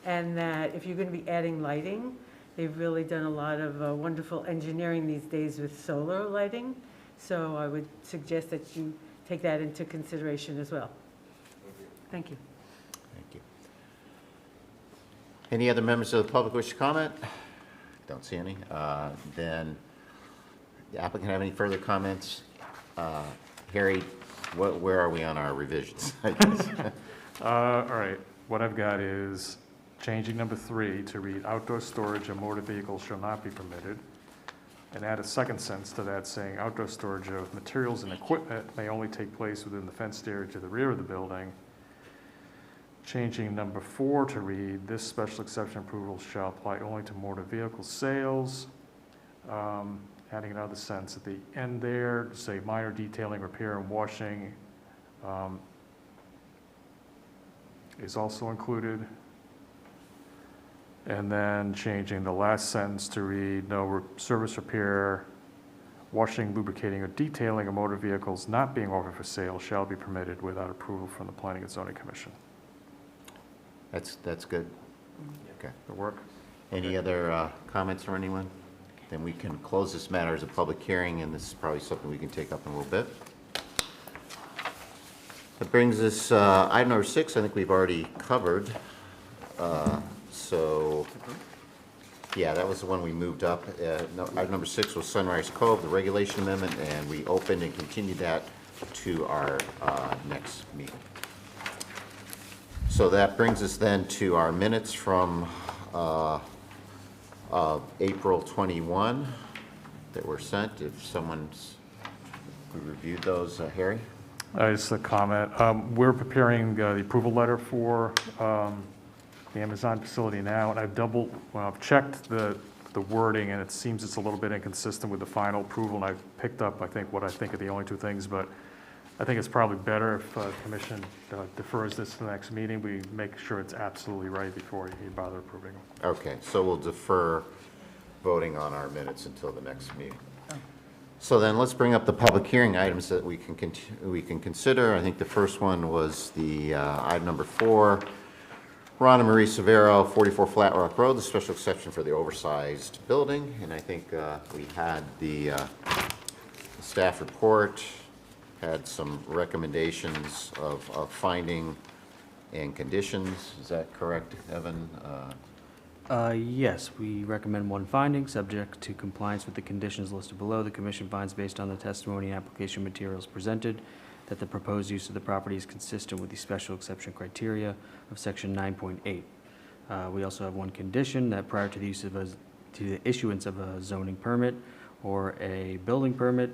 and that if you're going to be adding lighting, they've really done a lot of wonderful engineering these days with solar lighting. So I would suggest that you take that into consideration as well. Thank you. Thank you. Any other members of the public wish to comment? Don't see any. Then the applicant have any further comments? Harry, where are we on our revisions? All right, what I've got is changing number 3 to read outdoor storage of motor vehicles shall not be permitted, and add a second sentence to that saying outdoor storage of materials and equipment may only take place within the fenced area to the rear of the building. Changing number 4 to read, this special exception approval shall apply only to motor vehicle sales. Adding another sentence at the end there, to say minor detailing, repair, and washing is also included. And then changing the last sentence to read, no service, repair, washing, lubricating, or detailing of motor vehicles not being offered for sale shall be permitted without approval from the Planning and Zoning Commission. That's good? Okay. The work. Any other comments from anyone? Then we can close this matter as a public hearing, and this is probably something we can take up in a little bit. That brings us, item number 6, I think we've already covered. So, yeah, that was the one we moved up. Item number 6 was Sunrise Cove, the regulation amendment, and we opened and continued that to our next meeting. So that brings us then to our minutes from April 21 that were sent. If someone's reviewed those, Harry? Just a comment. We're preparing the approval letter for the Amazon facility now, and I've checked the wording, and it seems it's a little bit inconsistent with the final approval, and I've picked up, I think, what I think are the only two things, but I think it's probably better if the commission defers this to the next meeting. We make sure it's absolutely right before you bother approving them. Okay, so we'll defer voting on our minutes until the next meeting. So then let's bring up the public hearing items that we can consider. I think the first one was the item number 4, Ron and Marie Severo, 44 Flat Rock Road, the special exception for the oversized building. And I think we had the staff report, had some recommendations of finding and conditions. Is that correct, Evan? Yes, we recommend one finding, subject to compliance with the conditions listed below. The commission finds, based on the testimony and application materials presented, that the proposed use of the property is consistent with the special exception criteria of section 9.8. We also have one condition, that prior to the issuance of a zoning permit or a building permit,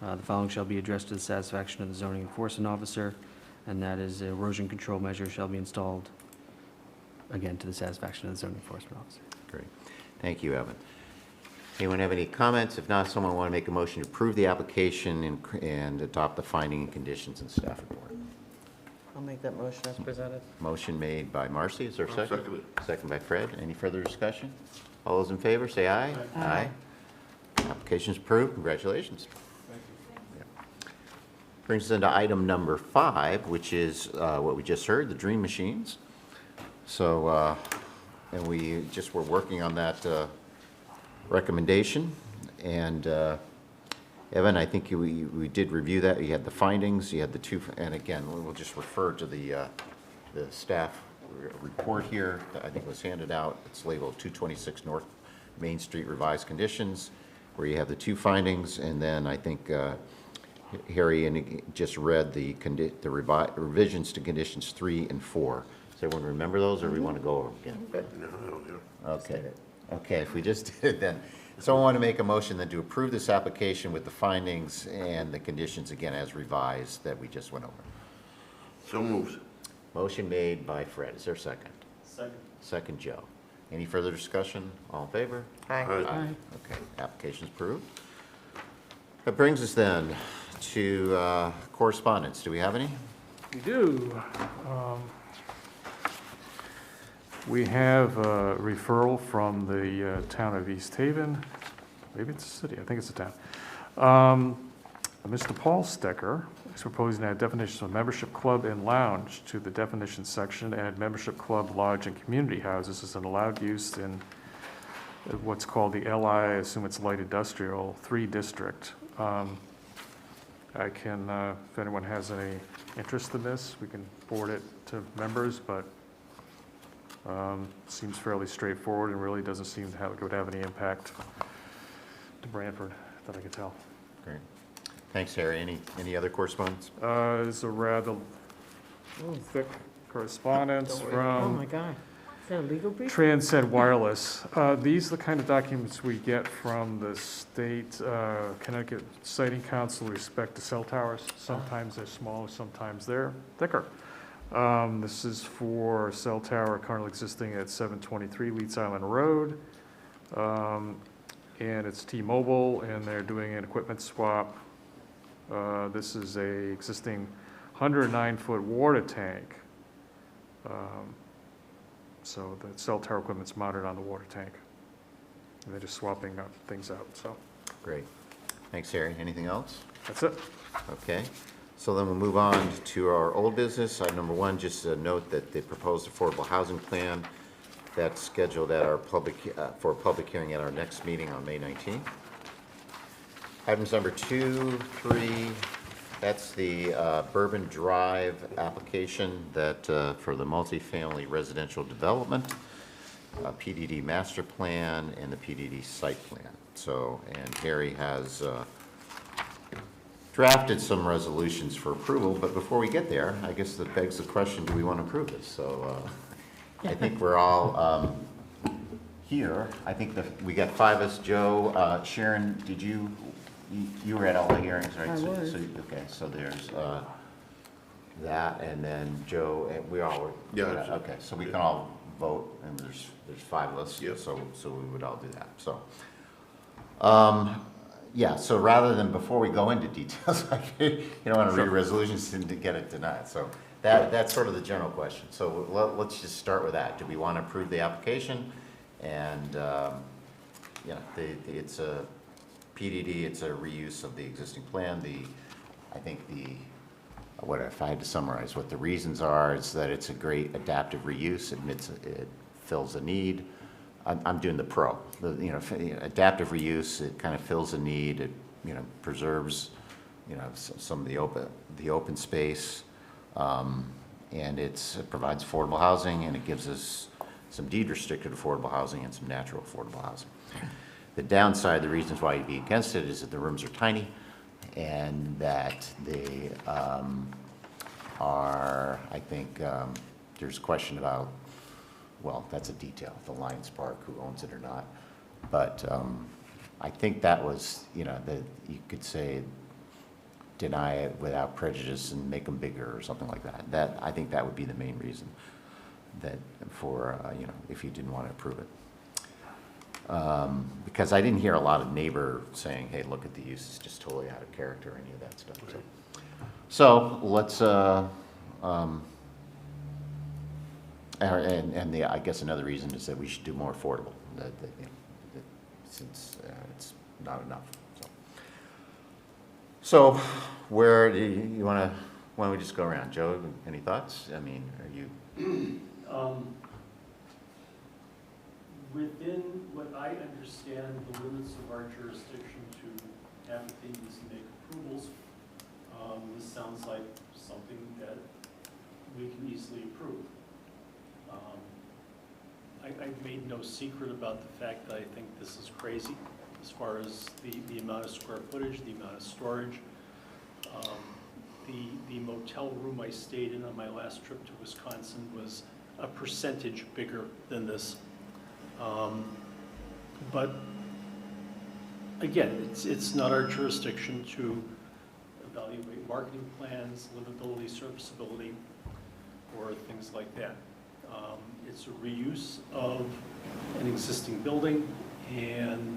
the following shall be addressed to the satisfaction of the zoning enforcement officer, and that is erosion control measures shall be installed, again, to the satisfaction of the zoning enforcement officer. Great. Thank you, Evan. Anyone have any comments? If not, someone want to make a motion to approve the application and adopt the finding and conditions in staff report. I'll make that motion as presented. Motion made by Marcy. Is there a I'll second? second it. Second by Fred. Any further discussion? All those in favor, say aye. Aye. Application's approved. Congratulations. Brings us into item number 5, which is what we just heard, the Dream Machines. So, and we just were working on that recommendation. And Evan, I think we did review that. You had the findings, you had the two, and again, we'll just refer to the staff report here that I think was handed out. It's labeled 226 North Main Street Revised Conditions, where you have the 2 findings, and then I think Harry just read the revisions to conditions 3 and 4. Does everyone remember those, or we want to go over them again? No, I don't know. Okay. Okay, if we just did then. Someone want to make a motion then to approve this application with the findings and the conditions again as revised that we just went over. So moved. Motion made by Fred. Is there a second? Second. Second, Joe. Any further discussion? All in favor? Aye. Aye. Okay, application's approved. That brings us then to correspondence. Do we have any? We do. We have a referral from the town of East Haven. Maybe it's a city, I think it's a town. Mr. Paul Stecker is proposing to add definitions of membership club and lounge to the definition section, add membership club, lodge, and community houses as an allowed use in what's called the LI, I assume it's light industrial, 3 district. I can, if anyone has any interest in this, we can forward it to members, but seems fairly straightforward and really doesn't seem to have, it would have any impact to Branford that I could tell. Great. Thanks, Harry. Any other correspondence? It's a rather thick correspondence Oh, from my God. Is that a legal brief? Transcend Wireless. These are the kind of documents we get from the state Connecticut Siting Council with respect to cell towers. Sometimes they're smaller, sometimes they're thicker. This is for a cell tower currently existing at 723 Leeds Island Road. And it's T-Mobile, and they're doing an equipment swap. This is a existing 109-foot water tank. So the cell tower equipment's mounted on the water tank. And they're just swapping things out, so. Great. Thanks, Harry. Anything else? That's it. Okay. So then we'll move on to our old business. Item number 1, just a note that the proposed affordable housing plan that's scheduled at our for a public hearing at our next meeting on May 19th. Items number 2, 3, that's the Bourbon Drive application that for the multifamily residential development, PDD master plan, and the PDD site plan. So, and Harry has drafted some resolutions for approval, but before we get there, I guess that begs the question, do we want to approve this? So I think we're all here. I think we got 5 of us. Joe, Sharon, did you were at all the hearings, right? I was. Okay, so there's that, and then Joe, and we all were. Yeah. Okay, so we can all vote, and there's 5 of us. Yep. So we would all do that, so. Yeah, so rather than, before we go into details, you don't want to read resolutions and to get it denied. So that's sort of the general question. So let's just start with that. Do we want to approve the application? And, it's a PDD, it's a reuse of the existing plan. I think what if I had to summarize what the reasons are, is that it's a great adaptive reuse. It fills a need. I'm doing the pro. Adaptive reuse, it kind of fills a need. It, preserves, some of the open space, and it provides affordable housing, and it gives us some deed-restricted affordable housing and some natural affordable housing. The downside, the reasons why you'd be against it, is that the rooms are tiny, and that they are, I think, there's a question about, well, that's a detail, the Lions Park, who owns it or not. But I think that was, that you could say deny it without prejudice and make them bigger or something like that. I think that would be the main reason that for, if you didn't want to approve it. Because I didn't hear a lot of neighbor saying, hey, look at the use, it's just totally out of character, or any of that stuff. So let's, I guess another reason is that we should do more affordable, since it's not enough. So where do you want to, why don't we just go around? Joe, any thoughts? I mean, are you? Within what I understand, the limits of our jurisdiction to have opinions and make approvals, this sounds like something that we can easily approve. I've made no secret about the fact that I think this is crazy as far as the amount of square footage, the amount of storage. The motel room I stayed in on my last trip to Wisconsin was a percentage bigger than this. But again, it's not our jurisdiction to evaluate marketing plans, livability, serviceability, or things like that. It's a reuse of an existing building, and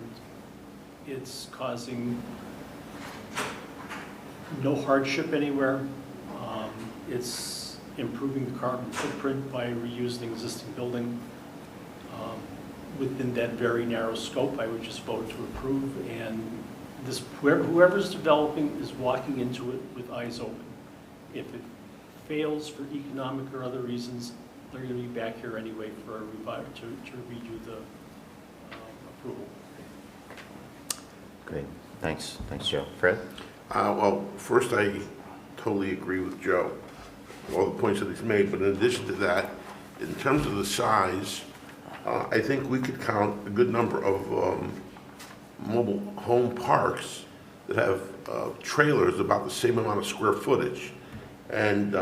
it's causing no hardship anywhere. It's improving the carbon footprint by reusing the existing building. Within that very narrow scope, I would just vote to approve, and whoever's developing is walking into it with eyes open. If it fails for economic or other reasons, they're going to be back here anyway for a to redo the approval. Great, thanks, Joe. Fred? Well, first, I totally agree with Joe, all the points that he's made, but in addition to that, in terms of the size, I think we could count a good number of mobile home parks that have trailers about the same amount of square footage. And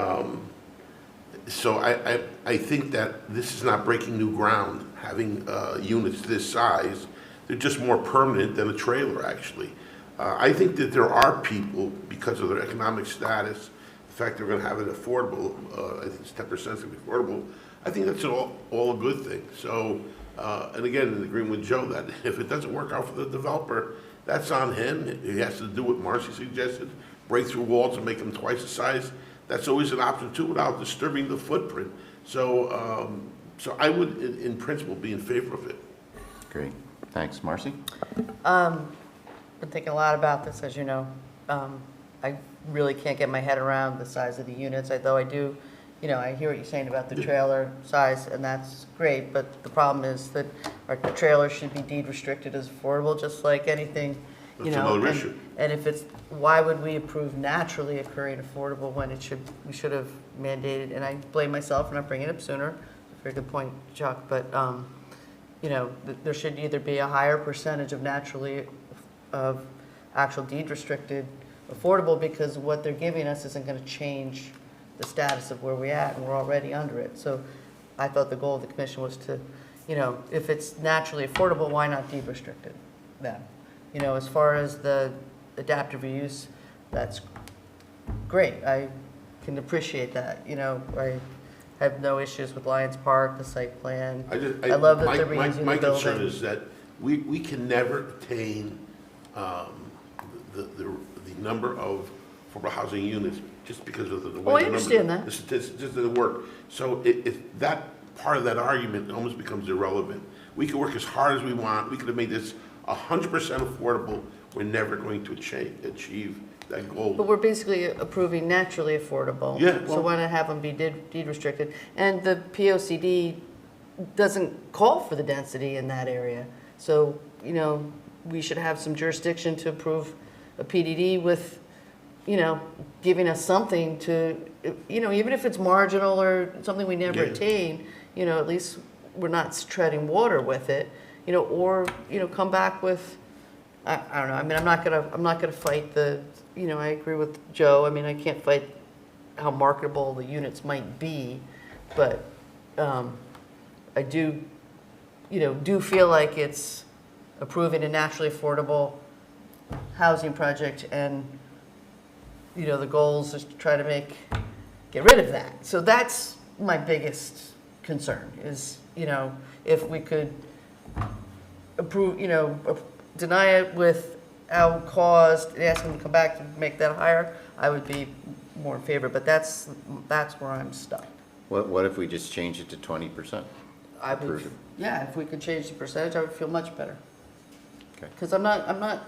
so I think that this is not breaking new ground, having units this size. They're just more permanent than a trailer, actually. I think that there are people, because of their economic status, the fact they're going to have it affordable, I think it's 10% to be affordable, I think that's all a good thing. So, and again, in agreement with Joe, that if it doesn't work out for the developer, that's on him. He has to do what Marcy suggested, break through walls and make them twice the size. That's always an option too, without disturbing the footprint. So, so I would, in principle, be in favor of it. Great, thanks. Marcy? Been thinking a lot about this, as you know. I really can't get my head around the size of the units, though I do, I hear what you're saying about the trailer size, and that's great, but the problem is that our trailer should be deed restricted as affordable, just like anything, That's another and- issue. And if it's, why would we approve naturally occurring affordable when we should have mandated, and I blame myself for not bringing it up sooner, very good point, Chuck, but, there should either be a higher percentage of actual deed restricted affordable, because what they're giving us isn't gonna change the status of where we're at, and we're already under it. So I thought the goal of the commission was to, if it's naturally affordable, why not deed restricted then? As far as the adaptive reuse, that's great. I can appreciate that. I have no issues with Lions Park, the site plan. I love that they're reusing the building. My concern is that we can never attain the number of affordable housing units just because of the way the numbers. I understand that. The statistics just doesn't work. So if that part of that argument almost becomes irrelevant. We can work as hard as we want. We could have made this 100% affordable. We're never going to achieve that goal. But we're basically approving naturally affordable. Yeah, So well- why not have them be deed restricted? And the POCD doesn't call for the density in that area. So, we should have some jurisdiction to approve a PDD with, giving us something to, even if it's marginal or something we never Yeah. attain, at least we're not treading water with it, or, come back with, I don't know, I mean, I'm not gonna fight the, I agree with Joe, I mean, I can't fight how marketable the units might be, but, I do feel like it's approving a naturally affordable housing project, and, the goals is to try to get rid of that. So that's my biggest concern is, if we could approve, deny it without cause, ask them to come back to make that higher, I would be more in favor, but that's where I'm stuck. What if we just change it to 20%? I would, Approve it. yeah, if we could change the percentage, I would feel much better. Okay. Because I'm not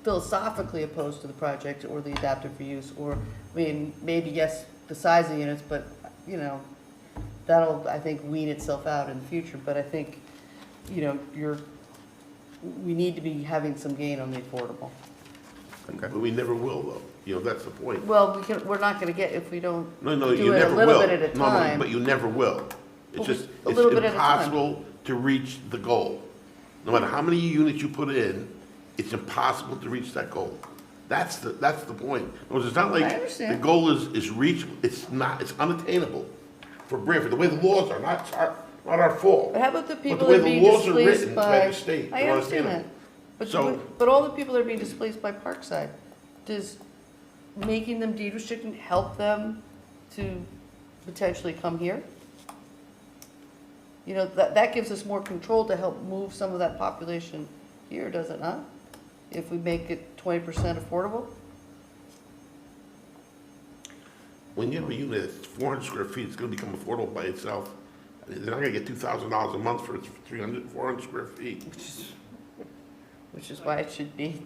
philosophically opposed to the project or the adaptive reuse, or, maybe yes, the size of the units, but, that'll, I think, wean itself out in the future, but I think, we need to be having some gain on the affordable. But we never will, though. That's the point. Well, we're not gonna get, if we don't No, do you it a never little will. bit at a No, time. but you never will. It's Well, just, a it's little bit at a time. impossible to reach the goal. No matter how many units you put in, it's impossible to reach that goal. That's the point. Because it's not I like understand. the goal is reached, it's unattainable for Branford, the way the laws are, not our fault. But how about the But people the way that are the being laws are displaced written by? the state, I they're understand that. untenable. But all the people that are being displaced by Parkside, does making them deed restricted help them to potentially come here? That gives us more control to help move some of that population here, does it not? If we make it 20% affordable? When you have a unit that's 400 square feet, it's gonna become affordable by itself. They're not gonna get $2,000 a month for 400 square feet. Which is why it should be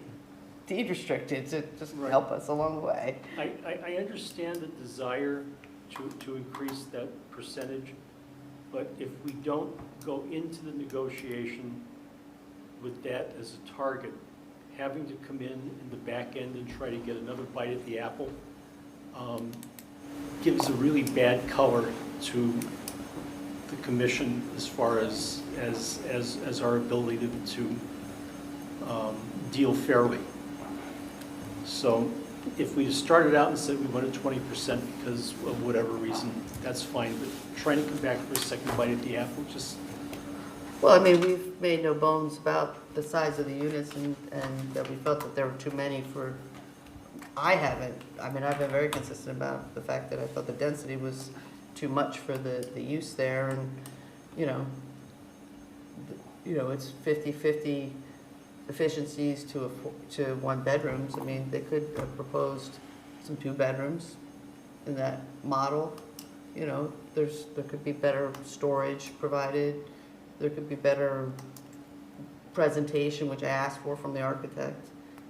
deed restricted, to just Right. help us along the way. I understand the desire to increase that percentage, but if we don't go into the negotiation with that as a target, having to come in the back end and try to get another bite at the apple gives a really bad color to the commission as far as our ability to deal fairly. So if we started out and said we wanted 20% because of whatever reason, that's fine, but trying to come back for a second bite at the apple, just, Well, we've made no bones about the size of the units, and that we felt that there were too many for, I've been very consistent about the fact that I thought the density was too much for the use there, and, it's 50-50 efficiencies to one bedrooms. They could have proposed some 2 bedrooms in that model. There could be better storage provided. There could be better presentation, which I asked for from the architect.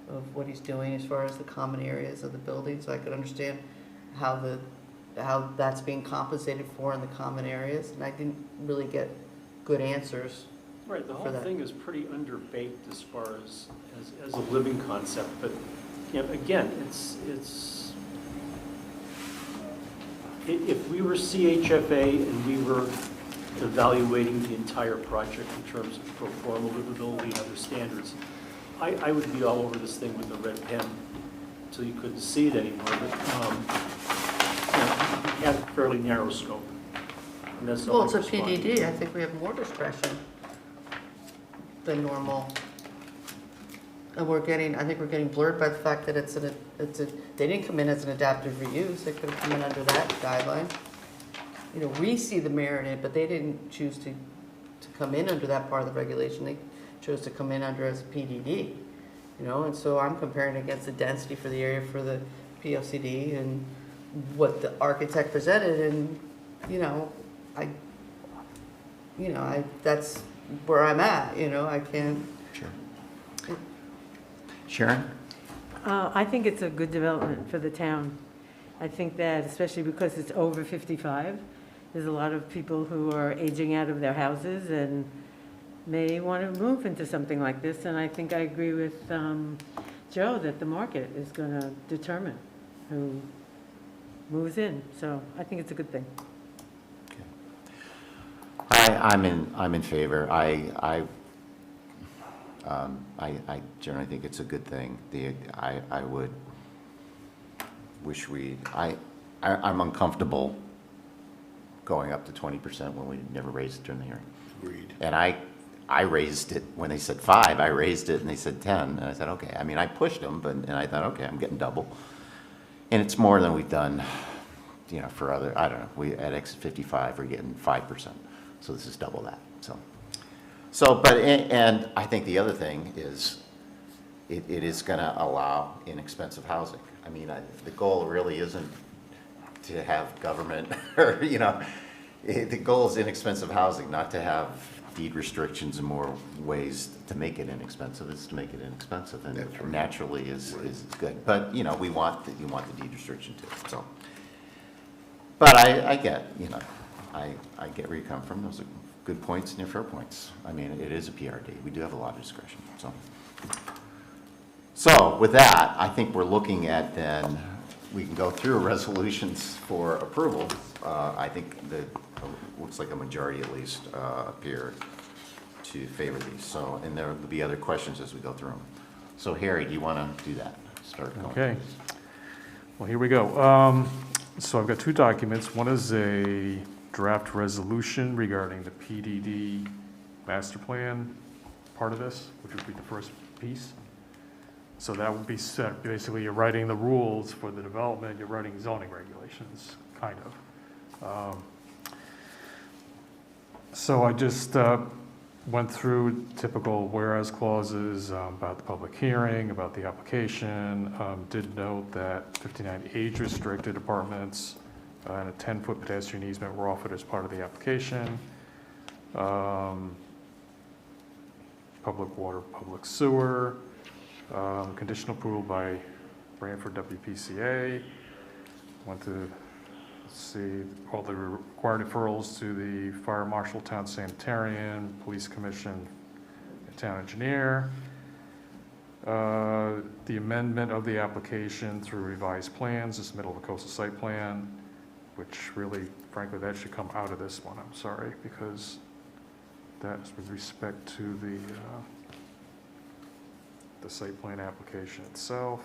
of what he's doing as far as the common areas of the building, so I could understand how that's being compensated for in the common areas, and I didn't really get good answers. Right, the for whole that. thing is pretty underbaked as far as a living concept, but, you know, again, if we were CHFA and we were evaluating the entire project in terms of pro forma livability and other standards, I would be all over this thing with a red pen until you couldn't see it anymore, but, you know, we have fairly narrow scope. And that's all Well, it's a I'm responding to. PDD, I think we have more discretion than normal. And I think we're getting blurred by the fact that they didn't come in as an adaptive reuse, they could have come in under that guideline. You know, we see the merit in it, but they didn't choose to come in under that part of the regulation, they chose to come in under as a PDD. You know, and so I'm comparing against the density for the area for the POCD and what the architect presented, and, that's where I'm at, I can't. Sure. Sharon? I think it's a good development for the town. I think that, especially because it's over 55, there's a lot of people who are aging out of their houses and may want to move into something like this. And I think I agree with Joe that the market is going to determine who moves in. So I think it's a good thing. I'm in favor. I generally think it's a good thing. I would wish I'm uncomfortable going up to 20% when we never raised it during the hearing. Agreed. And I raised it when they said 5. I raised it and they said 10, and I said okay. I mean, I pushed them, and I thought okay, I'm getting double, and it's more than we've done, for other. I don't know. We at exit 55 we're getting 5%, so this is double that. And I think the other thing is, it is going to allow inexpensive housing. I mean, the goal really isn't to have government, or, the goal is inexpensive housing, not to have deed restrictions and more ways to make it inexpensive. It's to make it inexpensive, and That's right. naturally is good. But, you want the deed restriction too, so. But I get, I get where you come from. Those are good points and your fair points. I mean, it is a PRD. We do have a lot of discretion, So with that, I think we're looking at then, we can go through resolutions for approval. I think looks like a majority at least appear to favor these. So, and there will be other questions as we go through them. So Harry, do you want to do that? Start going. Okay. Well, here we go. So I've got 2 documents. One is a draft resolution regarding the PDD master plan part of this, which would be the first piece. So that would be set, basically you're writing the rules for the development, you're writing zoning regulations, kind of. So I just went through typical whereas clauses about the public hearing, about the application, did note that 59 age-restricted apartments and a 10-foot pedestrian easement were offered as part of the application. Public water, public sewer, conditional approval by Branford WPCA. Went to see all the required referrals to the fire marshal, town sanitarian, police commission, and town engineer. The amendment of the application through revised plans, this middle of a coastal site plan, which really, frankly, that should come out of this one, I'm sorry, because that's with respect to the site plan application itself.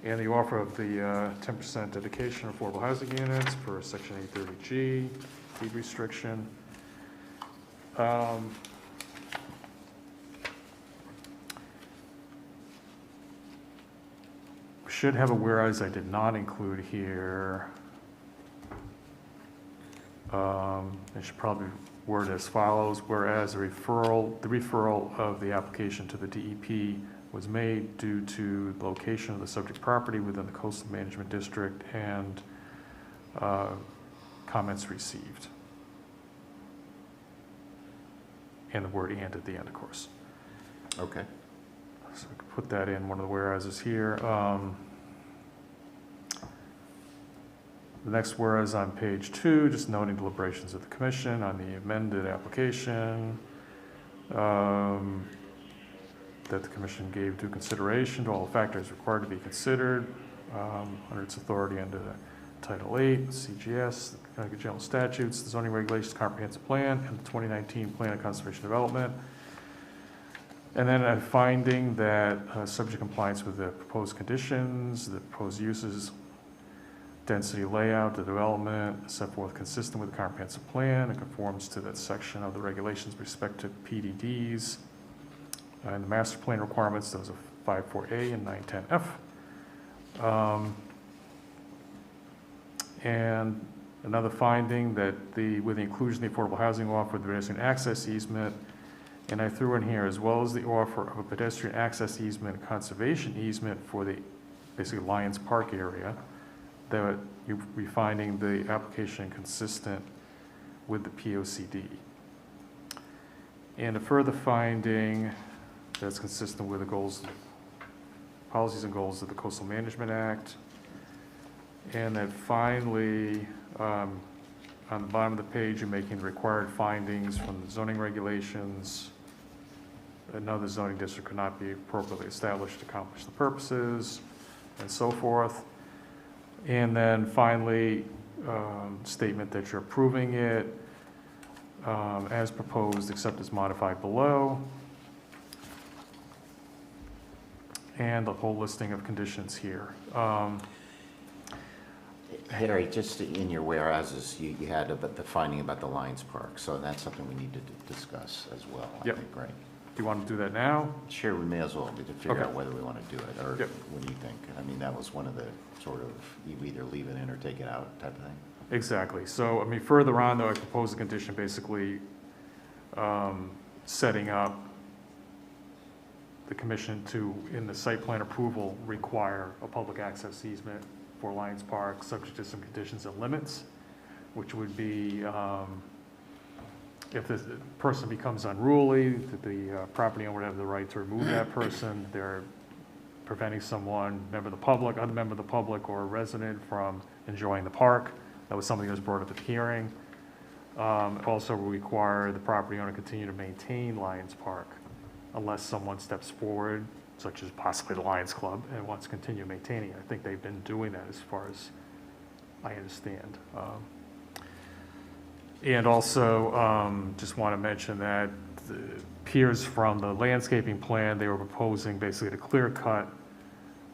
And the offer of the 10% dedication of affordable housing units per section 830G, deed restriction. Should have a whereas I did not include here. It should probably word as follows: whereas the referral of the application to the DEP was made due to the location of the subject property within the coastal management district and comments received. And the word "and" at the end, of course. Okay. So I could put that in one of the whereases here. The next whereas on page 2, just noting deliberations of the commission on the amended application, that the commission gave due consideration to all the factors required to be considered under its authority under Title 8, CGS, the Connecticut General Statutes, the zoning regulations comprehensive plan, and the 2019 Plan of Conservation Development. And then a finding that subject compliance with the proposed conditions, the proposed uses, density layout, the development set forth consistent with the comprehensive plan and conforms to that section of the regulations with respect to PDDs and the master plan requirements, those of 5.4A and 9.10F. And another finding that with the inclusion of the affordable housing law for the pedestrian access easement, and I threw in here as well as the offer of a pedestrian access easement, conservation easement for the basically Lions Park area, that you'll be finding the application consistent with the POCD. And a further finding that's consistent with the goals, policies and goals of the Coastal Management Act. And then finally, on the bottom of the page, you're making required findings from the zoning regulations. Another zoning district could not be appropriately established to accomplish the purposes, and so forth. And then finally, statement that you're approving it as proposed, except as modified below. And the whole listing of conditions here. Harry, just in your whereases, you had the finding about the Lions Park, so that's something we need to discuss as well. Yep. I think, right? Do you want to do that now? Sure, we may as well, to figure Okay. out whether we want to do it, or Yep. what do you think? I mean, that was one of the sort of, you either leave it in or take it out type of thing. Exactly. So, I mean, further on, though, I propose a condition basically setting up the commission to, in the site plan approval, require a public access easement for Lions Park, subject to some conditions and limits, which would be if the person becomes unruly, that the property owner would have the right to remove that person. They're preventing someone, member of the public, other member of the public, or a resident from enjoying the park. That was something that was brought up at the hearing. Also require the property owner continue to maintain Lions Park unless someone steps forward, such as possibly the Lions Club, and wants to continue maintaining it. I think they've been doing that as far as I understand. And also, just want to mention that the peers from the landscaping plan, they were proposing basically to clear cut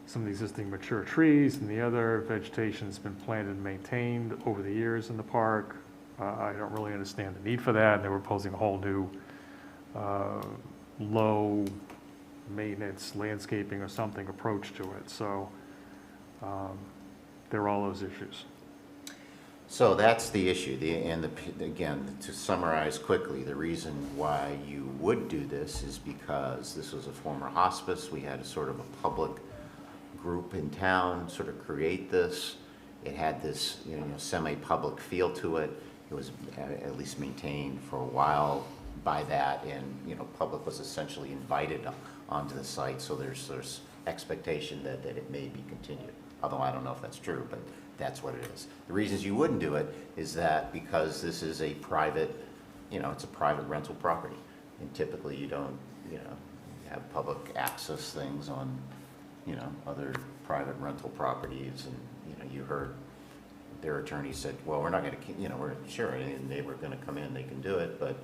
some of the existing mature trees, and the other vegetation has been planted and maintained over the years in the park. I don't really understand the need for that, and they were proposing a whole new low maintenance landscaping or something approach to it. So there are all those issues. So that's the issue, again, to summarize quickly, the reason why you would do this is because this was a former hospice. We had a sort of a public group in town sort of create this. It had this, semi-public feel to it. It was at least maintained for a while by that, and, public was essentially invited onto the site, so there's expectation that it may be continued. Although I don't know if that's true, but that's what it is. The reasons you wouldn't do it is that because this is a private, it's a private rental property. And typically you don't, have public access things on, other private rental properties. And, you heard their attorney said, well, we're not going to, we're sure, and they were going to come in, they can do it, but,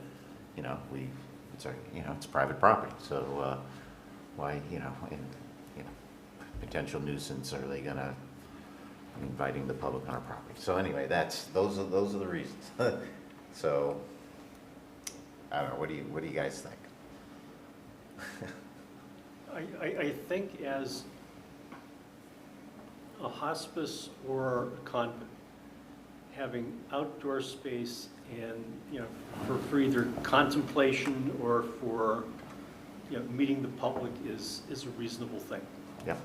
it's private property. So why, and, potential nuisance, are they going to inviting the public on our property? So anyway, those are the reasons. So I don't know. What do you guys think? I think as a hospice or a convent, having outdoor space and, for either contemplation or for, meeting the public is a reasonable thing. Yeah.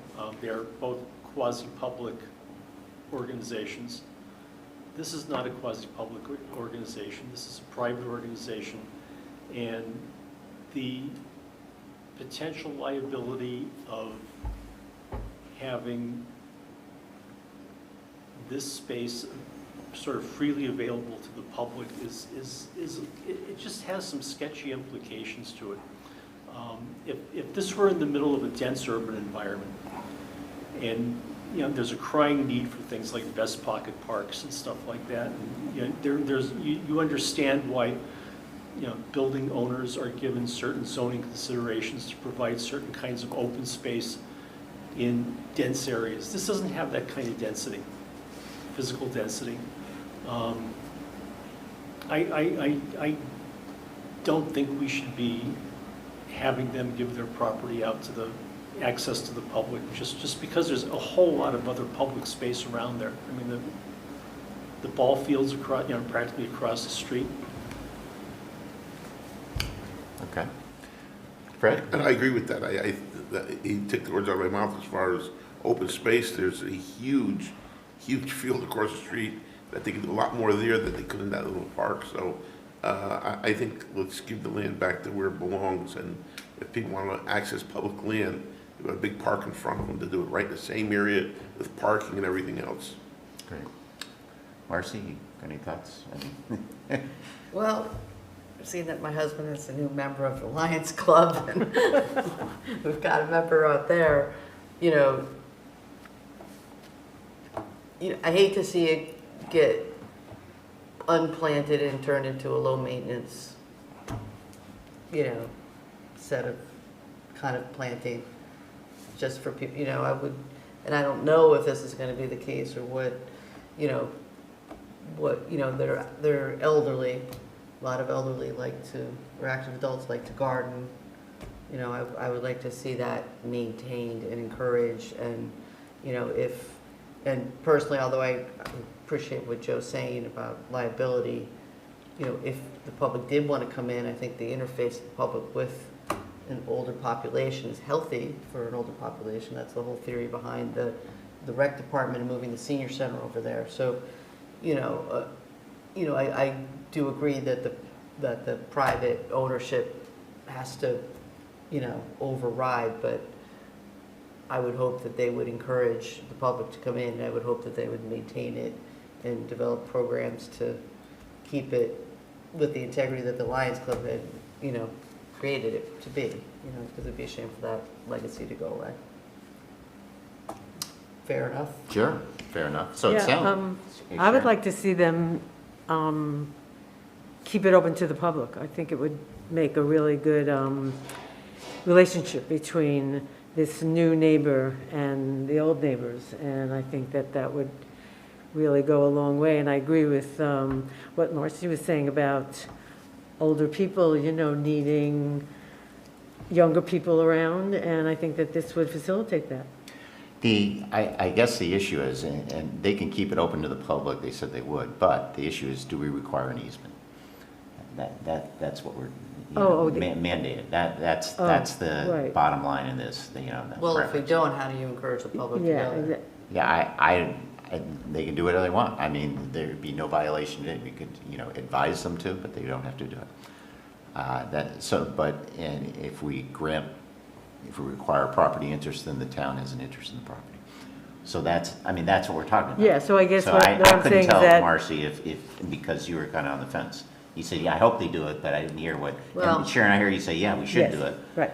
They're both quasi-public organizations. This is not a quasi-public organization. This is a private organization. And the potential liability of having this space sort of freely available to the public it just has some sketchy implications to it. If this were in the middle of a dense urban environment, and there's a crying need for things like best pocket parks and stuff like that, and you understand why building owners are given certain zoning considerations to provide certain kinds of open space in dense areas. This doesn't have that kind of density, physical density. I don't think we should be having them give their property out to the access to the public just because there's a whole lot of other public space around there. I mean, the ball fields across, practically across the street. Okay. Fred? And I agree with that. He took the words out of my mouth as far as open space. There's a huge field across the street that they can do a lot more there than they could in that little park. So I think let's give the land back to where it belongs. And if people want to access public land, we have a big park in front of them to do it right in the same area with parking and everything else. Great. Marcy, any thoughts? Well, seeing that my husband is a new member of the Lions Club, and we've got a member out there, I hate to see it get unplanted and turned into a low maintenance, set of kind of planting just for people, and I don't know if this is going to be the case or what, they're elderly. A lot of elderly or active adults like to garden. I would like to see that maintained and encouraged, and, and personally, although I appreciate what Joe's saying about liability, if the public did want to come in, I think the interface of the public with an older population is healthy for an older population. That's the whole theory behind the rec department and moving the senior center over there. So, I do agree that the private ownership has to, override, but I would hope that they would encourage the public to come in, and I would hope that they would maintain it and develop programs to keep it with the integrity that the Lions Club had, created it to be, because it'd be a shame for that legacy to go away. Fair enough? Sure, fair enough. So it sounds. I would like to see them keep it open to the public. I think it would make a really good relationship between this new neighbor and the old neighbors, and I think that would really go a long way. And I agree with what Marcy was saying about older people, needing younger people around, and I think that this would facilitate that. I guess the issue is, and they can keep it open to the public, they said they would, but the issue is, do we require an easement? That's what we're mandated. That's the right. bottom line in this. Well, if we don't, how do you encourage the public to go? Yeah, they can do whatever they want. I mean, there'd be no violation. We could, advise them to, but they don't have to do it. And if we require property interest, then the town has an interest in the property. So that's what we're talking about. Yeah, so I guess So what I I'm couldn't saying is tell that. Marcy if because you were kind of on the fence. You said, yeah, I hope they do it, but I didn't hear what. Well, and Sharon, I hear you say, yeah, we should Yes, do it. right.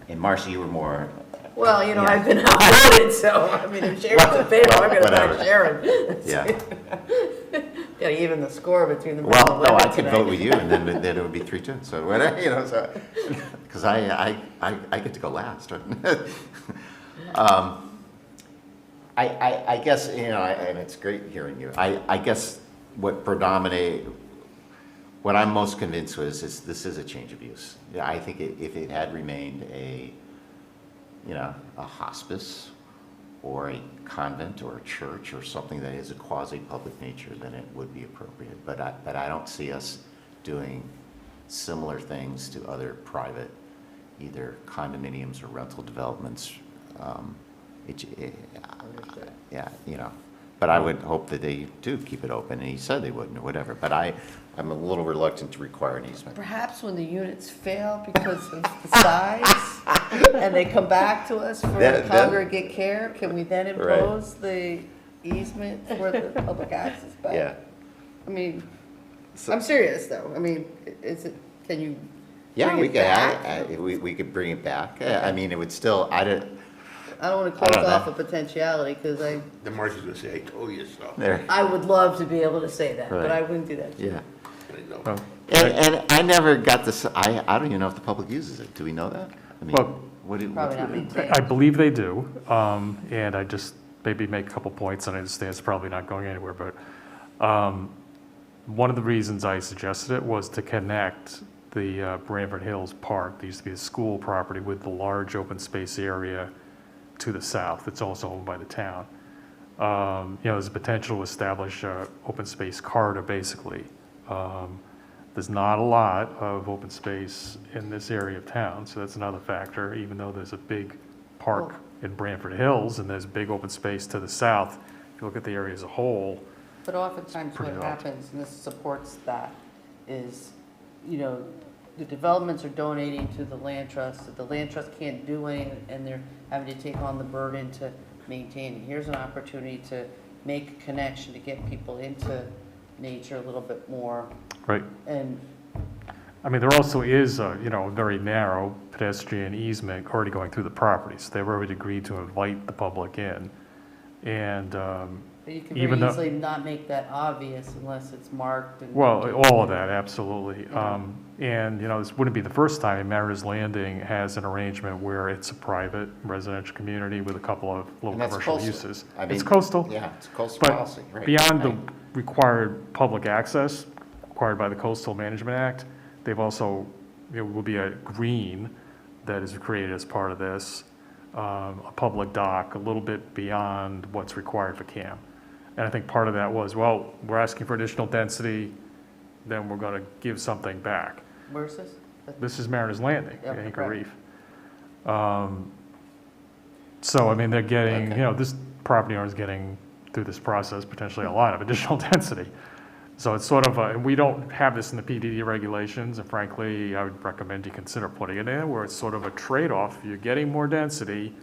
And Marcy, you were more. Well, I've been outvoted, so, if Sharon's in favor, I'm going to back Sharon. Yeah. Yeah, even the score between the men Well, and no, women I could today. vote with you, and then it would be 3-2. So whatever, because I get to go last. I guess and it's great hearing you. I guess what I'm most convinced was this is a change of use. Yeah, I think if it had remained a hospice or a convent or a church or something that is a quasi-public nature, then it would be appropriate. But I don't see us doing similar things to other private, either condominiums or rental developments. But I would hope that they do keep it open, and he said they wouldn't or whatever. But I'm a little reluctant to require an easement. Perhaps when the units fail because of the size, and they come back to us for Then- congregate care, can we then impose the easement for the public access back? Yeah. I mean, I'm serious though. I mean, is it, can you Yeah, bring we it could, back? we could bring it back. I mean, it would still, I don't want to I close don't know. off a potentiality, because Then Marcy's gonna say, I told you so. there. I would love to be able to say that, but Right. I wouldn't do that. Yeah. I know. Well, And I never got this, I don't even know if the public uses it. Do we know that? I mean, Well, what do, Probably not maintained. I believe they do, and I just maybe make a couple points, and I understand it's probably not going anywhere, but one of the reasons I suggested it was to connect the Branford Hills Park, there used to be a school property, with the large open space area to the south. It's also owned by the town. There's a potential to establish an open space corridor, basically. There's not a lot of open space in this area of town, so that's another factor, even though there's a big park in Branford Hills and there's big open space to the south. If you look at the area as a whole, But oftentimes what pretty odd. happens, and this supports that, is, the developments are donating to the land trust, the land trust can't do anything, and they're having to take on the burden to maintain it. Here's an opportunity to make a connection, to get people into nature a little bit more. right? And I mean, there also is a very narrow pedestrian easement already going through the properties. They've already agreed to invite the public in. And but you can even very though, easily not make that obvious unless it's marked. And well, all of that, absolutely. And, this wouldn't be the first time. Mariners Landing has an arrangement where it's a private residential community with a couple of little And that's commercial coastal. uses. I It's mean, coastal. yeah, it's a coastal But policy, right, beyond the right. required public access required by the Coastal Management Act, they've also, there will be a green that is created as part of this, a public dock, a little bit beyond what's required for CAM. And I think part of that was, well, we're asking for additional density, then we're going to give something back. Where's this? This is Mariners Landing, Yep, Anchor right. Reef. So, I mean, they're getting, this property owner is getting, through this process, potentially a lot of additional density. So it's sort of, and we don't have this in the PDD regulations, and frankly, I would recommend you consider putting it in, where it's sort of a trade-off. You're getting more density,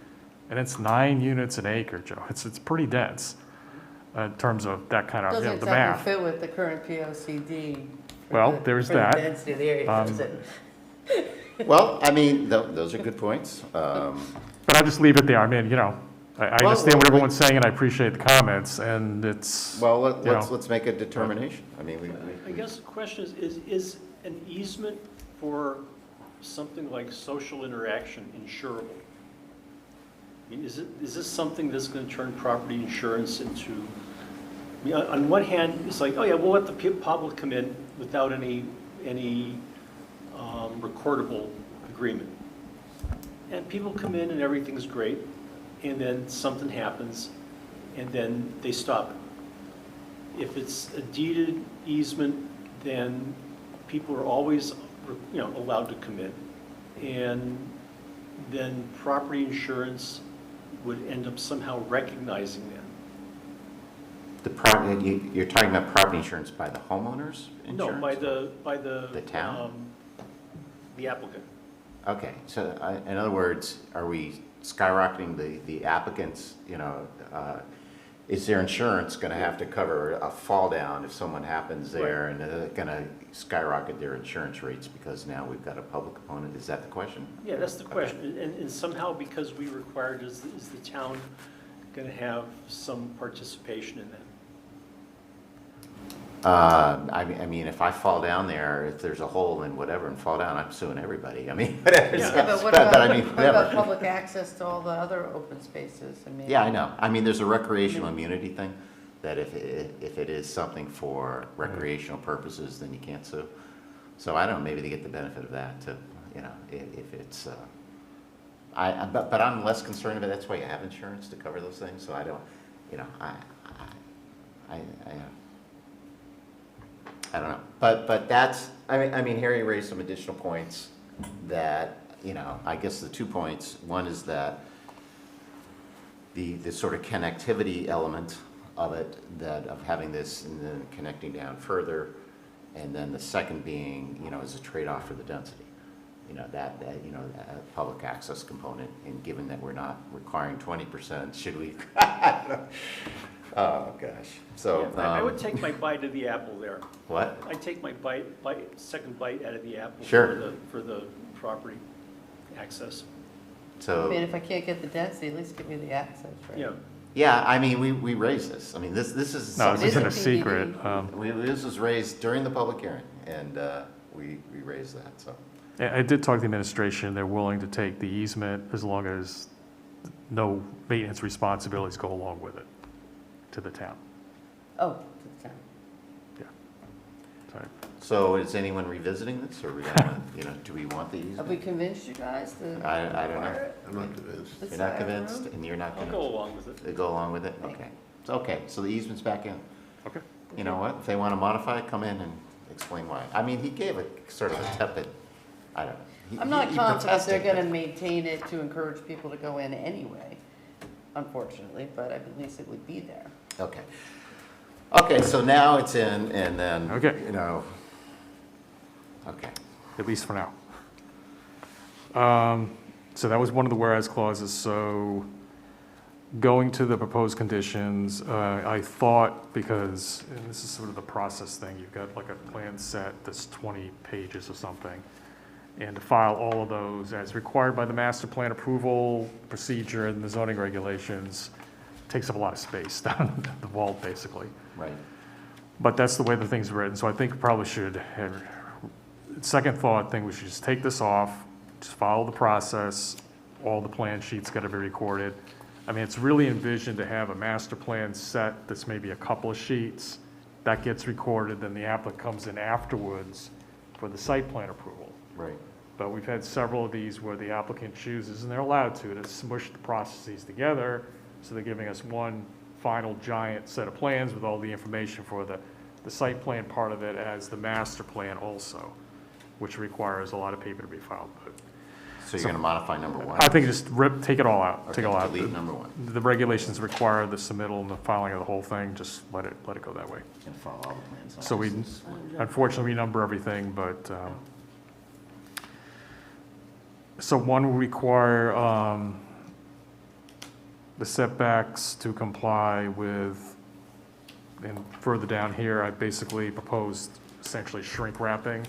and it's 9 units an acre, Joe. It's pretty dense in terms of that kind of, Doesn't the exactly math. fit with the current POCD. for Well, the- there's for the that. density of the area, does it? Well, I mean, those are good points. But I'll just leave it there. I mean, I understand what everyone's saying, and I appreciate the comments, and it's, Well, let's make a determination. I mean, I guess the question is an easement for something like social interaction insurable? I mean, is this something that's going to turn property insurance into, I mean, on one hand, it's like, oh yeah, we'll let the public come in without any recordable agreement. And people come in and everything's great, and then something happens, and then they stop it. If it's a deeded easement, then people are always, allowed to come in. And then property insurance would end up somehow recognizing that. You're talking about property insurance by the homeowners insurance? No, by the town? The applicant. Okay, so in other words, are we skyrocketing the applicants, is their insurance going to have to cover a fall down if someone happens there, and they're going to skyrocket their insurance rates because now we've got a public component? Is that the question? Yeah, that's the question. And somehow, because we required, is the town going to have some participation in that? I mean, if I fall down there, if there's a hole in whatever and fall down, I'm suing everybody. I mean, whatever. Yeah, but what But I about, mean, what whatever. about public access to all the other open spaces? I mean. Yeah, I know. I mean, there's a recreational immunity thing, that if it is something for recreational purposes, then you can't sue. So I don't know, maybe they get the benefit of that too, if it's, but I'm less concerned about, that's why you have insurance to cover those things, so I don't, I don't know. But that's, I mean, Harry raised some additional points that, I guess the 2 points, one is that the sort of connectivity element of it, of having this and then connecting down further, and then the second being, is a trade-off for the density. that public access component, and given that we're not requiring 20%, should we? Oh, gosh. So. Yeah, I would take my bite of the apple there. What? I'd take my second bite out of the apple Sure. for the property access. So. I mean, if I can't get the density, at least give me the access, right? Yeah. Yeah, I mean, we raised this. I mean, this is. No, this something- isn't a secret. This was raised during the public hearing, and we raised that, so. I did talk to the administration. They're willing to take the easement as long as no maintenance responsibilities go along with it to the town. Oh, to the town. Sorry. So is anyone revisiting this, or we gonna, do we want the Have easement? we convinced you guys to? I don't know. require it? I'm not convinced. The You're not side convinced, road? and you're not I'll convinced? go along with it. They go along with it? Okay. Okay, so the easement's back in. Okay. You know what? If they want to modify it, come in and explain why. I mean, he gave a sort of a tepid, I don't know. I'm not He confident they're protested, gonna maintain it to encourage people to go in anyway, unfortunately, but at least it would be there. but- Okay. Okay, so now it's in, and then, Okay. okay. At least for now. So that was one of the whereas clauses. So going to the proposed conditions, I thought, because, and this is sort of the process thing, you've got like a plan set that's 20 pages or something, and to file all of those as required by the master plan approval procedure and the zoning regulations takes up a lot of space down the vault, basically. Right. But that's the way the thing's written, so I think we probably should have, second thought, think we should just take this off, just follow the process, all the plan sheets gotta be recorded. I mean, it's really envisioned to have a master plan set that's maybe a couple of sheets, that gets recorded, then the applicant comes in afterwards for the site plan approval. Right. But we've had several of these where the applicant chooses, and they're allowed to smush the processes together, so they're giving us one final giant set of plans with all the information for the site plan part of it as the master plan also, which requires a lot of paper to be filed. But So you're going to modify number one? I think just take it all out, take it all Okay, out. delete number one. The regulations require the submittal and the filing of the whole thing, just let it go that way. And follow all the plans. So we, unfortunately, we number everything, but, so one will require, the setbacks to comply with, and further down here, I basically proposed essentially shrink wrapping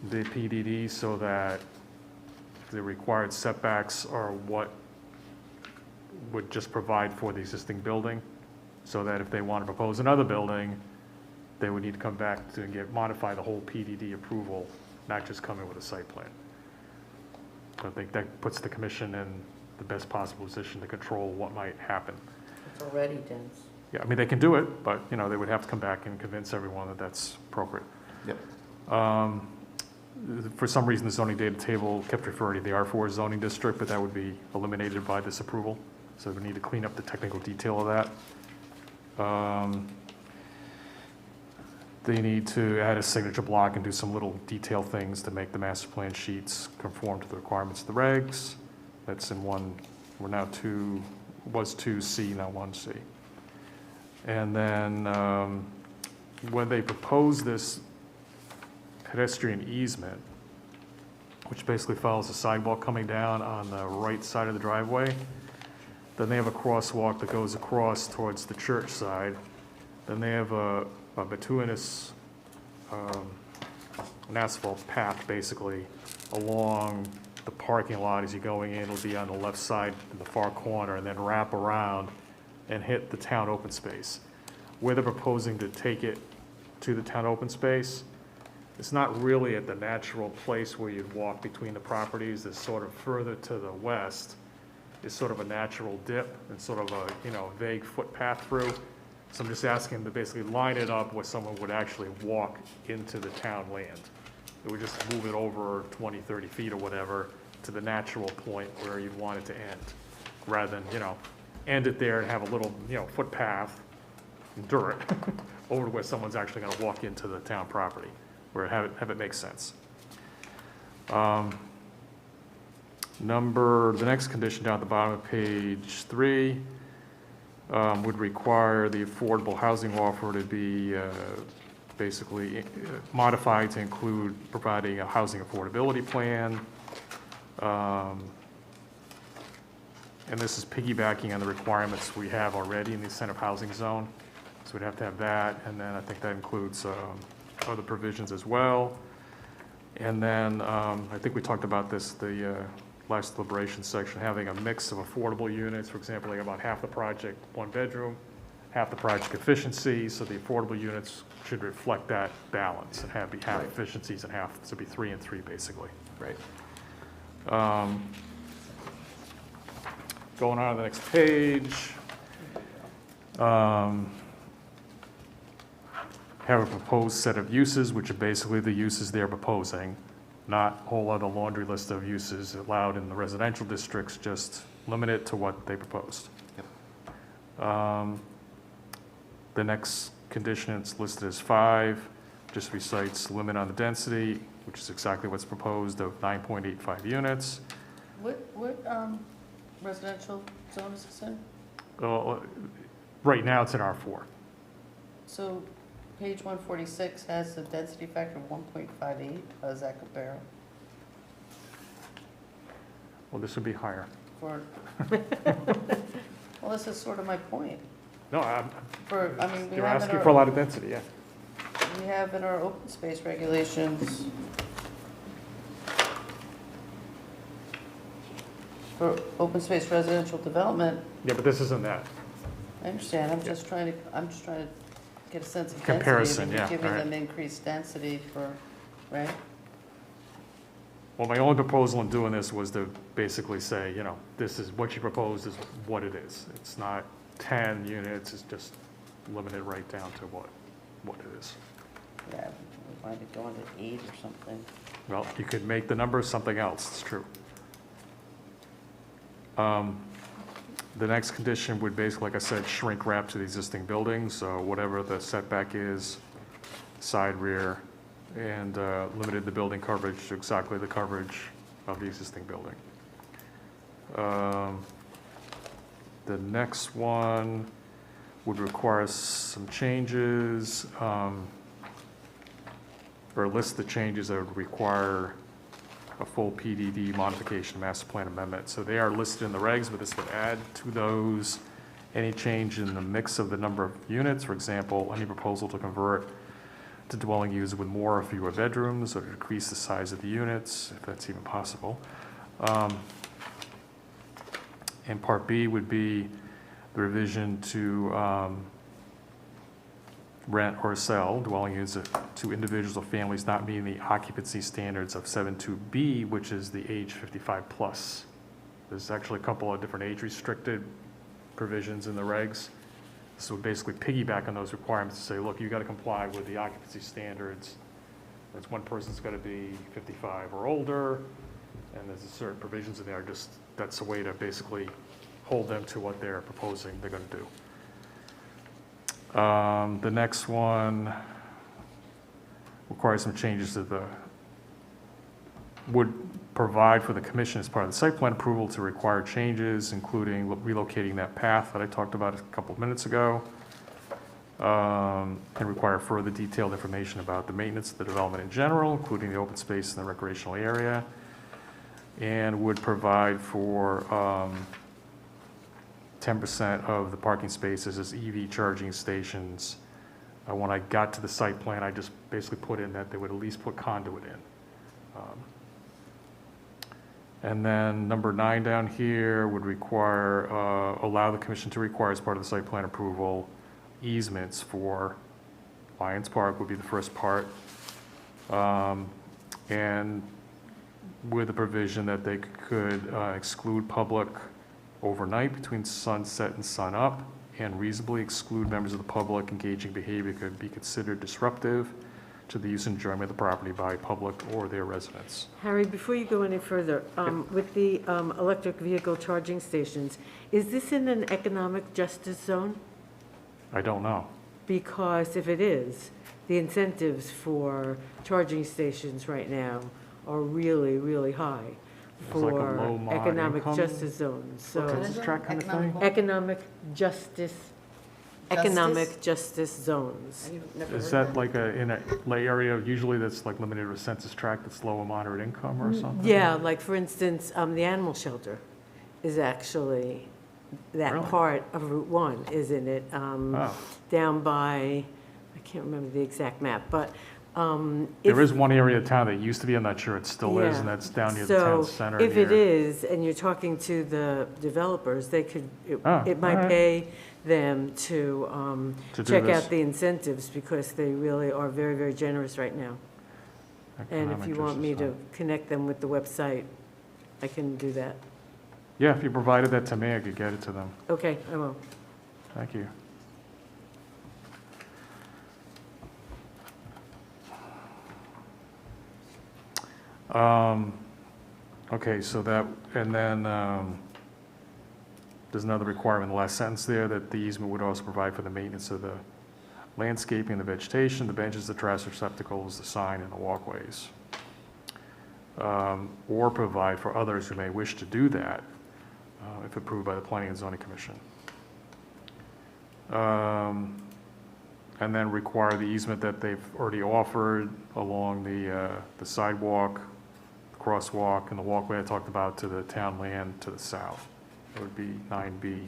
the PDD so that the required setbacks are what would just provide for the existing building, so that if they want to propose another building, they would need to come back to modify the whole PDD approval, not just come in with a site plan. So I think that puts the commission in the best possible position to control what might happen. It's already dense. Yeah, I mean, they can do it, but, they would have to come back and convince everyone that that's appropriate. Yep. For some reason, the zoning data table kept referring to the R4 zoning district, but that would be eliminated by this approval. So we need to clean up the technical detail of that. They need to add a signature block and do some little detail things to make the master plan sheets conform to the requirements of the regs. That's in one, we're now was 2C, now 1C. And then when they propose this pedestrian easement, which basically follows the sidewalk coming down on the right side of the driveway, then they have a crosswalk that goes across towards the church side. Then they have a bituminous, an asphalt path basically along the parking lot as you're going in. It'll be on the left side in the far corner, and then wrap around and hit the town open space. Where they're proposing to take it to the town open space, it's not really at the natural place where you'd walk between the properties. It's sort of further to the west. It's sort of a natural dip and sort of a, vague footpath through. So I'm just asking them to basically line it up where someone would actually walk into the town land. It would just move it over 20, 30 feet or whatever to the natural point where you'd want it to end, rather than, end it there and have a little, footpath, dirt, over to where someone's actually gonna walk into the town property, where have it make sense. The next condition down at the bottom of page 3 would require the affordable housing offer to be basically modified to include providing a housing affordability plan. And this is piggybacking on the requirements we have already in the incentive housing zone. So we'd have to have that, and then I think that includes other provisions as well. And then I think we talked about this, the last deliberation section, having a mix of affordable units, for example, like about half the project, one bedroom, half the project efficiency, so the affordable units should reflect that balance and be half efficiencies and half, so it'd be 3 and 3 basically. Right. Going on to the next page. Have a proposed set of uses, which are basically the uses they're proposing, not a whole other laundry list of uses allowed in the residential districts, just limit it to what they proposed. Yep. The next condition, it's listed as 5, just recites limit on the density, which is exactly what's proposed, of 9.85 units. What residential zone is this in? Right now, it's in R4. So page 146 has the density factor of 1.58. How does that compare? Well, this would be higher. Well, this is sort of my point. No, We you're have asking for a lot of density, yeah. We have in our open space regulations for open space residential development. Yeah, but this isn't that. I understand, I'm just trying to get a sense of density. Comparison, If you're yeah, giving right. them increased density for, right? Well, my only proposal in doing this was to basically say, this is what you proposed is what it is. It's not 10 units, it's just limited right down to what it is. Yeah, we might be going to 8 or something. Well, you could make the number something else, it's true. The next condition would basically, like I said, shrink wrap to the existing building, so whatever the setback is, side, rear, and limited the building coverage to exactly the coverage of the existing building. The next one would require some changes, or list the changes that would require a full PDD modification, master plan amendment. So they are listed in the regs, but this would add to those any change in the mix of the number of units. For example, any proposal to convert to dwelling units with more or fewer bedrooms, or to decrease the size of the units, if that's even possible. And part B would be the revision to rent or sell dwelling units to individuals or families not meeting the occupancy standards of 7.2B, which is the age 55 plus. There's actually a couple of different age restricted provisions in the regs. So we basically piggyback on those requirements to say, look, you got to comply with the occupancy standards. That's one person's got to be 55 or older, and there's certain provisions in there. Just that's a way to basically hold them to what they're proposing they're going to do. The next one requires some changes to would provide for the commission as part of the site plan approval to require changes, including relocating that path that I talked about a couple of minutes ago, and require further detailed information about the maintenance of the development in general, including the open space and the recreational area, and would provide for 10% of the parking spaces as EV charging stations. When I got to the site plan, I just basically put in that they would at least put conduit in. And then number 9 down here would require, allow the commission to require as part of the site plan approval easements for Lions Park would be the first part. And with the provision that they could exclude public overnight between sunset and sunup, and reasonably exclude members of the public engaging behavior could be considered disruptive to the use and enjoyment of the property by public or their residents. Harry, before you go any further, with the electric vehicle charging stations, is this in an economic justice zone? I don't know. Because if it is, the incentives for charging stations right now are really, really high It's like a for low mod economic income? justice zones. So What does this track kind of thing? economic justice economic justice zones. Is that like in a lay area, usually that's like limited to a census tract that's low or moderate income or something? Yeah, like for instance, the animal shelter is actually that Really? part of Route 1, isn't it? Oh. Down by, I can't remember the exact map, but There is one area of town that used to be, I'm not sure it still is, and that's down near the town center. So if it near- is, and you're talking to the developers, they could, it Oh, might all right. pay them to To do check this. out the incentives, because they really are very, very generous right now. And if Economic you want me justice, to connect them with the website, I can do that. Yeah, if you provided that to me, I could get it to them. Okay, I will. Thank you. Okay, so that, and then there's another requirement in the last sentence there, that the easement would also provide for the maintenance of the landscaping, the vegetation, the benches, the trash receptacles, the sign, and the walkways. Or provide for others who may wish to do that, if approved by the Planning and Zoning Commission. And then require the easement that they've already offered along the sidewalk, the crosswalk, and the walkway I talked about to the town land to the south. That would be 9B.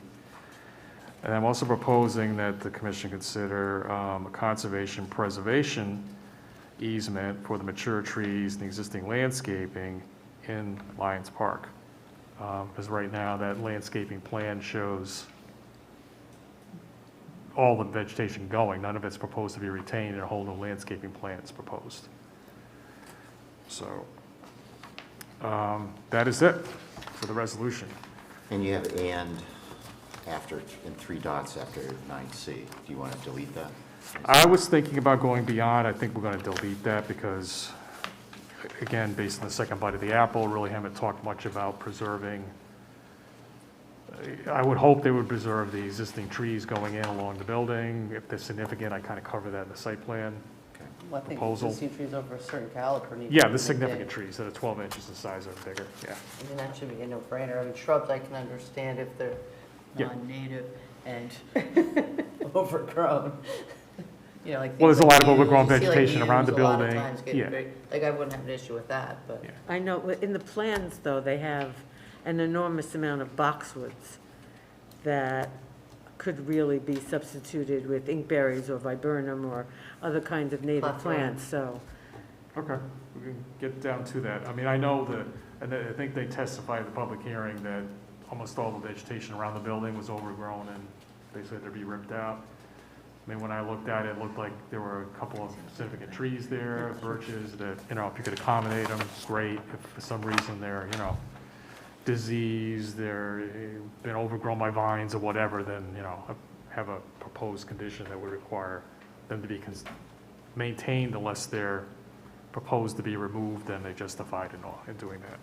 And I'm also proposing that the commission consider a conservation preservation easement for the mature trees and the existing landscaping in Lions Park. Because right now, that landscaping plan shows all the vegetation going. None of it's proposed to be retained, and a whole new landscaping plan is proposed. So that is it for the resolution. And you have "and" after, in 3 dots after 9C. Do you want to delete that? I was thinking about going beyond. I think we're going to delete that because, again, based on the second bite of the apple, really haven't talked much about preserving. I would hope they would preserve the existing trees going in along the building. If they're significant, I kind of cover that in the site plan. Well, I think Proposal. existing trees over a certain caliber need to Yeah, be the significant maintained. trees that are 12 inches in size or bigger, yeah. I mean, that should be a no-brainer. I mean, shrubs, I can understand if they're Yeah. non-native and overgrown. You know, like. Well, there's things a lot like of overgrown yews. You see, like, vegetation around the yews a lot of building. times get Yeah. very- Like, I wouldn't have an issue with that, but. Yeah. I know, in the plans, though, they have an enormous amount of boxwoods that could really be substituted with inkberries or viburnum or other kinds of native Plethora. plants, so. Okay, we can get down to that. I mean, I know that, and I think they testified at the public hearing that almost all the vegetation around the building was overgrown and basically had to be ripped out. I mean, when I looked at it, it looked like there were a couple of significant trees there, birches that, you know, if you could accommodate them, great. If for some reason they're, you know, diseased, they're been overgrown by vines or whatever, then, you know, I have a proposed condition that would require them to be maintained unless they're proposed to be removed, then they justified in doing that.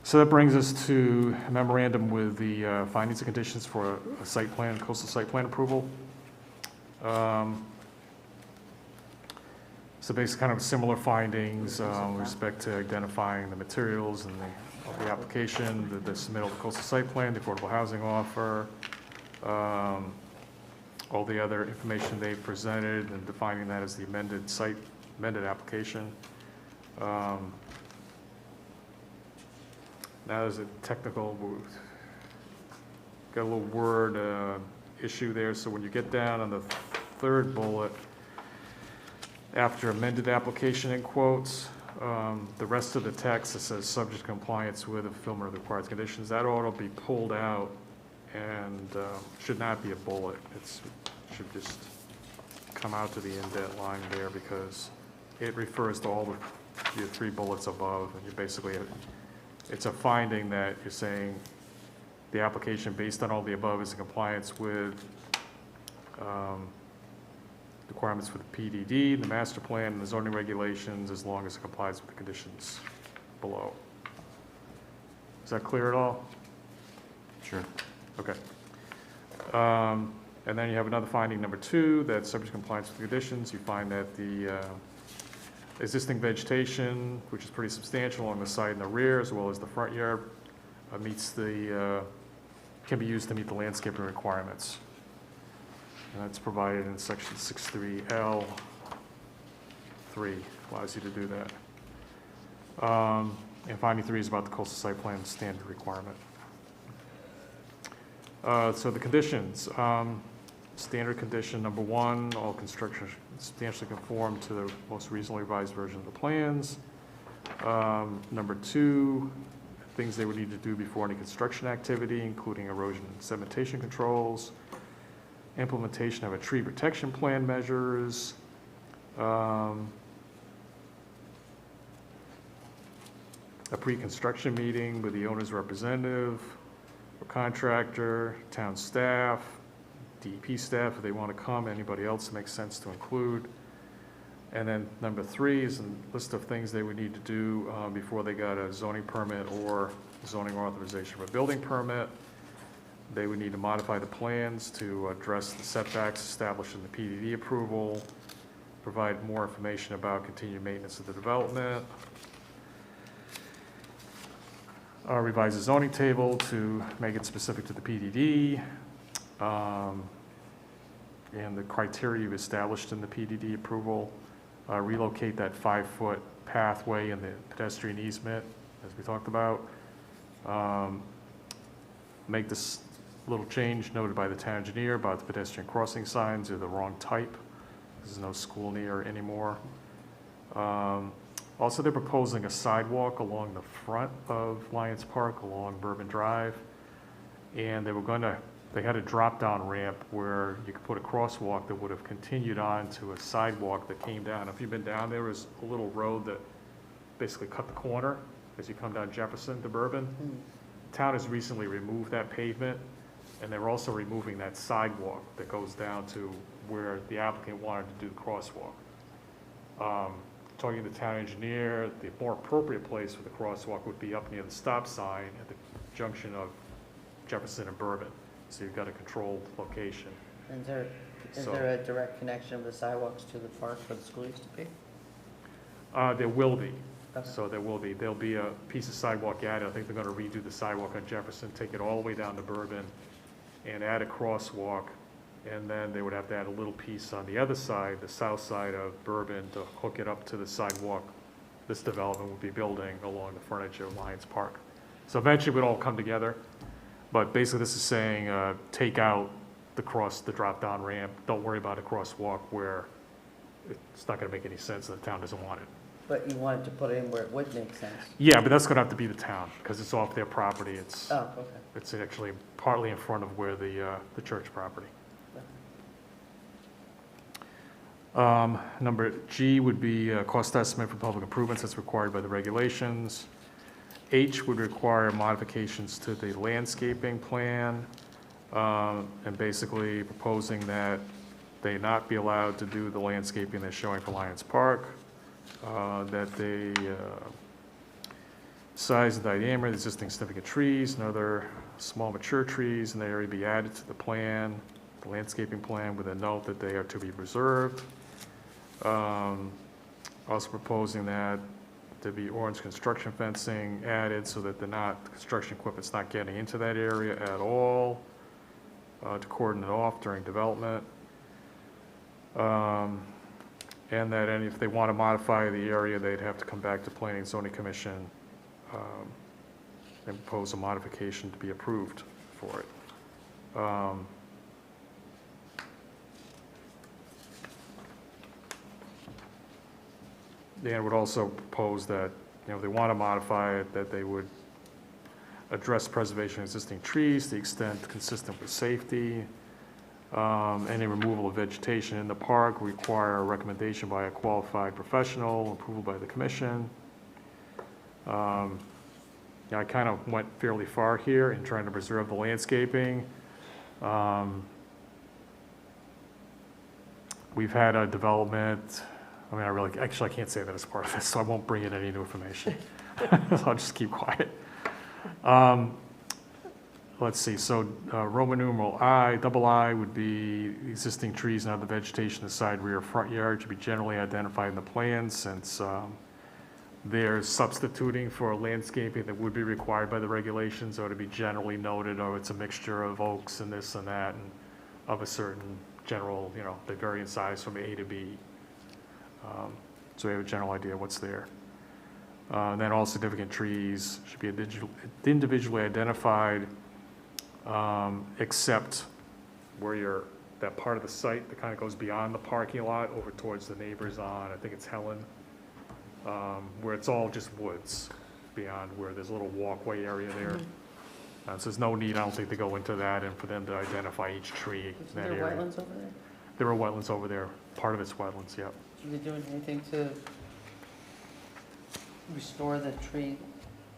So that brings us to a memorandum with the findings and conditions for a site plan, coastal site plan approval. So basically kind of similar findings with respect to identifying the materials and of the application, the submittal of the coastal site plan, the affordable housing offer, all the other information they've presented and defining that as the amended application. Now there's a technical, got a little word issue there, so when you get down on the 3rd bullet, after amended application in quotes, the rest of the text that says subject to compliance with the fulfillment of the required conditions, that ought to be pulled out and should not be a bullet. It should just come out to the indent line there because it refers to all your 3 bullets above, and you basically, it's a finding that you're saying the application based on all the above is in compliance with requirements for the PDD, the master plan, and the zoning regulations, as long as it complies with the conditions below. Is that clear at all? Sure. Okay. And then you have another finding, number 2, that subject to compliance with the conditions. You find that the existing vegetation, which is pretty substantial along the side and the rear, as well as the front yard, can be used to meet the landscaping requirements. And that's provided in section 63L 3, allows you to do that. And finding 3 is about the coastal site plan standard requirement. So the conditions, standard condition number 1, all construction substantially conform to the most recently revised version of the plans. Number 2, things they would need to do before any construction activity, including erosion and sedimentation controls, implementation of a tree protection plan measures, a pre-construction meeting with the owner's representative, or contractor, town staff, DEP staff if they want to come, anybody else that makes sense to include. And then number 3 is a list of things they would need to do before they got a zoning permit or zoning authorization for a building permit. They would need to modify the plans to address the setbacks established in the PDD approval, provide more information about continued maintenance of the development, revise the zoning table to make it specific to the PDD, and the criteria you've established in the PDD approval, relocate that 5-foot pathway and the pedestrian easement, as we talked about, make this little change noted by the town engineer about the pedestrian crossing signs are the wrong type. There's no school near anymore. Also, they're proposing a sidewalk along the front of Lions Park, along Bourbon Drive. And they had a drop-down ramp where you could put a crosswalk that would have continued on to a sidewalk that came down. If you've been down, there was a little road that basically cut the corner as you come down Jefferson to Bourbon. The town has recently removed that pavement, and they're also removing that sidewalk that goes down to where the applicant wanted to do the crosswalk. Talking to the town engineer, the more appropriate place for the crosswalk would be up near the stop sign at the junction of Jefferson and Bourbon. So you've got a controlled location. Is there a direct connection of the sidewalks to the park where the school used to be? There will be. Okay. So there'll be a piece of sidewalk added. I think they're going to redo the sidewalk on Jefferson, take it all the way down to Bourbon, and add a crosswalk. And then they would have to add a little piece on the other side, the south side of Bourbon, to hook it up to the sidewalk this development would be building along the frontage of Lions Park. So eventually it would all come together. But basically this is saying take out the drop-down ramp. Don't worry about a crosswalk where it's not going to make any sense and the town doesn't want it. But you wanted to put it in where it would make sense? Yeah, but that's going to have to be the town because it's off their property. It's actually partly in front of where the church property. Number G would be cost estimate for public improvements that's required by the regulations. H would require modifications to the landscaping plan, and basically proposing that they not be allowed to do the landscaping they're showing for Lions Park, that they size and diameter of the existing significant trees and other small mature trees in the area be added to the plan, the landscaping plan, with a note that they are to be preserved. Also proposing that there be orange construction fencing added so that construction equipment's not getting into that area at all, to cordon it off during development. And that if they want to modify the area, they'd have to come back to Planning and Zoning Commission and propose a modification to be approved for it. Dan would also propose that, if they want to modify it, that they would address preservation of existing trees to the extent consistent with safety. Any removal of vegetation in the park require a recommendation by a qualified professional, approval by the commission. I kind of went fairly far here in trying to preserve the landscaping. We've had a development. I can't say that as part of this, so I won't bring in any new information. So I'll just keep quiet. Let's see, so Roman numeral I would be existing trees and other vegetation in the side, rear, front yard should be generally identified in the plan, since they're substituting for landscaping that would be required by the regulations, or to be generally noted, or it's a mixture of oaks and this and that, and of a certain general, they vary in size from A to B. So we have a general idea of what's there. And then all significant trees should be individually identified, except where that part of the site that kind of goes beyond the parking lot over towards the neighbors on, I think it's Helen, where it's all just woods beyond where there's a little walkway area there. So there's no need, I don't think, to go into that and for them to identify each tree in that area. Is there wetlands over there? There are wetlands over there. Part of it's wetlands, yep. Are they doing anything to restore the tree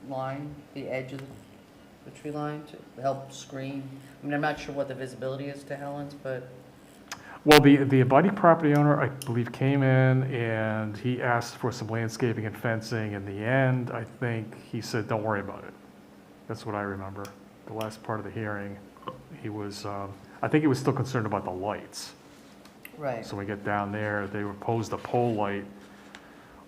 line, the edge of the tree line to help screen? I mean, I'm not sure what the visibility is to Helen's, but. Well, the abutting property owner, I believe, came in and he asked for some landscaping and fencing. In the end, I think he said, don't worry about it. That's what I remember. The last part of the hearing, he was, I think he was still concerned about the lights. Right. So when we get down there, they proposed a pole light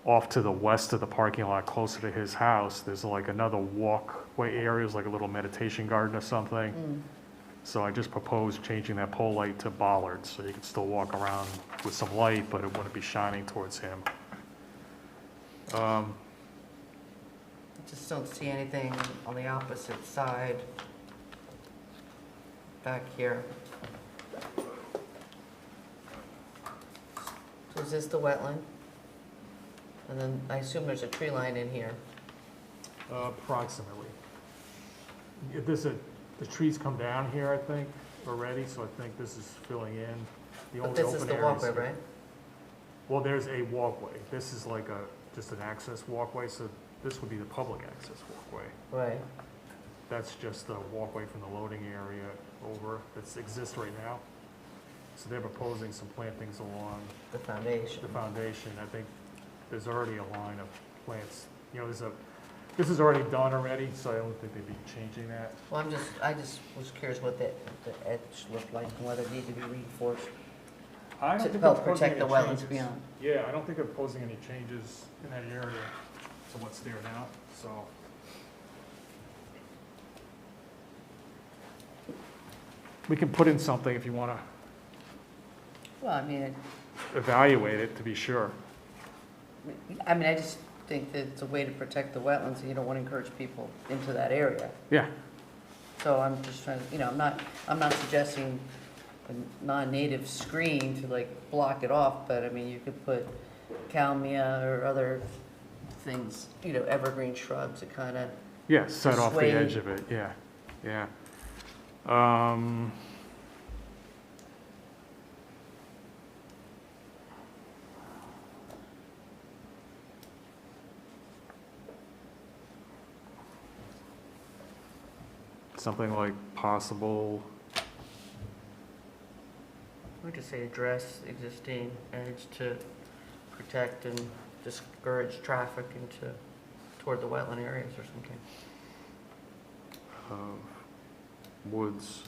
off to the west of the parking lot, closer to his house. There's like another walkway area, like a little meditation garden or something. So I just proposed changing that pole light to bollards, so you could still walk around with some light, but it wouldn't be shining towards him. I just don't see anything on the opposite side back here. So is this the wetland? And then I assume there's a tree line in here. Approximately. The trees come down here, I think, already, so I think this is filling in the But only this open is the areas. walkway, right? Well, there's a walkway. This is like just an access walkway, so this would be the public access walkway. Right. That's just a walkway from the loading area over, that exists right now. So they're proposing some plantings along The foundation. the foundation. I think there's already a line of plants. This is already done already, so I don't think they'd be changing that. Well, I just was curious what the edge looked like and whether it needed to be reinforced I don't to think help they're proposing protect the any wetlands changes. beyond. Yeah, I don't think they're proposing any changes in that area to what's there now, so. We can put in something if you want Well, I mean, to evaluate it, to be sure. I just think that it's a way to protect the wetlands, and you don't want to encourage people into that area. Yeah. So I'm just trying to, I'm not suggesting a non-native screen to like block it off, but I mean, you could put calmia or other things, evergreen shrubs that kind of. Yeah, set off the Sway. edge of it, yeah, yeah. Something like possible, We could say address existing edge to protect and discourage traffic toward the wetland areas or something. woods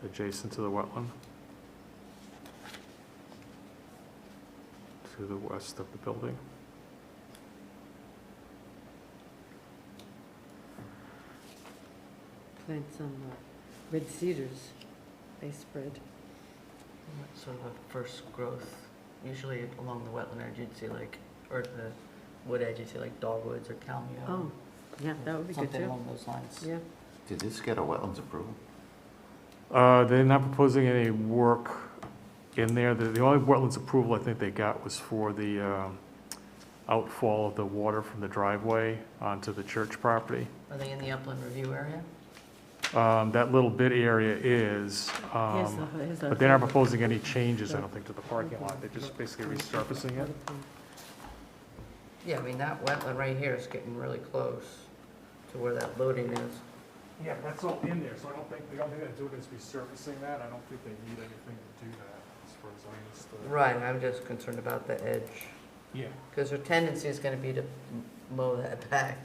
adjacent to the wetland, to the west of the building. Plant some red cedars, they spread. Sort of a first growth, usually along the wetland edge, you'd see or the wood edge, you'd see like dogwoods or calmia. Oh, yeah, that would be good Something too. along those lines. Yeah. Did this get a wetlands approval? They're not proposing any work in there. The only wetlands approval I think they got was for the outfall of the water from the driveway onto the church property. Are they in the upland review area? That little bit area is, Here's the- but they're not proposing any changes, I don't think, to the parking lot. They're just basically resurfacing it. Yeah, I mean, that wetland right here is getting really close to where that loading is. Yeah, that's all in there, so the only thing they're doing is resurfacing that. I don't think they need anything to do that, as far as I understood. Right, I'm just concerned about the edge. Yeah. Because their tendency is going to be to mow that back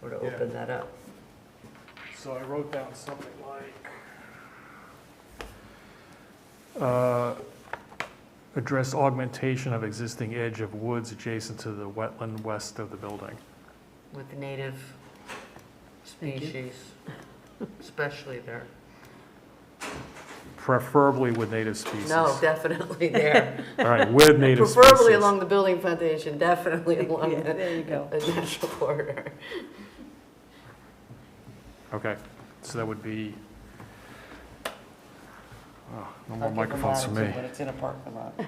or to Yeah. open that up. So I wrote down something like, address augmentation of existing edge of woods adjacent to the wetland west of the building. With the native Thank you. species, especially there. preferably with native species. No, definitely there. All right, with native species. Preferably along the building foundation, definitely along Yeah, there you go. the natural corridor. Okay, so that would be, oh, no more I'll give them microphones for me. latitude when it's in a parking lot.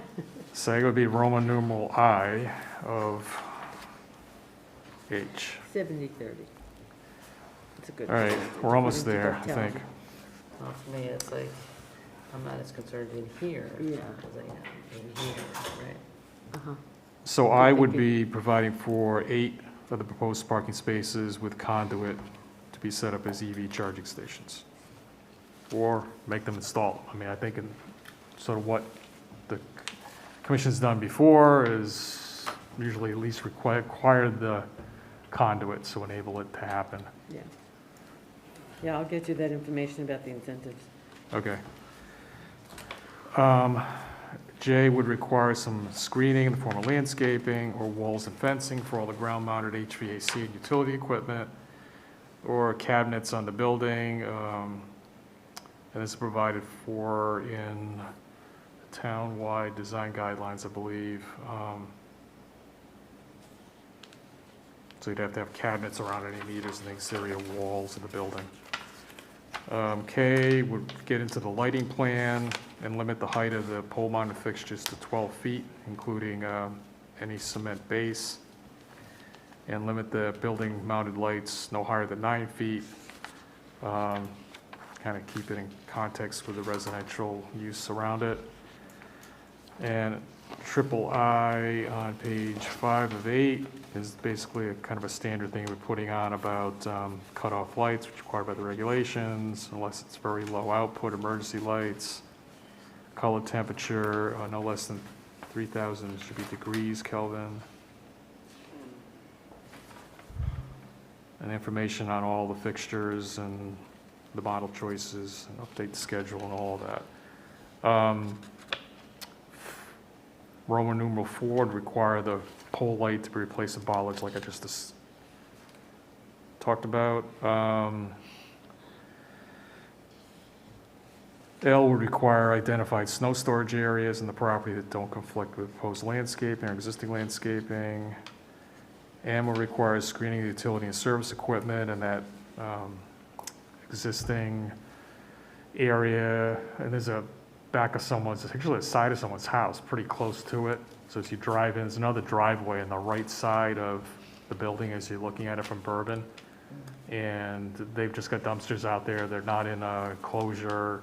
So that would be Roman numeral I of H. 70-30. It's a good. All right, percentage. we're almost According to there, I Dep think. Policy. Well, for me, it's like, I'm not as concerned in here as Yeah. I am in here, right? Uh-huh. So I would be providing for 8 of the proposed parking spaces with conduit to be set up as EV charging stations. Or make them install them. I mean, I think in sort of what the commission's done before is usually at least require the conduit to enable it to happen. Yeah. Yeah, I'll get you that information about the incentives. Okay. J would require some screening in the form of landscaping or walls and fencing for all the ground-mounted HVAC and utility equipment, or cabinets on the building. And this is provided for in town-wide design guidelines, I believe. So you'd have to have cabinets around any meters and the exterior walls of the building. K would get into the lighting plan and limit the height of the pole-mounted fixtures to 12 feet, including any cement base, and limit the building-mounted lights no higher than 9 feet. Kind of keep it in context with the residential use around it. And triple I on page 5 of 8 is basically a kind of a standard thing we're putting on about cutoff lights, which are required by the regulations, unless it's very low output, emergency lights. Color temperature, no less than 3,000 should be degrees Kelvin. And information on all the fixtures and the model choices, and update the schedule and all of that. Roman numeral 4 would require the pole light to be replaced with bollards like I just talked about. L would require identified snow storage areas in the property that don't conflict with proposed landscaping or existing landscaping. M will require screening of utility and service equipment and that existing area, and there's a back of someone's, actually the side of someone's house, pretty close to it. So as you drive in, there's another driveway on the right side of the building as you're looking at it from Bourbon. And they've just got dumpsters out there. They're not in a enclosure.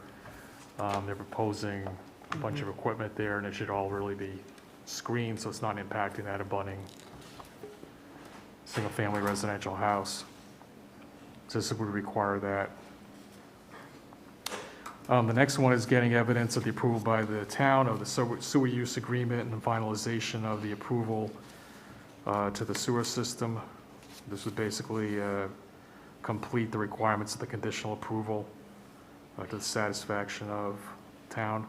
They're proposing a bunch of equipment there, and it should all really be screened so it's not impacting that abutting single-family residential house. So this would require that. The next one is getting evidence of the approval by the town of the sewer use agreement and the finalization of the approval to the sewer system. This would basically complete the requirements of the conditional approval to the satisfaction of town.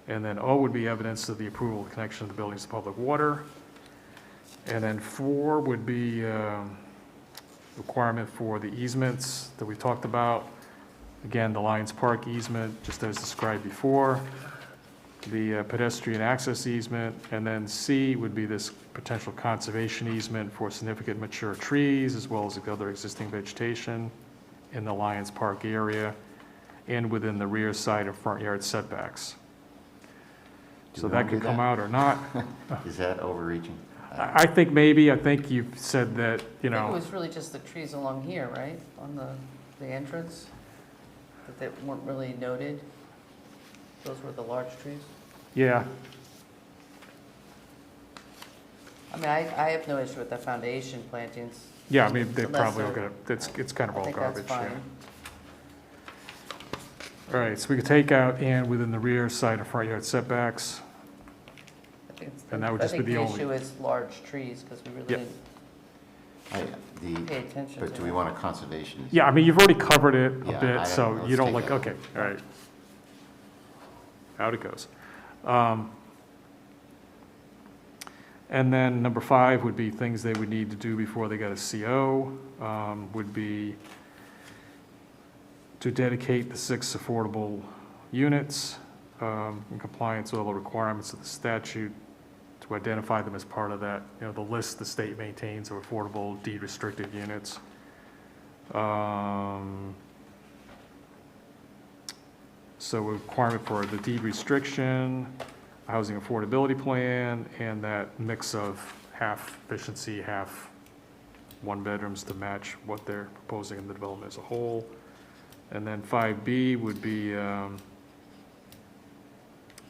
And then O would be evidence of the approval of connection of the buildings to public water. And then 4 would be requirement for the easements that we talked about. Again, the Lions Park easement, just as described before, the pedestrian access easement, and then C would be this potential conservation easement for significant mature trees, as well as the other existing vegetation in the Lions Park area and within the rear side and front yard setbacks. So that could come out or not. Is that overreaching? I think maybe, I think you've said that, you I think it know, was really just the trees along here, right, on the entrance, that they weren't really noted. Those were the large trees. yeah. I mean, I have no issue with the foundation plantings. Yeah, I mean, they Unless probably will they're- get, it's kind of I all think that's garbage, yeah. fine. All right, so we could take out and within the rear side and front yard setbacks. I think it's- And that would just be the I only- think the issue is large trees, because we really Yep. didn't pay attention to But do we them. want a conservation? Yeah, I mean, you've already covered it Yeah, a bit, so let's you don't take like, that. okay, all right. Out it goes. And then number 5 would be things they would need to do before they got a CO, would be to dedicate the 6 affordable units in compliance with all the requirements of the statute, to identify them as part of that, the list the state maintains of affordable deed-restricted units. So a requirement for the deed restriction, a housing affordability plan, and that mix of half efficiency, half one-bedrooms to match what they're proposing in the development as a whole. And then 5B would be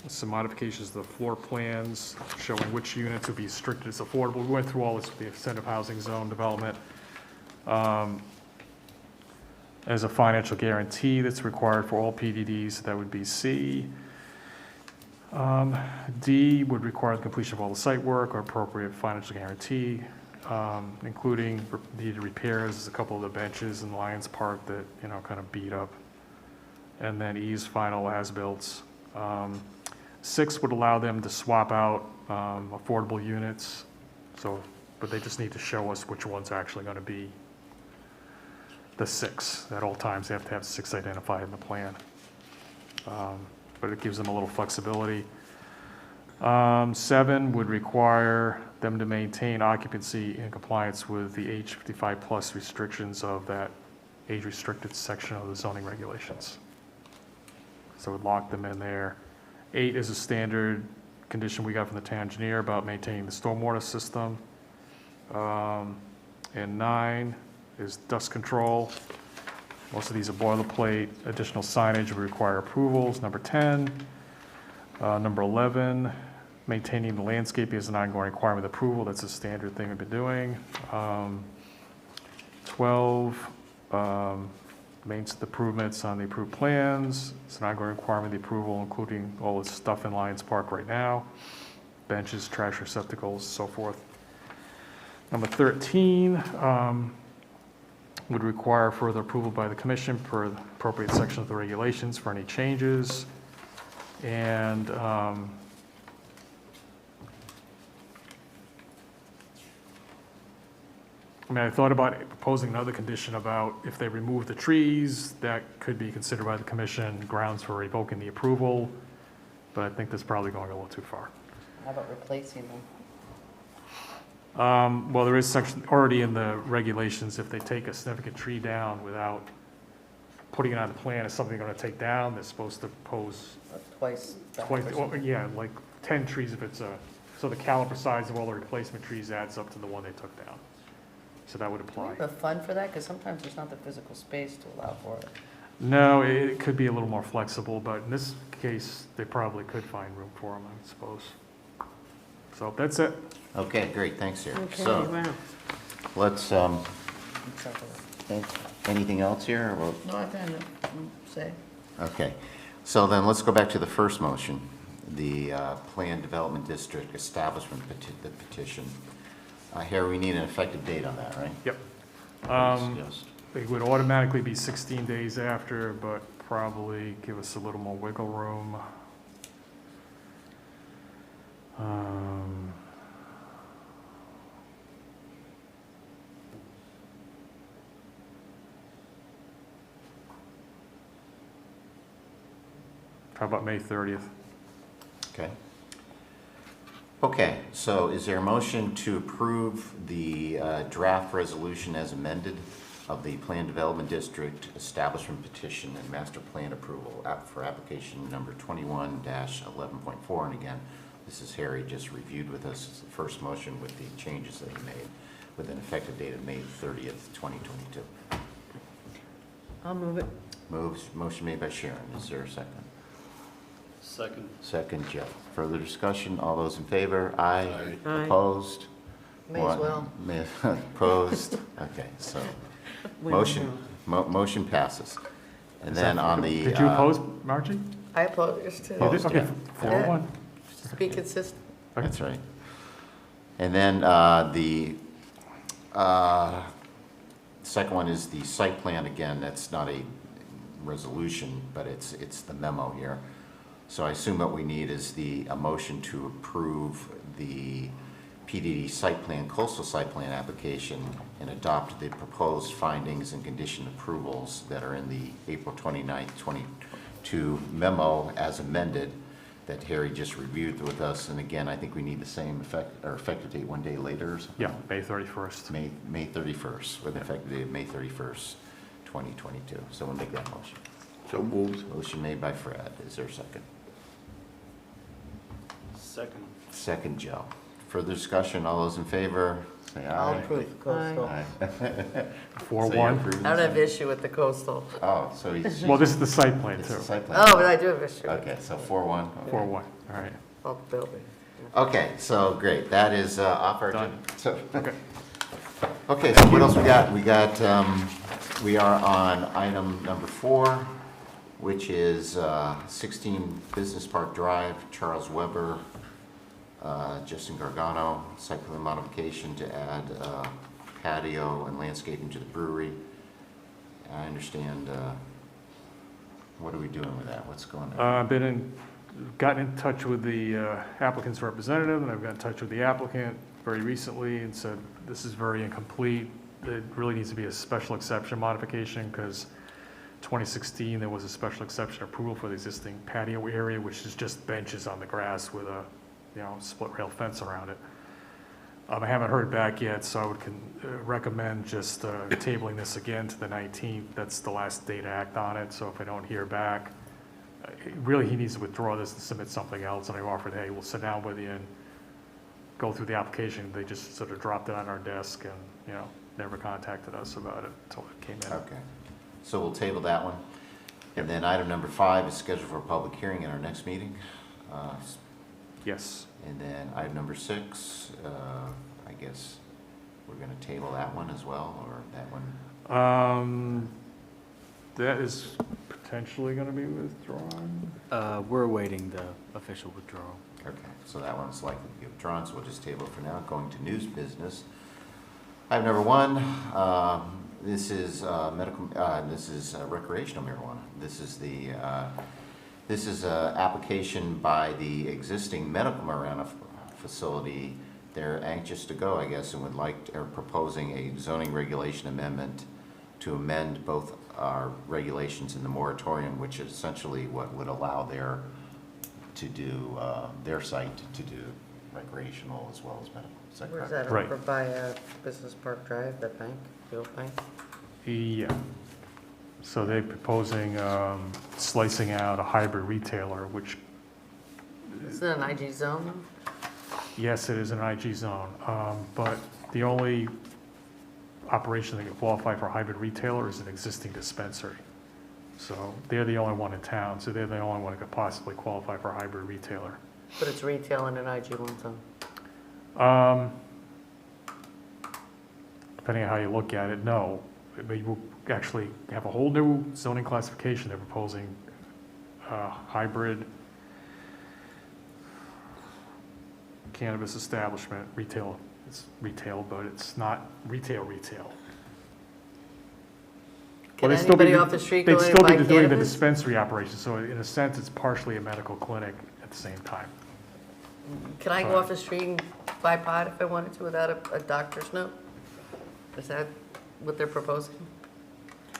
some modifications to the floor plans showing which units would be restricted as affordable. We went through all this with the incentive housing zone development. As a financial guarantee that's required for all PDDs, that would be C. D would require the completion of all the site work or appropriate financial guarantee, including needed repairs. There's a couple of the benches in Lions Park that, kind of beat up. And then E is final as-builts. 6 would allow them to swap out affordable units. But they just need to show us which one's actually going to be the 6. At all times, they have to have 6 identified in the plan. But it gives them a little flexibility. 7 would require them to maintain occupancy in compliance with the age 55 plus restrictions of that age-restricted section of the zoning regulations. So it would lock them in there. 8 is a standard condition we got from the town engineer about maintaining the stormwater system. And 9 is dust control. Most of these are boilerplate. Additional signage will require approvals. Number 10. Number 11, maintaining the landscaping is an ongoing requirement of approval. That's a standard thing we've been doing. 12, maintenance improvements on the approved plans. It's an ongoing requirement of the approval, including all the stuff in Lions Park right now. Benches, trash receptacles, so forth. Number 13, would require further approval by the commission per the appropriate section of the regulations for any changes. And I thought about proposing another condition about if they remove the trees, that could be considered by the commission grounds for revoking the approval, but I think that's probably going a little too far. How about replacing them? Well, there is section already in the regulations, if they take a significant tree down without putting it on the plan as something they're going to take down, they're supposed to pose Twice. yeah, like 10 trees if it's so the caliper size of all the replacement trees adds up to the one they took down. So that would Do we apply. have a fund for that? Because sometimes there's not the physical space to allow for it. No, it could be a little more flexible, but in this case, they probably could find room for them, I suppose. So that's it. Okay, great, thanks, Eric. Okay, So, wow. let's, anything else here? Or- No, I've had enough to say. Okay, so then let's go back to the first motion, the Planned Development District Establishment the petition. Here, we need an effective date on that, right? Yep. Yes. It would automatically be 16 days after, but probably give us a little more wiggle room. How about May 30th? Okay. Okay, so is there a motion to approve the draft resolution as amended of the Planned Development District Establishment Petition and Master Plan Approval for application number 21-11.4? And again, this is Harry just reviewed with us. It's the first motion with the changes that he made with an effective date of May 30th, 2022. I'll move it. Motion made by Sharon. Is there a second? Second. Second, Jeff. Further discussion? All those in favor? Aye. Aye. Opposed? May as well. Opposed? Okay, so motion passes. And then on the. Did you oppose, Margie? I oppose too. Oh, Okay, yeah. 4-1. Just be consistent. That's right. And then the second one is the site plan. Again, that's not a resolution, but it's the memo here. So I assume what we need is a motion to approve the PDD site plan, coastal site plan application, and adopt the proposed findings and condition approvals that are in the April 29th, to memo as amended that Harry just reviewed with us. And again, I think we need the same effective date one day later or something. Yeah, May 31st. May 31st, with effective date of May 31st, 2022. Someone make that motion. So moved. Motion made by Fred. Is there a second? Second. Second, Joe. Further discussion, all those in favor, say aye. I'll approve the coastal. Aye. 4-1. I don't have issue with the coastal. Oh, so he's. Well, this is the site plan, It's too. the site plan. Oh, but I do have issue. Okay, so 4-1. 4-1, all right. Of the building. Okay, so great, that is off our Done. agenda. So, Okay. okay, so what else we got? We are on item number 4, which is 16 Business Park Drive, Charles Weber, Justin Gargano, site plan modification to add patio and landscaping to the brewery. I understand, what are we doing with that? What's going on? I've gotten in touch with the applicant's representative, and I've got in touch with the applicant very recently and said, this is very incomplete. It really needs to be a special exception modification because 2016, there was a special exception approval for the existing patio area, which is just benches on the grass with a, split rail fence around it. I haven't heard back yet, so I would recommend just tabling this again to the 19th. That's the last day to act on it, so if I don't hear back, really he needs to withdraw this and submit something else, and I offered, hey, we'll sit down with you and go through the application. They just sort of dropped it on our desk and, never contacted us about it until it came in. Okay, so we'll table that one. And then item number 5 is scheduled for a public hearing in our next meeting. Yes. And then item number 6, I guess we're going to table that one as well, or that one? That is potentially going to be withdrawn. We're awaiting the official withdrawal. Okay, so that one's likely to be withdrawn, so we'll just table it for now. Going to news business. Item number 1, this is recreational marijuana. This is a application by the existing medical marijuana facility. They're anxious to go, I guess, and are proposing a zoning regulation amendment to amend both our regulations in the moratorium, which is essentially what would allow their site to do recreational as well as medical. Is that Where's correct? that, Right. over by Business Park Drive, that bank, the old bank? Yeah. So they're proposing slicing out a hybrid retailer, which, Is it an IG zone? yes, it is an IG zone, but the only operation that can qualify for a hybrid retailer is an existing dispensary. So they're the only one in town, so they're the only one that could possibly qualify for a hybrid retailer. But it's retail in an IG1 zone. Depending on how you look at it, no. But you will actually have a whole new zoning classification. They're proposing hybrid cannabis establishment, retail. It's retail, but it's not retail. Can Well, they'd still be- anybody off the street They'd go in and still buy be doing the cannabis? dispensary operation, so in a sense, it's partially a medical clinic at the same time. Can I go Sorry. off the street and buy pot if I wanted to without a doctor's note? Is that what they're proposing?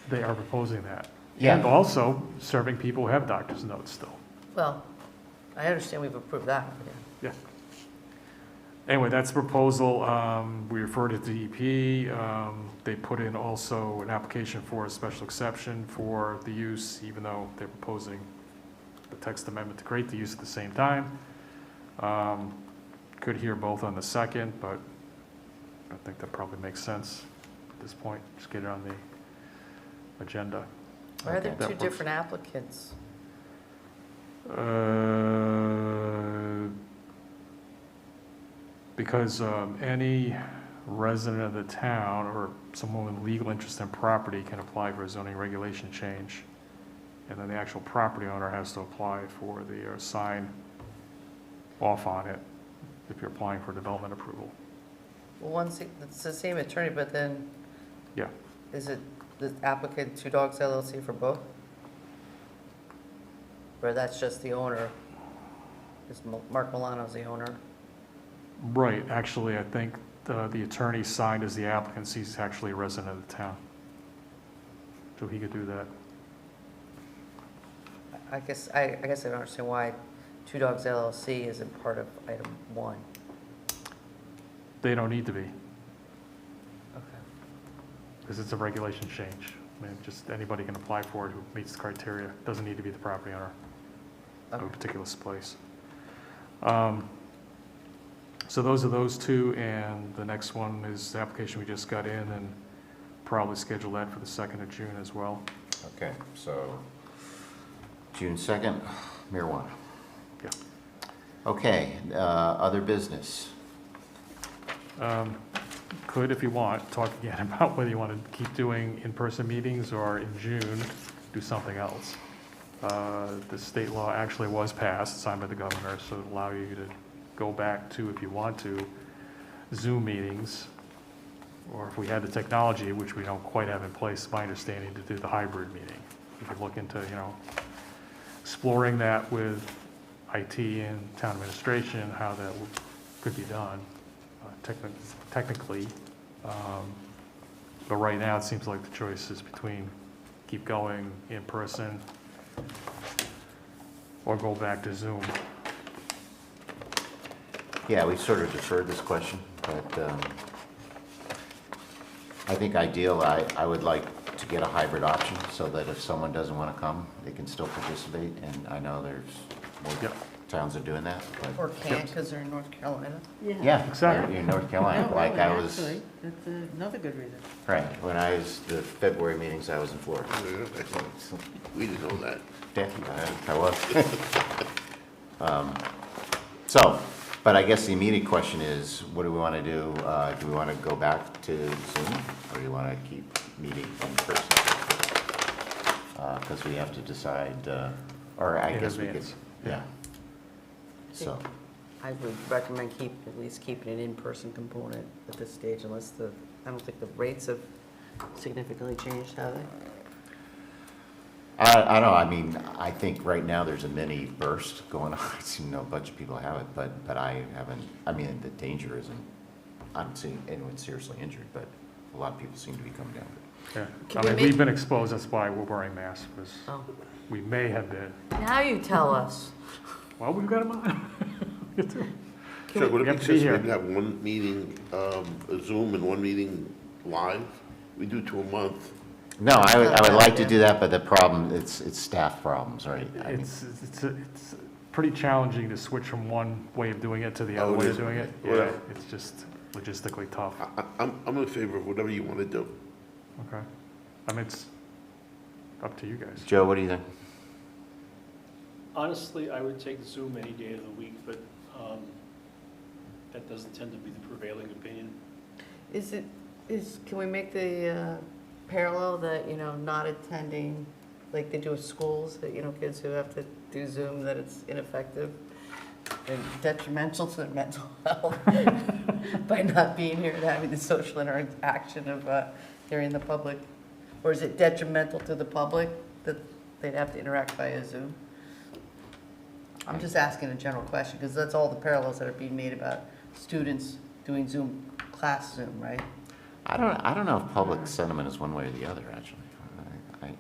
They are proposing that. Yeah. And also serving people who have doctor's notes still. Well, I understand we've approved that. Yeah. Anyway, that's the proposal. We referred it to DEP. They put in also an application for a special exception for the use, even though they're proposing the text amendment to create the use at the same time. Could hear both on the 2nd, but I think that probably makes sense at this point. Just get it on the agenda. Why are there That two works. different applicants? Because any resident of the town or someone with legal interest in property can apply for a zoning regulation change. And then the actual property owner has to apply for the sign off on it if you're applying for development approval. Well, it's the same attorney, but then Yeah. is it the applicant Two Dogs LLC for both? Or that's just the owner? Is Mark Milano's the owner? Right, actually, I think the attorney signed as the applicant, he's actually a resident of the town. So he could do that. I guess I don't understand why Two Dogs LLC isn't part of item 1. They don't need to be, Okay. because it's a regulation change. I mean, just anybody can apply for it who meets the criteria. Doesn't need to be the property owner of a particular place. So those are those two, and the next one is the application we just got in, and probably schedule that for the 2nd of June as well. Okay, so June 2nd, marijuana. Yeah. Okay, other business. Could, if you want, talk again about whether you want to keep doing in-person meetings or in June, do something else. The state law actually was passed, signed by the governor, so it'll allow you to go back to, if you want to, Zoom meetings, or if we had the technology, which we don't quite have in place, my understanding, to do the hybrid meeting. We could look into, exploring that with IT and town administration, how that could be done technically. But right now, it seems like the choice is between keep going in person or go back to Zoom. Yeah, we sort of deferred this question, but I think ideal, I would like to get a hybrid option so that if someone doesn't want to come, they can still participate. And I know there's more towns are doing that. But Or can't because they're in North Carolina. yeah, exactly. You're in North Carolina, No, like really, I was. actually, that's another good reason. Right, when I was, the February meetings, I was in Florida. We didn't know that. Yeah, I was. So, but I guess the immediate question is, what do we want to do? Do we want to go back to Zoom, or do we want to keep meeting in person? Because we have to decide, or I In guess we could, advance. yeah. So, I would recommend at least keeping an in-person component at this stage unless I don't think the rates have significantly changed, have they? I don't know, I mean, I think right now there's a mini burst going on. I see a bunch of people have it, but I haven't, I mean, the danger isn't, I haven't seen anyone seriously injured, but a lot of people seem to be coming down with it. Yeah, I mean, we've been exposed, that's why we're wearing masks, because we may have been. Now you tell us. Well, we've got them on. So would We it have make to be sense here. maybe to have one meeting, Zoom and one meeting live? We do 2 a month. No, I would like to do that, but the problem, it's staff problems, right? I mean, It's pretty challenging to switch from one way of doing it to the other Oh, it way is? of doing it. Yeah, Well, it's just logistically tough. I'm in favor of whatever you want to do. Okay. I mean, it's up to you guys. Joe, what do you think? Honestly, I would take Zoom any day of the week, but that doesn't tend to be the prevailing opinion. Can we make the parallel that, not attending, like they do with schools, that, kids who have to do Zoom, that it's ineffective and detrimental to their mental health by not being here and having the social interaction of hearing the public? Or is it detrimental to the public that they'd have to interact via Zoom? I'm just asking a general question, because that's all the parallels that are being made about students doing Zoom, class Zoom, right? I don't know if public sentiment is one way or the other, actually.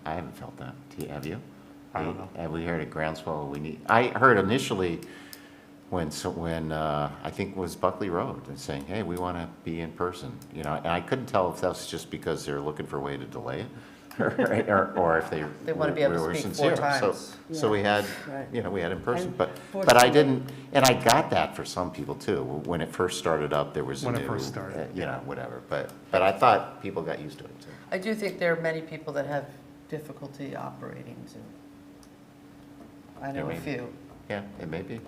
I haven't felt that. Have you? I don't know. Have we heard a groundswell I heard initially when I think it was Buckley Road, and saying, hey, we want to be in person, and I couldn't tell if that's just because they're looking for a way to delay it, or if they want to be able were to speak sincere. 4 times. So we had, Right. we had in person, And but fortunately- I didn't, and I got that for some people too. When it first started up, there was a When it new, first started, whatever. But I thought people got used to it too. I do think there are many people that have difficulty operating Zoom. I know a maybe. few. Yeah, it may be.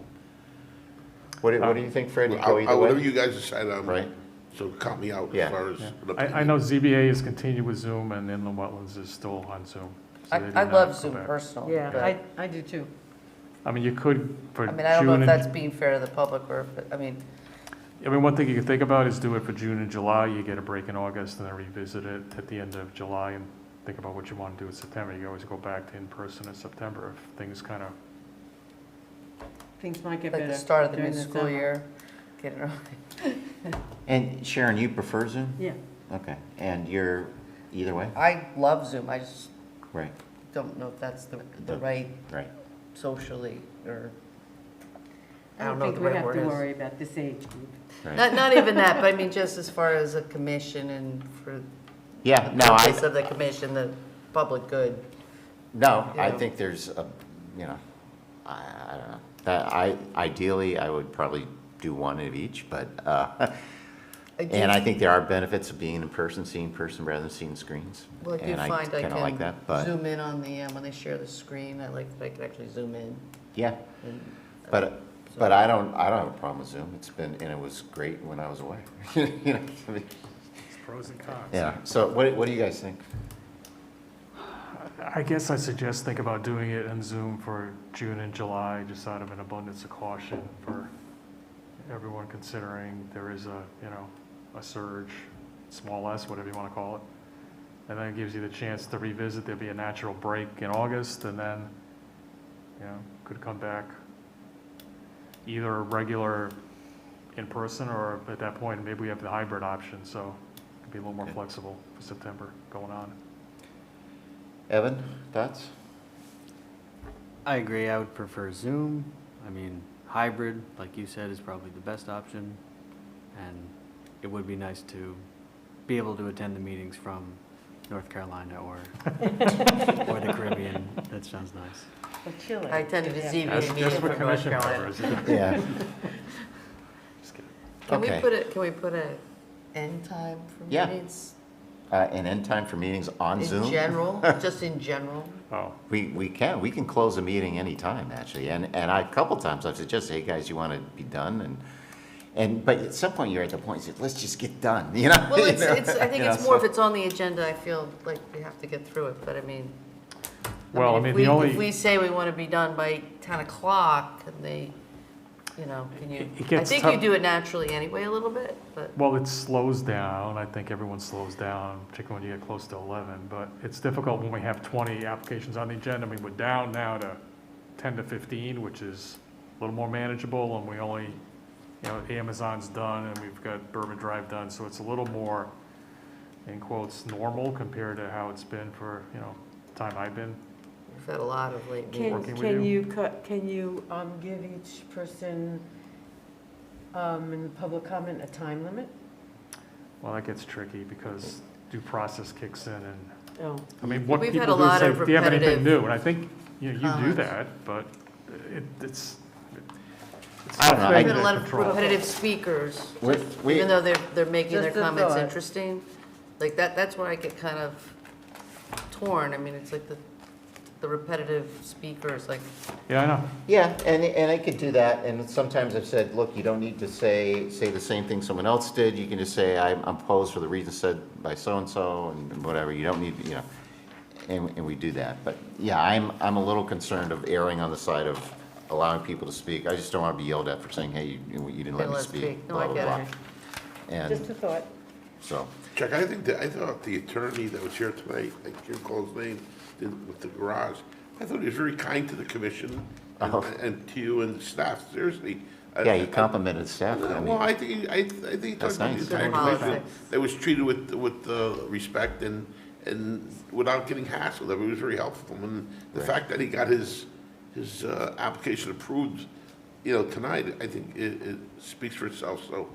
What do you think, Fred? You go either Whatever way? you guys decide on. Right. So count me out Yeah. as far as. an I know ZBA is continued with Zoom, and Inland Wetlands is still on Zoom. So I they do I not love go Zoom back. personally. Yeah, but- I do too. I mean, you could, for I June. mean, I don't know if and- that's being fair to the public or, I mean, one thing you can think about is do it for June and July. You get a break in August, and then revisit it at the end of July, and think about what you want to do in September. You can always go back to in-person in September if things kind of. Things might get like better. the start of the new during school summer. year, getting early. And Sharon, you prefer Zoom? Yeah. Okay, and you're either way? I love Zoom, I just Right. don't know if that's the right Right. socially, or, I I don't don't know think the we right have word to is. worry about this age group. Right. Not even that, but I mean, just as far as a commission and for Yeah, the no, purpose of the commission, the public good. No, I Yeah. think there's a, you know, I don't know. Ideally, I would probably do one of each, but, and I think there are benefits of being in person, seeing in person rather than seeing screens. Well, I do And find I kinda like can that, but, zoom in on the, when they share the screen, I like that I can actually zoom in. yeah. and, But I don't have a problem with Zoom. It's been, and it was great when I was away. You know, I mean, It's pros and cons. yeah, so what do you guys think? I guess I suggest think about doing it in Zoom for June and July, just out of an abundance of caution for everyone, considering there is a, you know, a surge, small s, whatever you want to call it. And then it gives you the chance to revisit. There'll be a natural break in August, and then, you know, could come back either regular in person, or at that point, maybe we have the hybrid option, so it could be a little more flexible for September going on. Evan, thoughts? I agree, I would prefer Zoom. I mean, hybrid, like you said, is probably the best option. And it would be nice to be able to attend the meetings from North Carolina or the Caribbean. That sounds nice. Or Chile. I attended a Yeah. ZBA That's meeting just what from North commission Carolina. covers. Yeah. Just kidding. Can we Okay. put a end time for Yeah. meetings? An end time for meetings on Zoom? In general, just in general? Oh, We can close a meeting anytime, actually, and a couple times I've suggested, hey, guys, you want to be done, but at some point, you're at the point, you say, let's just get done, you know? Well, You it's, know? I think You know, it's more so- if it's on the agenda, I feel like we have to get through it, but I mean. Well, I mean, the only- If we say we want to be done by 10 o'clock, and they, you know, can you, It I gets think tough. you do it naturally anyway a little bit, but. well, it slows down. I think everyone slows down, particularly when you get close to 11. But it's difficult when we have 20 applications on the agenda. I mean, we're down now to 10 to 15, which is a little more manageable, and we only, you know, Amazon's done, and we've got Bourbon Drive done, so it's a little more, in quotes, normal compared to how it's been for, you know, the time I've been. We've had a lot of late Can, meetings. Working with can you. can you give each person in the public comment a time limit? Well, that gets tricky because due process kicks in, and, Oh, I mean, what We've had people a do is lot say, of do you have anything repetitive new? And I think, you know, you do comments. that, but it's I don't know, We've something had a to lot of control. repetitive speakers, We- even though they're making their Just a comments thought. interesting. Like that's where I get kind of torn. I mean, it's like the repetitive speakers, like, Yeah, I know. Yeah, and I could do that, and sometimes I've said, look, you don't need to say the same thing someone else did, you can just say, I'm opposed for the reasons said by so-and-so, and whatever, you don't need, you know, and we do that, but, yeah, I'm a little concerned of erring on the side of allowing people to speak, I just don't want to be yelled at for saying, hey, you didn't let me let's speak, speak. No, blah, I blah, get blah. it. just And a thought. so, Chuck, I thought the attorney that was here tonight, I can't recall his name, with the garage, I thought he was very kind to the commission and to you and the staff, seriously. yeah, he complimented staff, I Well, mean, I think he talked That's about nice. the entire Good commission, politics. that was treated with respect and without getting hassled, it was very helpful. And the Right. fact that he got his application approved, you know, tonight, I think it speaks for itself, so.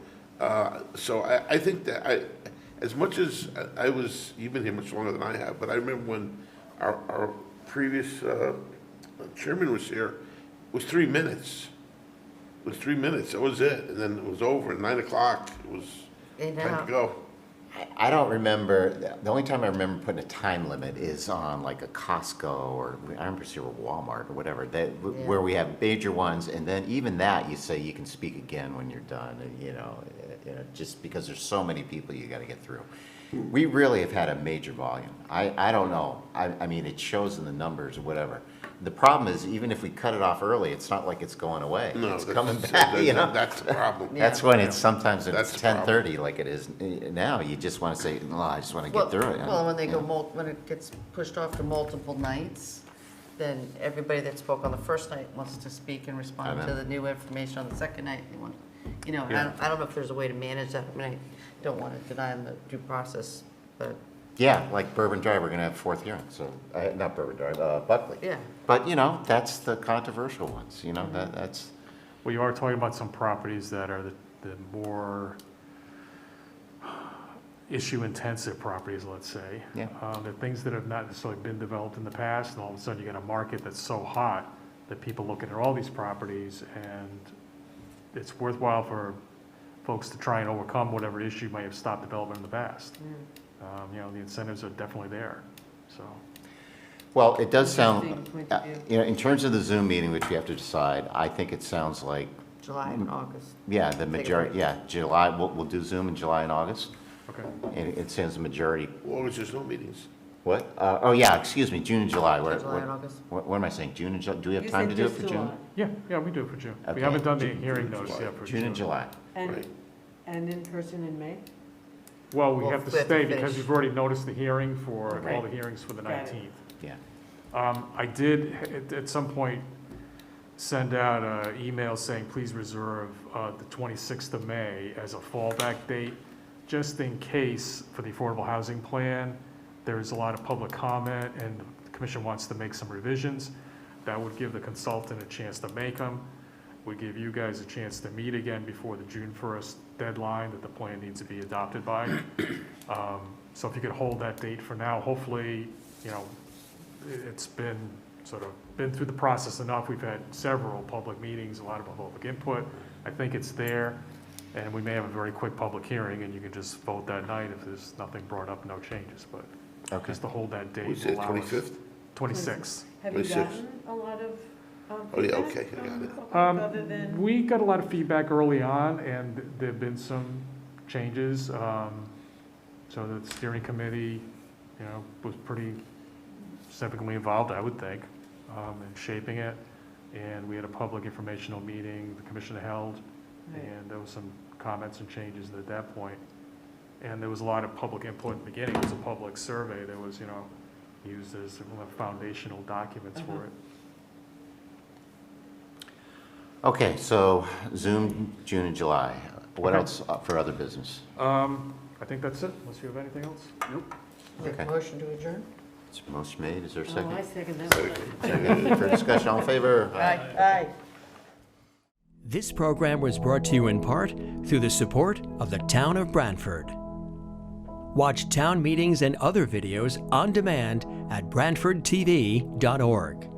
So I think that as much as you've been here much longer than I have, but I remember when our previous chairman was here, it was 3 minutes. It was 3 minutes, that was it, and then it was over, at 9 o'clock, it was and time now, to go. I don't remember, the only time I remember putting a time limit is on like a Costco, or I remember seeing Walmart or whatever, where we have major ones, and then even that, you say you can speak again when you're done, and you know, just because there's so many people you gotta get through. We really have had a major volume. I don't know, I mean, it shows in the numbers or whatever. The problem is, even if we cut it off early, it's not like it's going away. No, It's that's- coming back, you know? That's the problem. That's when it's sometimes That's it's the problem. 10:30 like it is now. You just want to say, no, I just want to well, get through it. well, when they you go, know? when it gets pushed off to multiple nights, then everybody that spoke on the first night wants to speak and respond I to know. the new information on the second night. They want, you know, and Yeah. I don't know if there's a way to manage that. I mean, I don't want to deny them the due process, but Yeah, like Bourbon Drive, we're gonna have fourth hearing, so, not Bourbon Drive, Buckley. Yeah. But, you know, that's the controversial ones, you know, that's, Well, you are talking about some properties that are the more issue-intensive properties, let's say. Yeah. The things that have not necessarily been developed in the past, and all of a sudden you get a market that's so hot that people looking at all these properties, and it's worthwhile for folks to try and overcome whatever issue might have stopped development in the past. You know, the incentives are definitely there, so. well, it does sound, Interesting point of view. you know, in terms of the Zoom meeting, which we have to decide, I think it sounds like, July and August. yeah, the Take a majority, break. yeah, July, we'll do Zoom in July and August, Okay. and it seems the majority. August, there's no meetings. What? Oh, yeah, excuse me, June and July. July and August. What am I saying, June and July? Do we have You time said to do it just for June? July. Yeah, we do it for June. Okay. We haven't done the June, hearing June, notice July. yet for June and July. Right. And in person in May? Well, we Well, have to we have to stay because finish. you've already noticed the hearing for, all Right. the hearings for the Got it. 19th. Yeah. I did, at some point, send out an email saying, please reserve the 26th of May as a fallback date, just in case for the Affordable Housing Plan, there's a lot of public comment and the commission wants to make some revisions. That would give the consultant a chance to make them. Would give you guys a chance to meet again before the June 1st deadline that the plan needs to be adopted by. So if you could hold that date for now, hopefully, you know, it's been been through the process enough. We've had several public meetings, a lot of public input. I think it's there, and we may have a very quick public hearing, and you can just vote that night if there's nothing brought up, no changes, but Okay. just to hold that date. We said will allow us- 25th? 26th. Have you 26. gotten a lot of Oh, yeah, feedback okay, I from got it. the public other than? We got a lot of feedback early on, and there've been some changes. So the steering committee, you know, was pretty significantly involved, I would think, in shaping it. And we had a public informational meeting the commission held, Right. and there was some comments and changes at that point. And there was a lot of public input in the beginning. It was a public survey that was, you know, used as one of the foundational documents for it. Okay, so Zoom, June and July. What Okay. else for other business? I think that's it, unless you have anything else? Nope. Okay. Motion to adjourn? Is a motion made? Is there a Oh, second? I second that one. Second. For discussion, all in favor? Aye. This program was brought to you in part through the support of the Town of Branford. Watch town meetings and other videos on demand at BranfordTV.org.